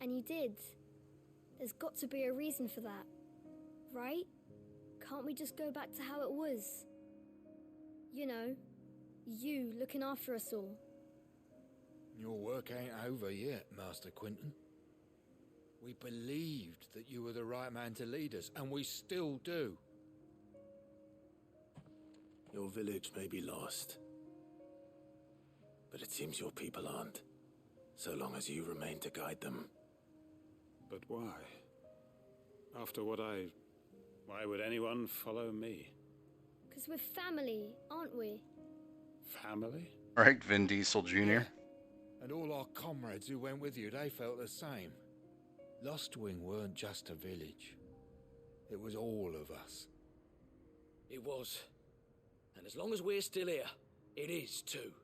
and you did. There's got to be a reason for that, right? Can't we just go back to how it was? You know, you looking after us all. Your work ain't over yet, Master Quentin. We believed that you were the right man to lead us, and we still do. Your village may be lost, but it seems your people aren't, so long as you remain to guide them. But why? After what why would anyone follow me? 'Cause we're family, aren't we? Family? Right, Vin Diesel Jr. Yeah. And all our comrades who went with you, they felt the same. Lostwing weren't just a village. It was all of us. It was. And as long as we're still here, it is too.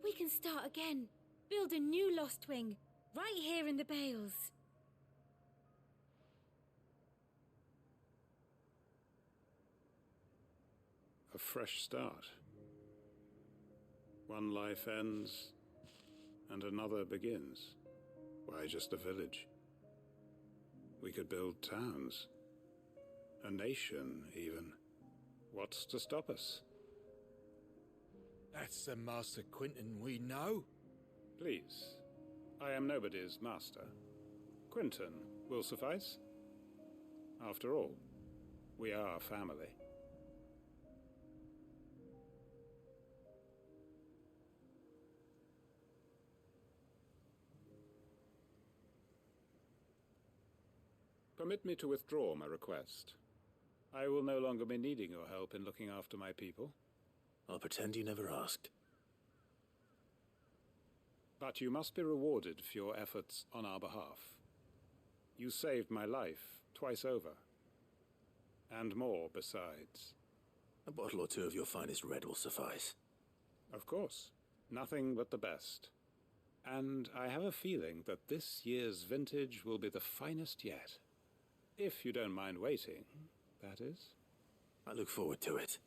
We can start again. Build a new Lostwing, right here in the Bales. A fresh start. One life ends, and another begins. Why just a village? We could build towns. A nation, even. What's to stop us? That's the Master Quentin we know. Please. I am nobody's master. Quentin will suffice. After all, we are family. Permit me to withdraw my request. I will no longer be needing your help in looking after my people. I'll pretend you never asked. But you must be rewarded for your efforts on our behalf. You saved my life twice over. And more besides. A bottle or two of your finest red will suffice. Of course. Nothing but the best. And I have a feeling that this year's vintage will be the finest yet. If you don't mind waiting, that is. I look forward to it.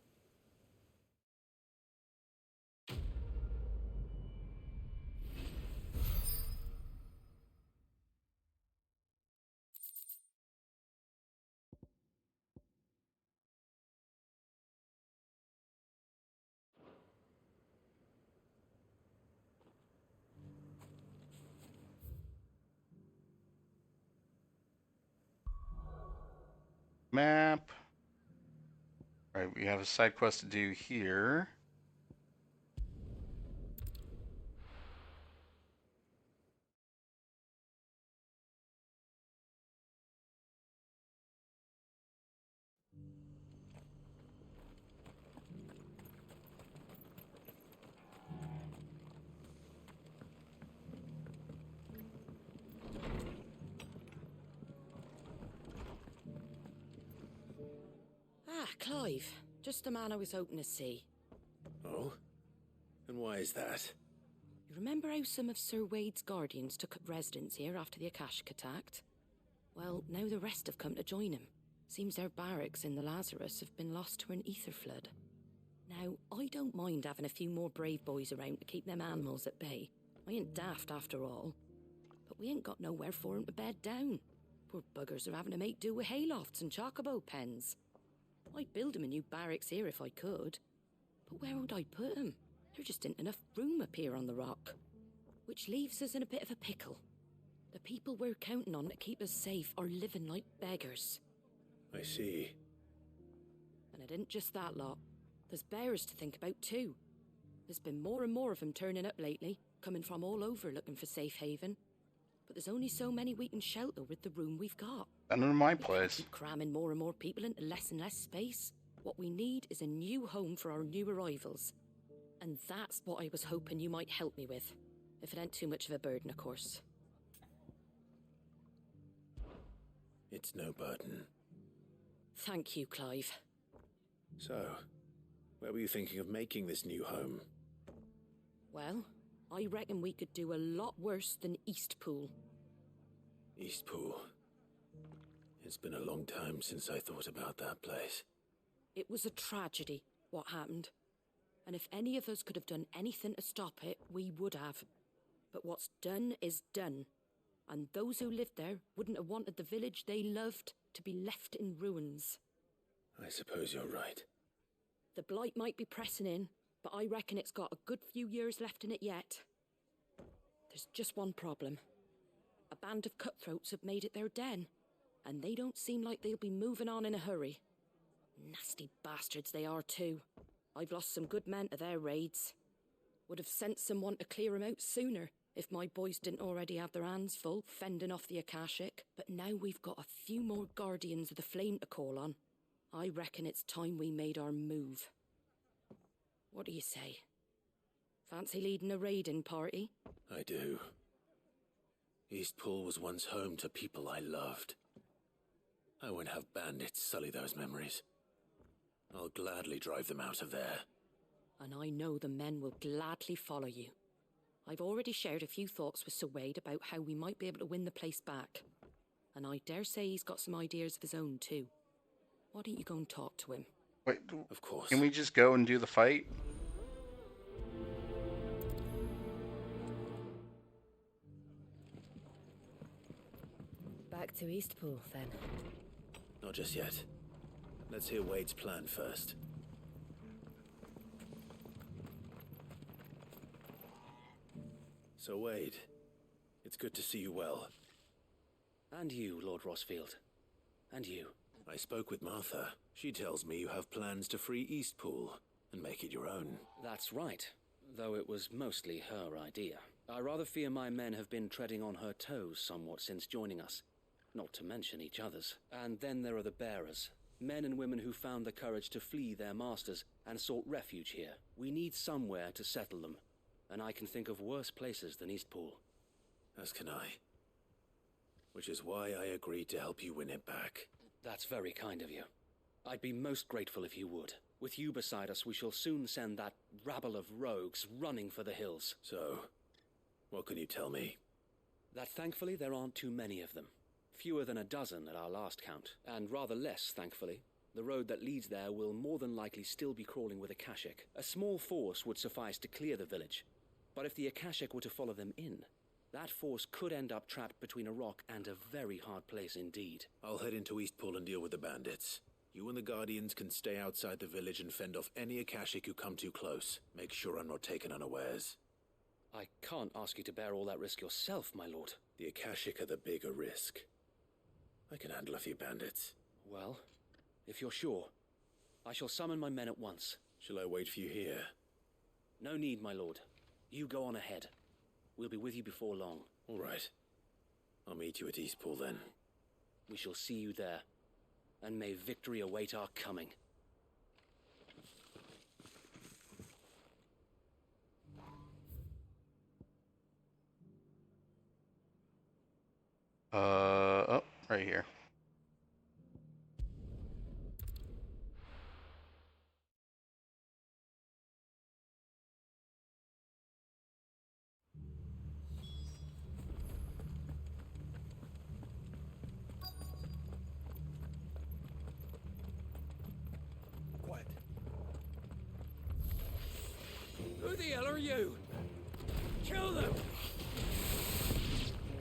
Map. Alright, we have a side quest to do here. Clive. Just the man I was hoping to see. Oh? And why is that? You remember how some of Sir Wade's guardians took up residence here after the Akashic attacked? Well, now the rest have come to join him. Seems their barracks in the Lazarus have been lost to an ether flood. Now, I don't mind having a few more brave boys around to keep them animals at bay. I ain't daft after all. But we ain't got nowhere for 'em to bed down. Poor buggers are having to make do with haylofts and chocobo pens. I'd build 'em a new barracks here if I could. But where would I put them? There just isn't enough room up here on the rock. Which leaves us in a bit of a pickle. The people we're counting on to keep us safe are living like beggars. I see. And it isn't just that lot. There's bears to think about too. There's been more and more of them turning up lately, coming from all over looking for safe haven. But there's only so many we can shelter with the room we've got. None of my place. Keep cramming more and more people into less and less space. What we need is a new home for our new arrivals. And that's what I was hoping you might help me with. If it ain't too much of a burden, of course. It's no burden. Thank you, Clive. So, where were you thinking of making this new home? Well, I reckon we could do a lot worse than Eastpool. Eastpool. It's been a long time since I thought about that place. It was a tragedy, what happened. And if any of us could have done anything to stop it, we would have. But what's done is done. And those who lived there wouldn't have wanted the village they loved to be left in ruins. I suppose you're right. The blight might be pressing in, but I reckon it's got a good few years left in it yet. There's just one problem. A band of cutthroats have made it their den, and they don't seem like they'll be moving on in a hurry. Nasty bastards they are too. I've lost some good men to their raids. Would have sent someone to clear 'em out sooner, if my boys didn't already have their hands full fending off the Akashic. But now we've got a few more Guardians of the Flame to call on. I reckon it's time we made our move. What do you say? Fancy leading a raiding party? I do. Eastpool was once home to people I loved. I won't have bandits sully those memories. I'll gladly drive them out of there. And I know the men will gladly follow you. I've already shared a few thoughts with Sir Wade about how we might be able to win the place back. And I dare say he's got some ideas of his own too. Why don't you go and talk to him? Wait, of course. Can we just go and do the fight? Back to Eastpool, then. Not just yet. Let's hear Wade's plan first. So, Wade, it's good to see you well. And you, Lord Rosfield. And you. I spoke with Martha. She tells me you have plans to free Eastpool and make it your own. That's right, though it was mostly her idea. I rather fear my men have been treading on her toes somewhat since joining us, not to mention each other's. And then there are the bearers, men and women who found the courage to flee their masters and sought refuge here. We need somewhere to settle them, and I can think of worse places than Eastpool. As can I. Which is why I agreed to help you win it back. That's very kind of you. I'd be most grateful if you would. With you beside us, we shall soon send that rabble of rogues running for the hills. So, what can you tell me? That thankfully there aren't too many of them. Fewer than a dozen at our last count, and rather less, thankfully. The road that leads there will more than likely still be crawling with Akashic. A small force would suffice to clear the village, but if the Akashic were to follow them in, that force could end up trapped between a rock and a very hard place indeed. I'll head into Eastpool and deal with the bandits. You and the Guardians can stay outside the village and fend off any Akashic who come too close. Make sure I'm not taken unawares. I can't ask you to bear all that risk yourself, my lord. The Akashic are the bigger risk. I can handle a few bandits. Well, if you're sure, I shall summon my men at once. Shall I wait for you here? No need, my lord. You go on ahead. We'll be with you before long. All right. I'll meet you at Eastpool then. We shall see you there, and may victory await our coming. Oh, right here. Quiet. Who the hell are you? Kill them!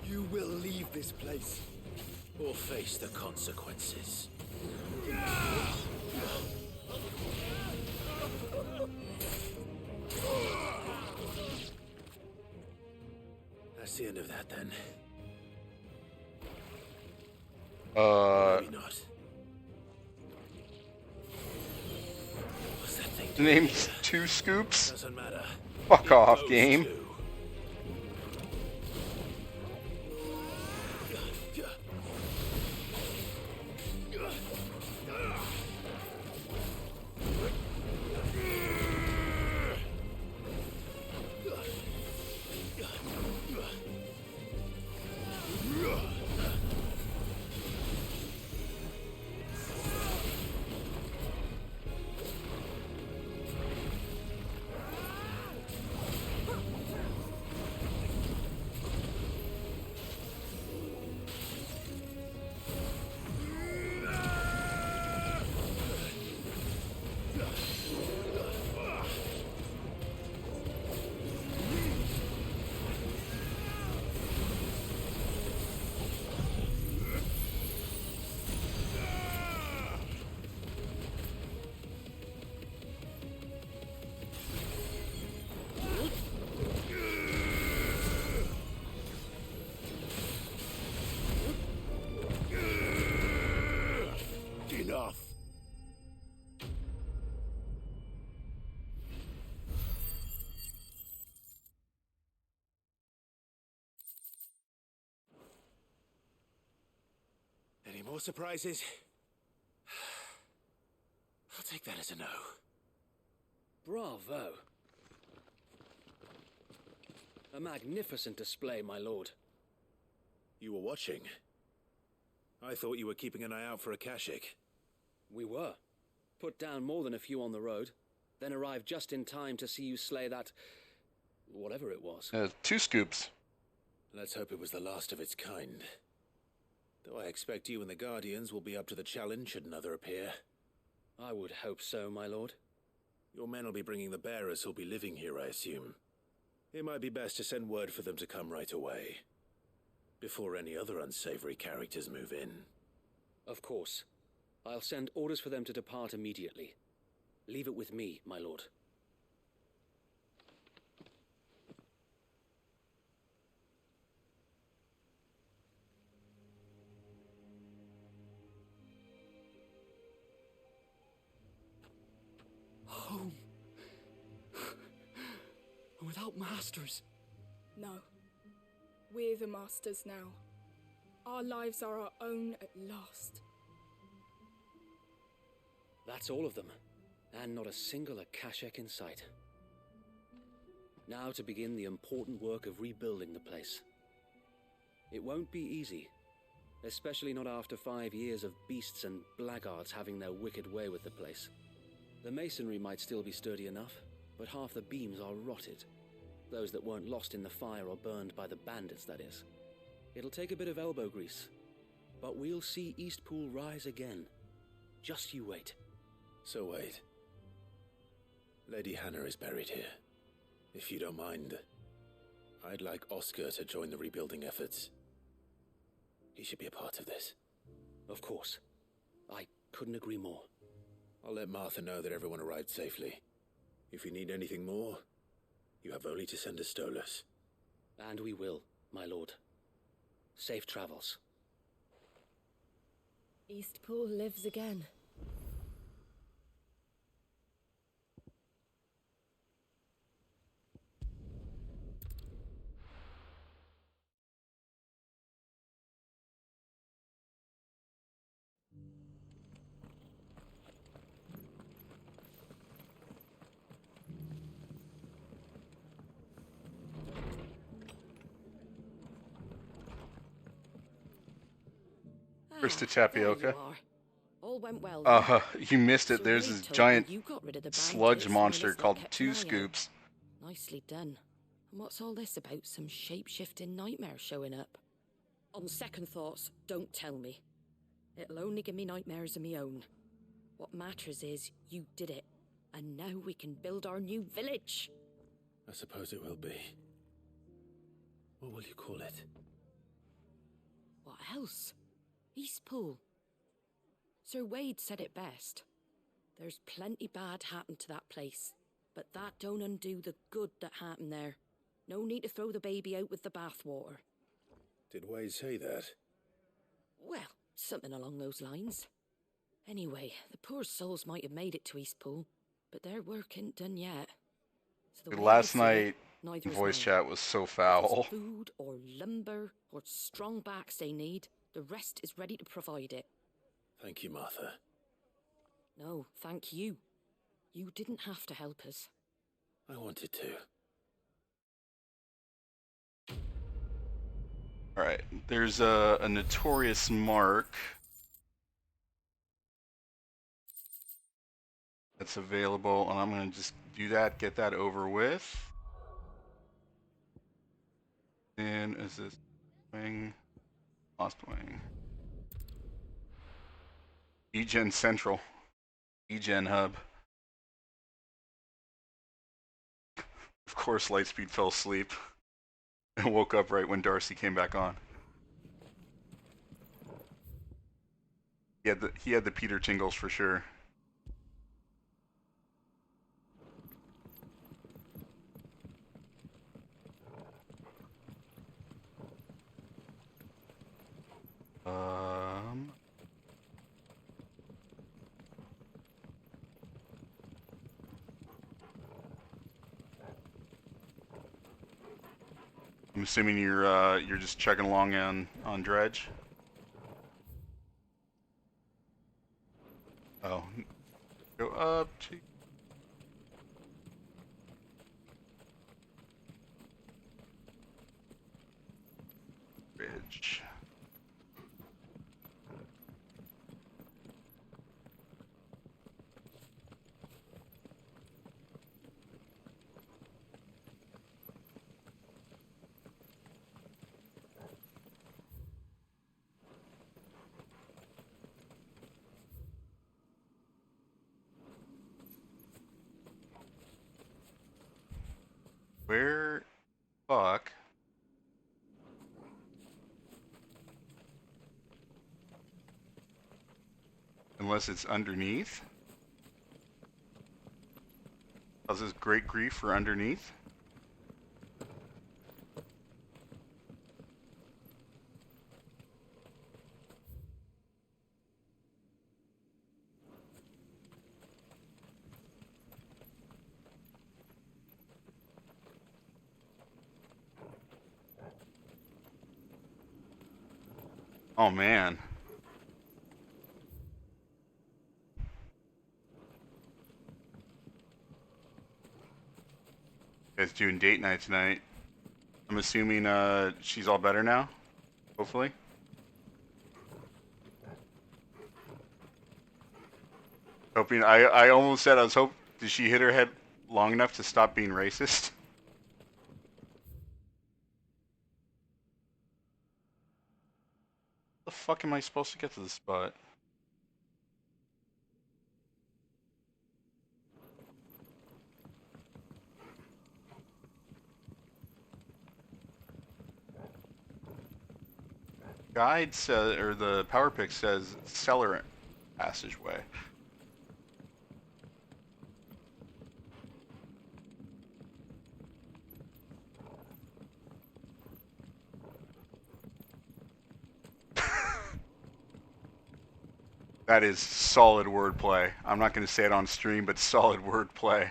You will leave this place. Or face the consequences. That's the end of that, then. Maybe not. What's that thing? The name's Two Scoops? Doesn't matter. Fuck off, game. Enough. Any more surprises? I'll take that as a no. Bravo. A magnificent display, my lord. You were watching. I thought you were keeping an eye out for a Kashik. We were. Put down more than a few on the road, then arrived just in time to see you slay that... whatever it was. Two Scoops. Let's hope it was the last of its kind. Though I expect you and the Guardians will be up to the challenge should another appear. I would hope so, my lord. Your men will be bringing the bearers who'll be living here, I assume. It might be best to send word for them to come right away, before any other unsavory characters move in. Of course. I'll send orders for them to depart immediately. Leave it with me, my lord. Home. Without masters. No. We're the masters now. Our lives are our own at last. That's all of them, and not a single Akashek in sight. Now to begin the important work of rebuilding the place. It won't be easy, especially not after 5 years of beasts and blackguards having their wicked way with the place. The masonry might still be sturdy enough, but half the beams are rotted. Those that weren't lost in the fire or burned by the bandits, that is. It'll take a bit of elbow grease, but we'll see Eastpool rise again. Just you wait. So wait. Lady Hannah is buried here. If you don't mind, I'd like Oscar to join the rebuilding efforts. He should be a part of this. Of course. I couldn't agree more. I'll let Martha know that everyone arrived safely. If you need anything more, you have only to send a Stolas. And we will, my lord. Safe travels. Eastpool lives again. First to tapioca. All went well. You missed it. There's this giant sludge monster called Two kept an eye out. Scoops. Nicely done. And what's all this about some shape-shifting nightmare showing up? On second thoughts, don't tell me. It'll only give me nightmares of me own. What matters is you did it, and now we can build our new village. I suppose it will be. What will you call it? What else? Eastpool. Sir Wade said it best. There's plenty bad happened to that place, but that don't undo the good that happened there. No need to throw the baby out with the bathwater. Did Wade say that? Well, something along those lines. Anyway, the poor souls might have made it to Eastpool, but their work ain't done yet. So the way I Last see it, night, neither is voice mine. chat was so If foul. it's food or lumber or strong backs they need, the rest is ready to provide it. Thank you, Martha. No, thank you. You didn't have to help us. I wanted to. Alright, there's a notorious mark that's available, and I'm going to just do that, get that over with. And is this wing? Lost wing. Egen Central. Egen Hub. Of course, Lightspeed fell asleep and woke up right when Darcy came back on. He had the Peter tingles for sure. I'm assuming you're just checking along on Dredge. Oh, go up to. Bridge. Where fuck? Unless it's underneath. How's this great grief for underneath? Oh man. You guys doing date night tonight. I'm assuming she's all better now? Hopefully. Hoping I almost said I was hoping did she hit her head long enough to stop being racist? How the fuck am I supposed to get to the spot? Guide says, or the power pick says cellar passageway. That is solid wordplay. I'm not going to say it on stream, but solid wordplay.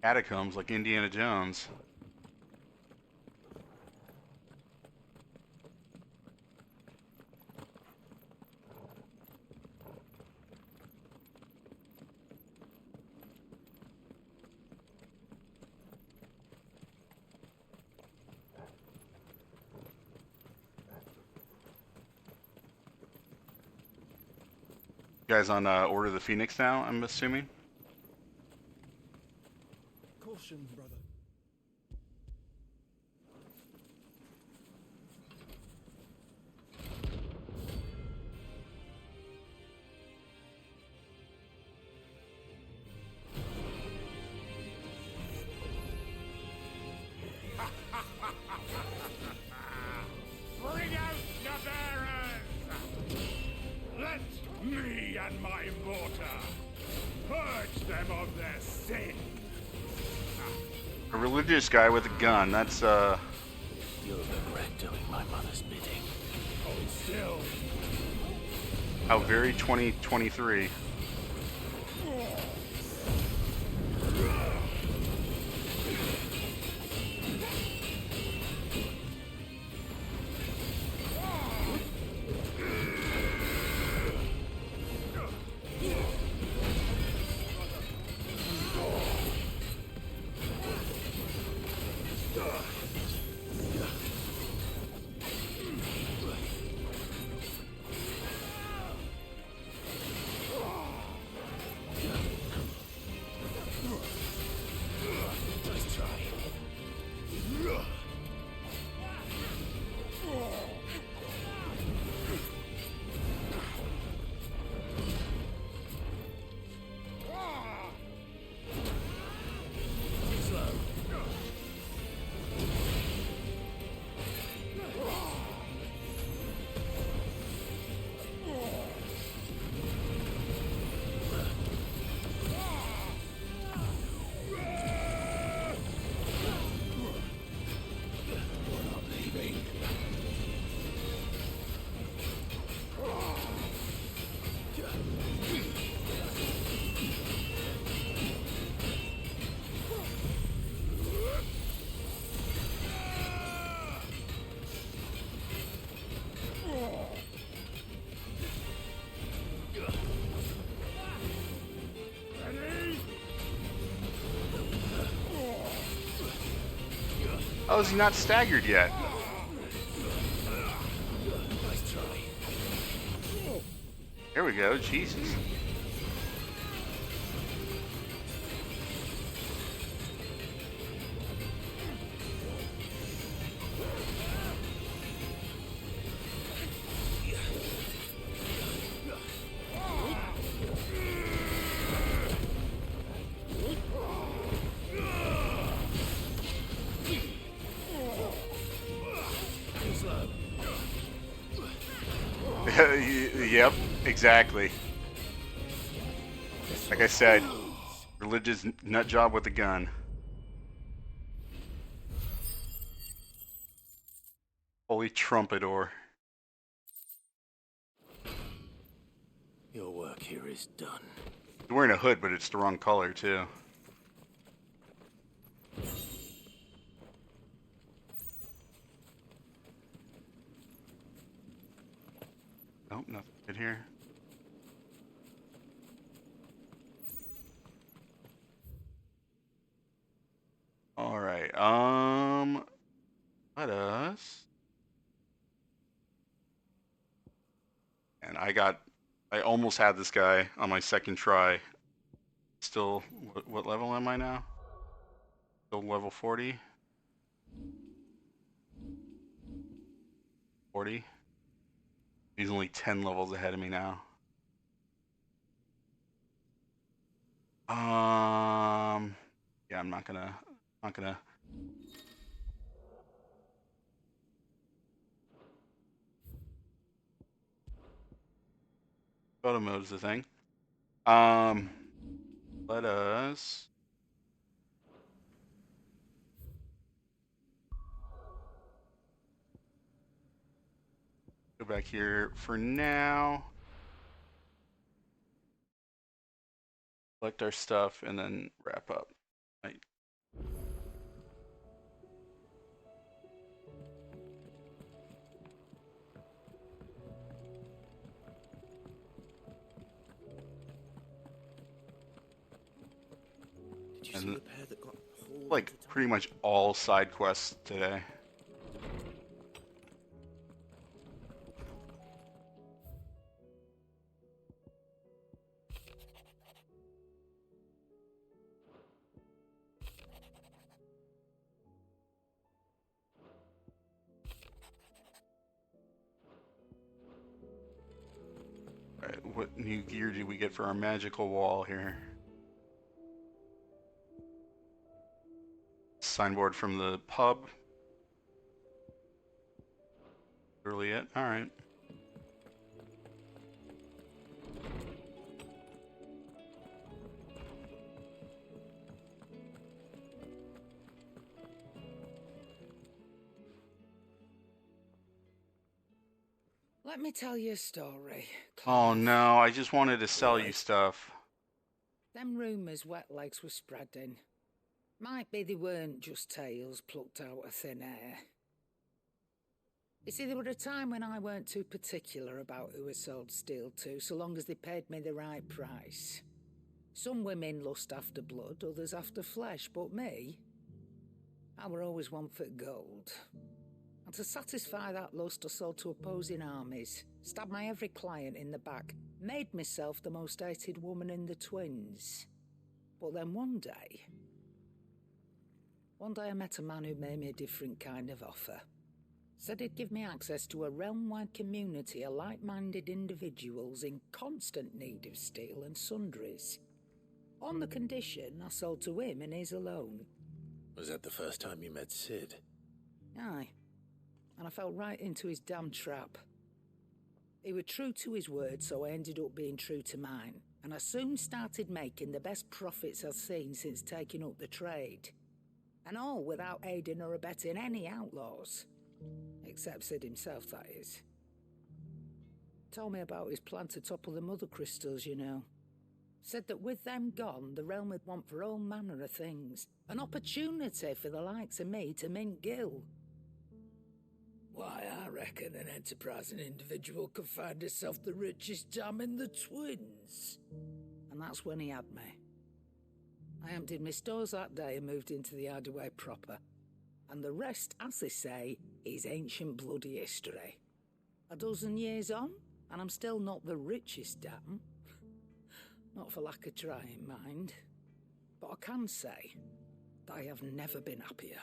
Catacombs like Indiana Jones. You guys on Order of the Phoenix now, I'm assuming? Caution, brother. Bring out the bearers! Let me and my mortar purge them of their sin! A religious guy with a gun, that's You'll regret doing my mother's bidding. Hold still! how very 2023. Nice try. Slow. We're not leaving. Ready? Oh, is he not staggered yet? Nice try. There we go, Jesus. Slow. Yep, exactly. Like I said, religious nut job with a gun. Holy trumpeter. Your work here is done. He's wearing a hood, but it's the wrong color, too. Nope, nothing good here. Alright, let us... And I almost had this guy on my second try. Still, what level am I now? Still level 40? 40? He's only 10 levels ahead of me now. Yeah, I'm not gonna. Photo mode's the thing. Let us. Go back here for now. Collect our stuff and then wrap up. Right. Did you see the pair that got hauled? Like pretty much all side quests today. Alright, what new gear do we get for our magical wall here? Signboard from the pub. Really it? Alright. Let me tell you a story. Oh no, I just wanted to sell you stuff. Them rumours wet legs were spreading. Might be they weren't just tales plucked out of thin air. You see, there were a time when I weren't too particular about who I sold steel to, so long as they paid me the right price. Some women lust after blood, others after flesh, but me, I were always one for gold. And to satisfy that lust, I sold to opposing armies, stabbed my every client in the back, made myself the most hated woman in the twins. But then one day I met a man who made me a different kind of offer. Said he'd give me access to a realm-wide community of like-minded individuals in constant need of steel and sundries. On the condition I sold to him and his alone. Was that the first time you met Sid? Aye. And I fell right into his damn trap. He was true to his word, so I ended up being true to mine. And I soon started making the best profits I've seen since taking up the trade. And all without aiding or abetting any outlaws. Except Sid himself, that is. Told me about his plan to topple the mother crystals, you know. Said that with them gone, the realm would want for all manner of things. An opportunity for the likes of me to mint gil. Why, I reckon an enterprising individual could find himself the richest dam in the twins. And that's when he had me. I emptied my stores that day and moved into the hideaway proper. And the rest, as they say, is ancient bloody history. A dozen years on, and I'm still not the richest dam. Not for lack of trying, mind. But I can say that I have never been happier.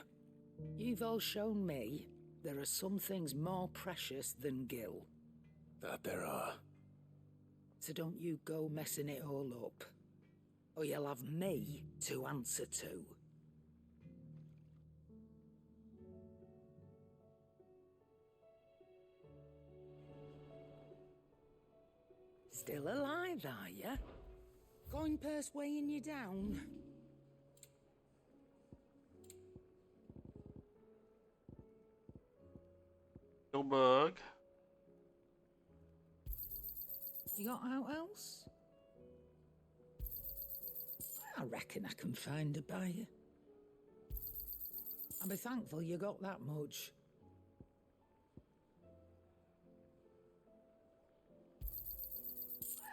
You've all shown me there are some things more precious than gil. That there are. So don't you go messing it all up, or you'll have me to answer to. Still alive, are you? Coin purse weighing you down? Still bug. You got out else? I reckon I can find a buyer. I'll be thankful you got that much.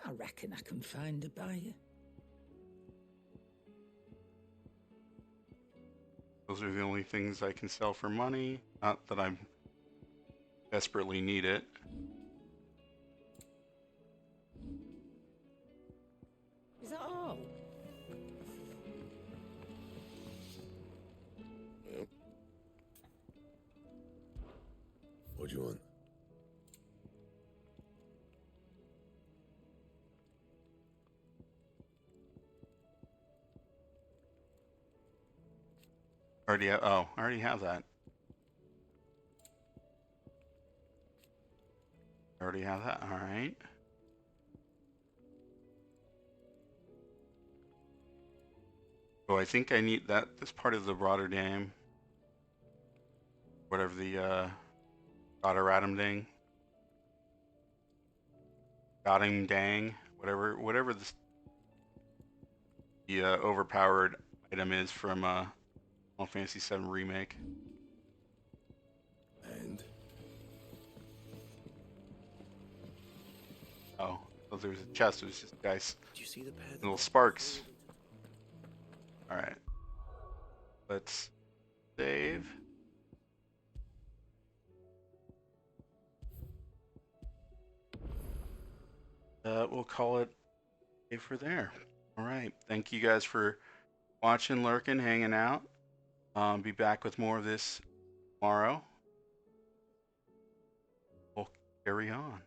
I reckon I can find a buyer. Those are the only things I can sell for money. Not that I desperately need it. Is that all? Yep. What do you want? I already have that. Already have that. All right. Oh, I think I need that. This part of the Rotterdam. Whatever the Rotterdam dang. Goddamn dang. Whatever the overpowered item is from Final Fantasy VII Remake. And? Oh, there was a chest. It was just guys. Did you see the path? Little sparks. Alright. Let's save. We'll call it a for there. Alright. Thank you guys for watching, lurking, hanging out. Be back with more of this tomorrow. We'll carry on.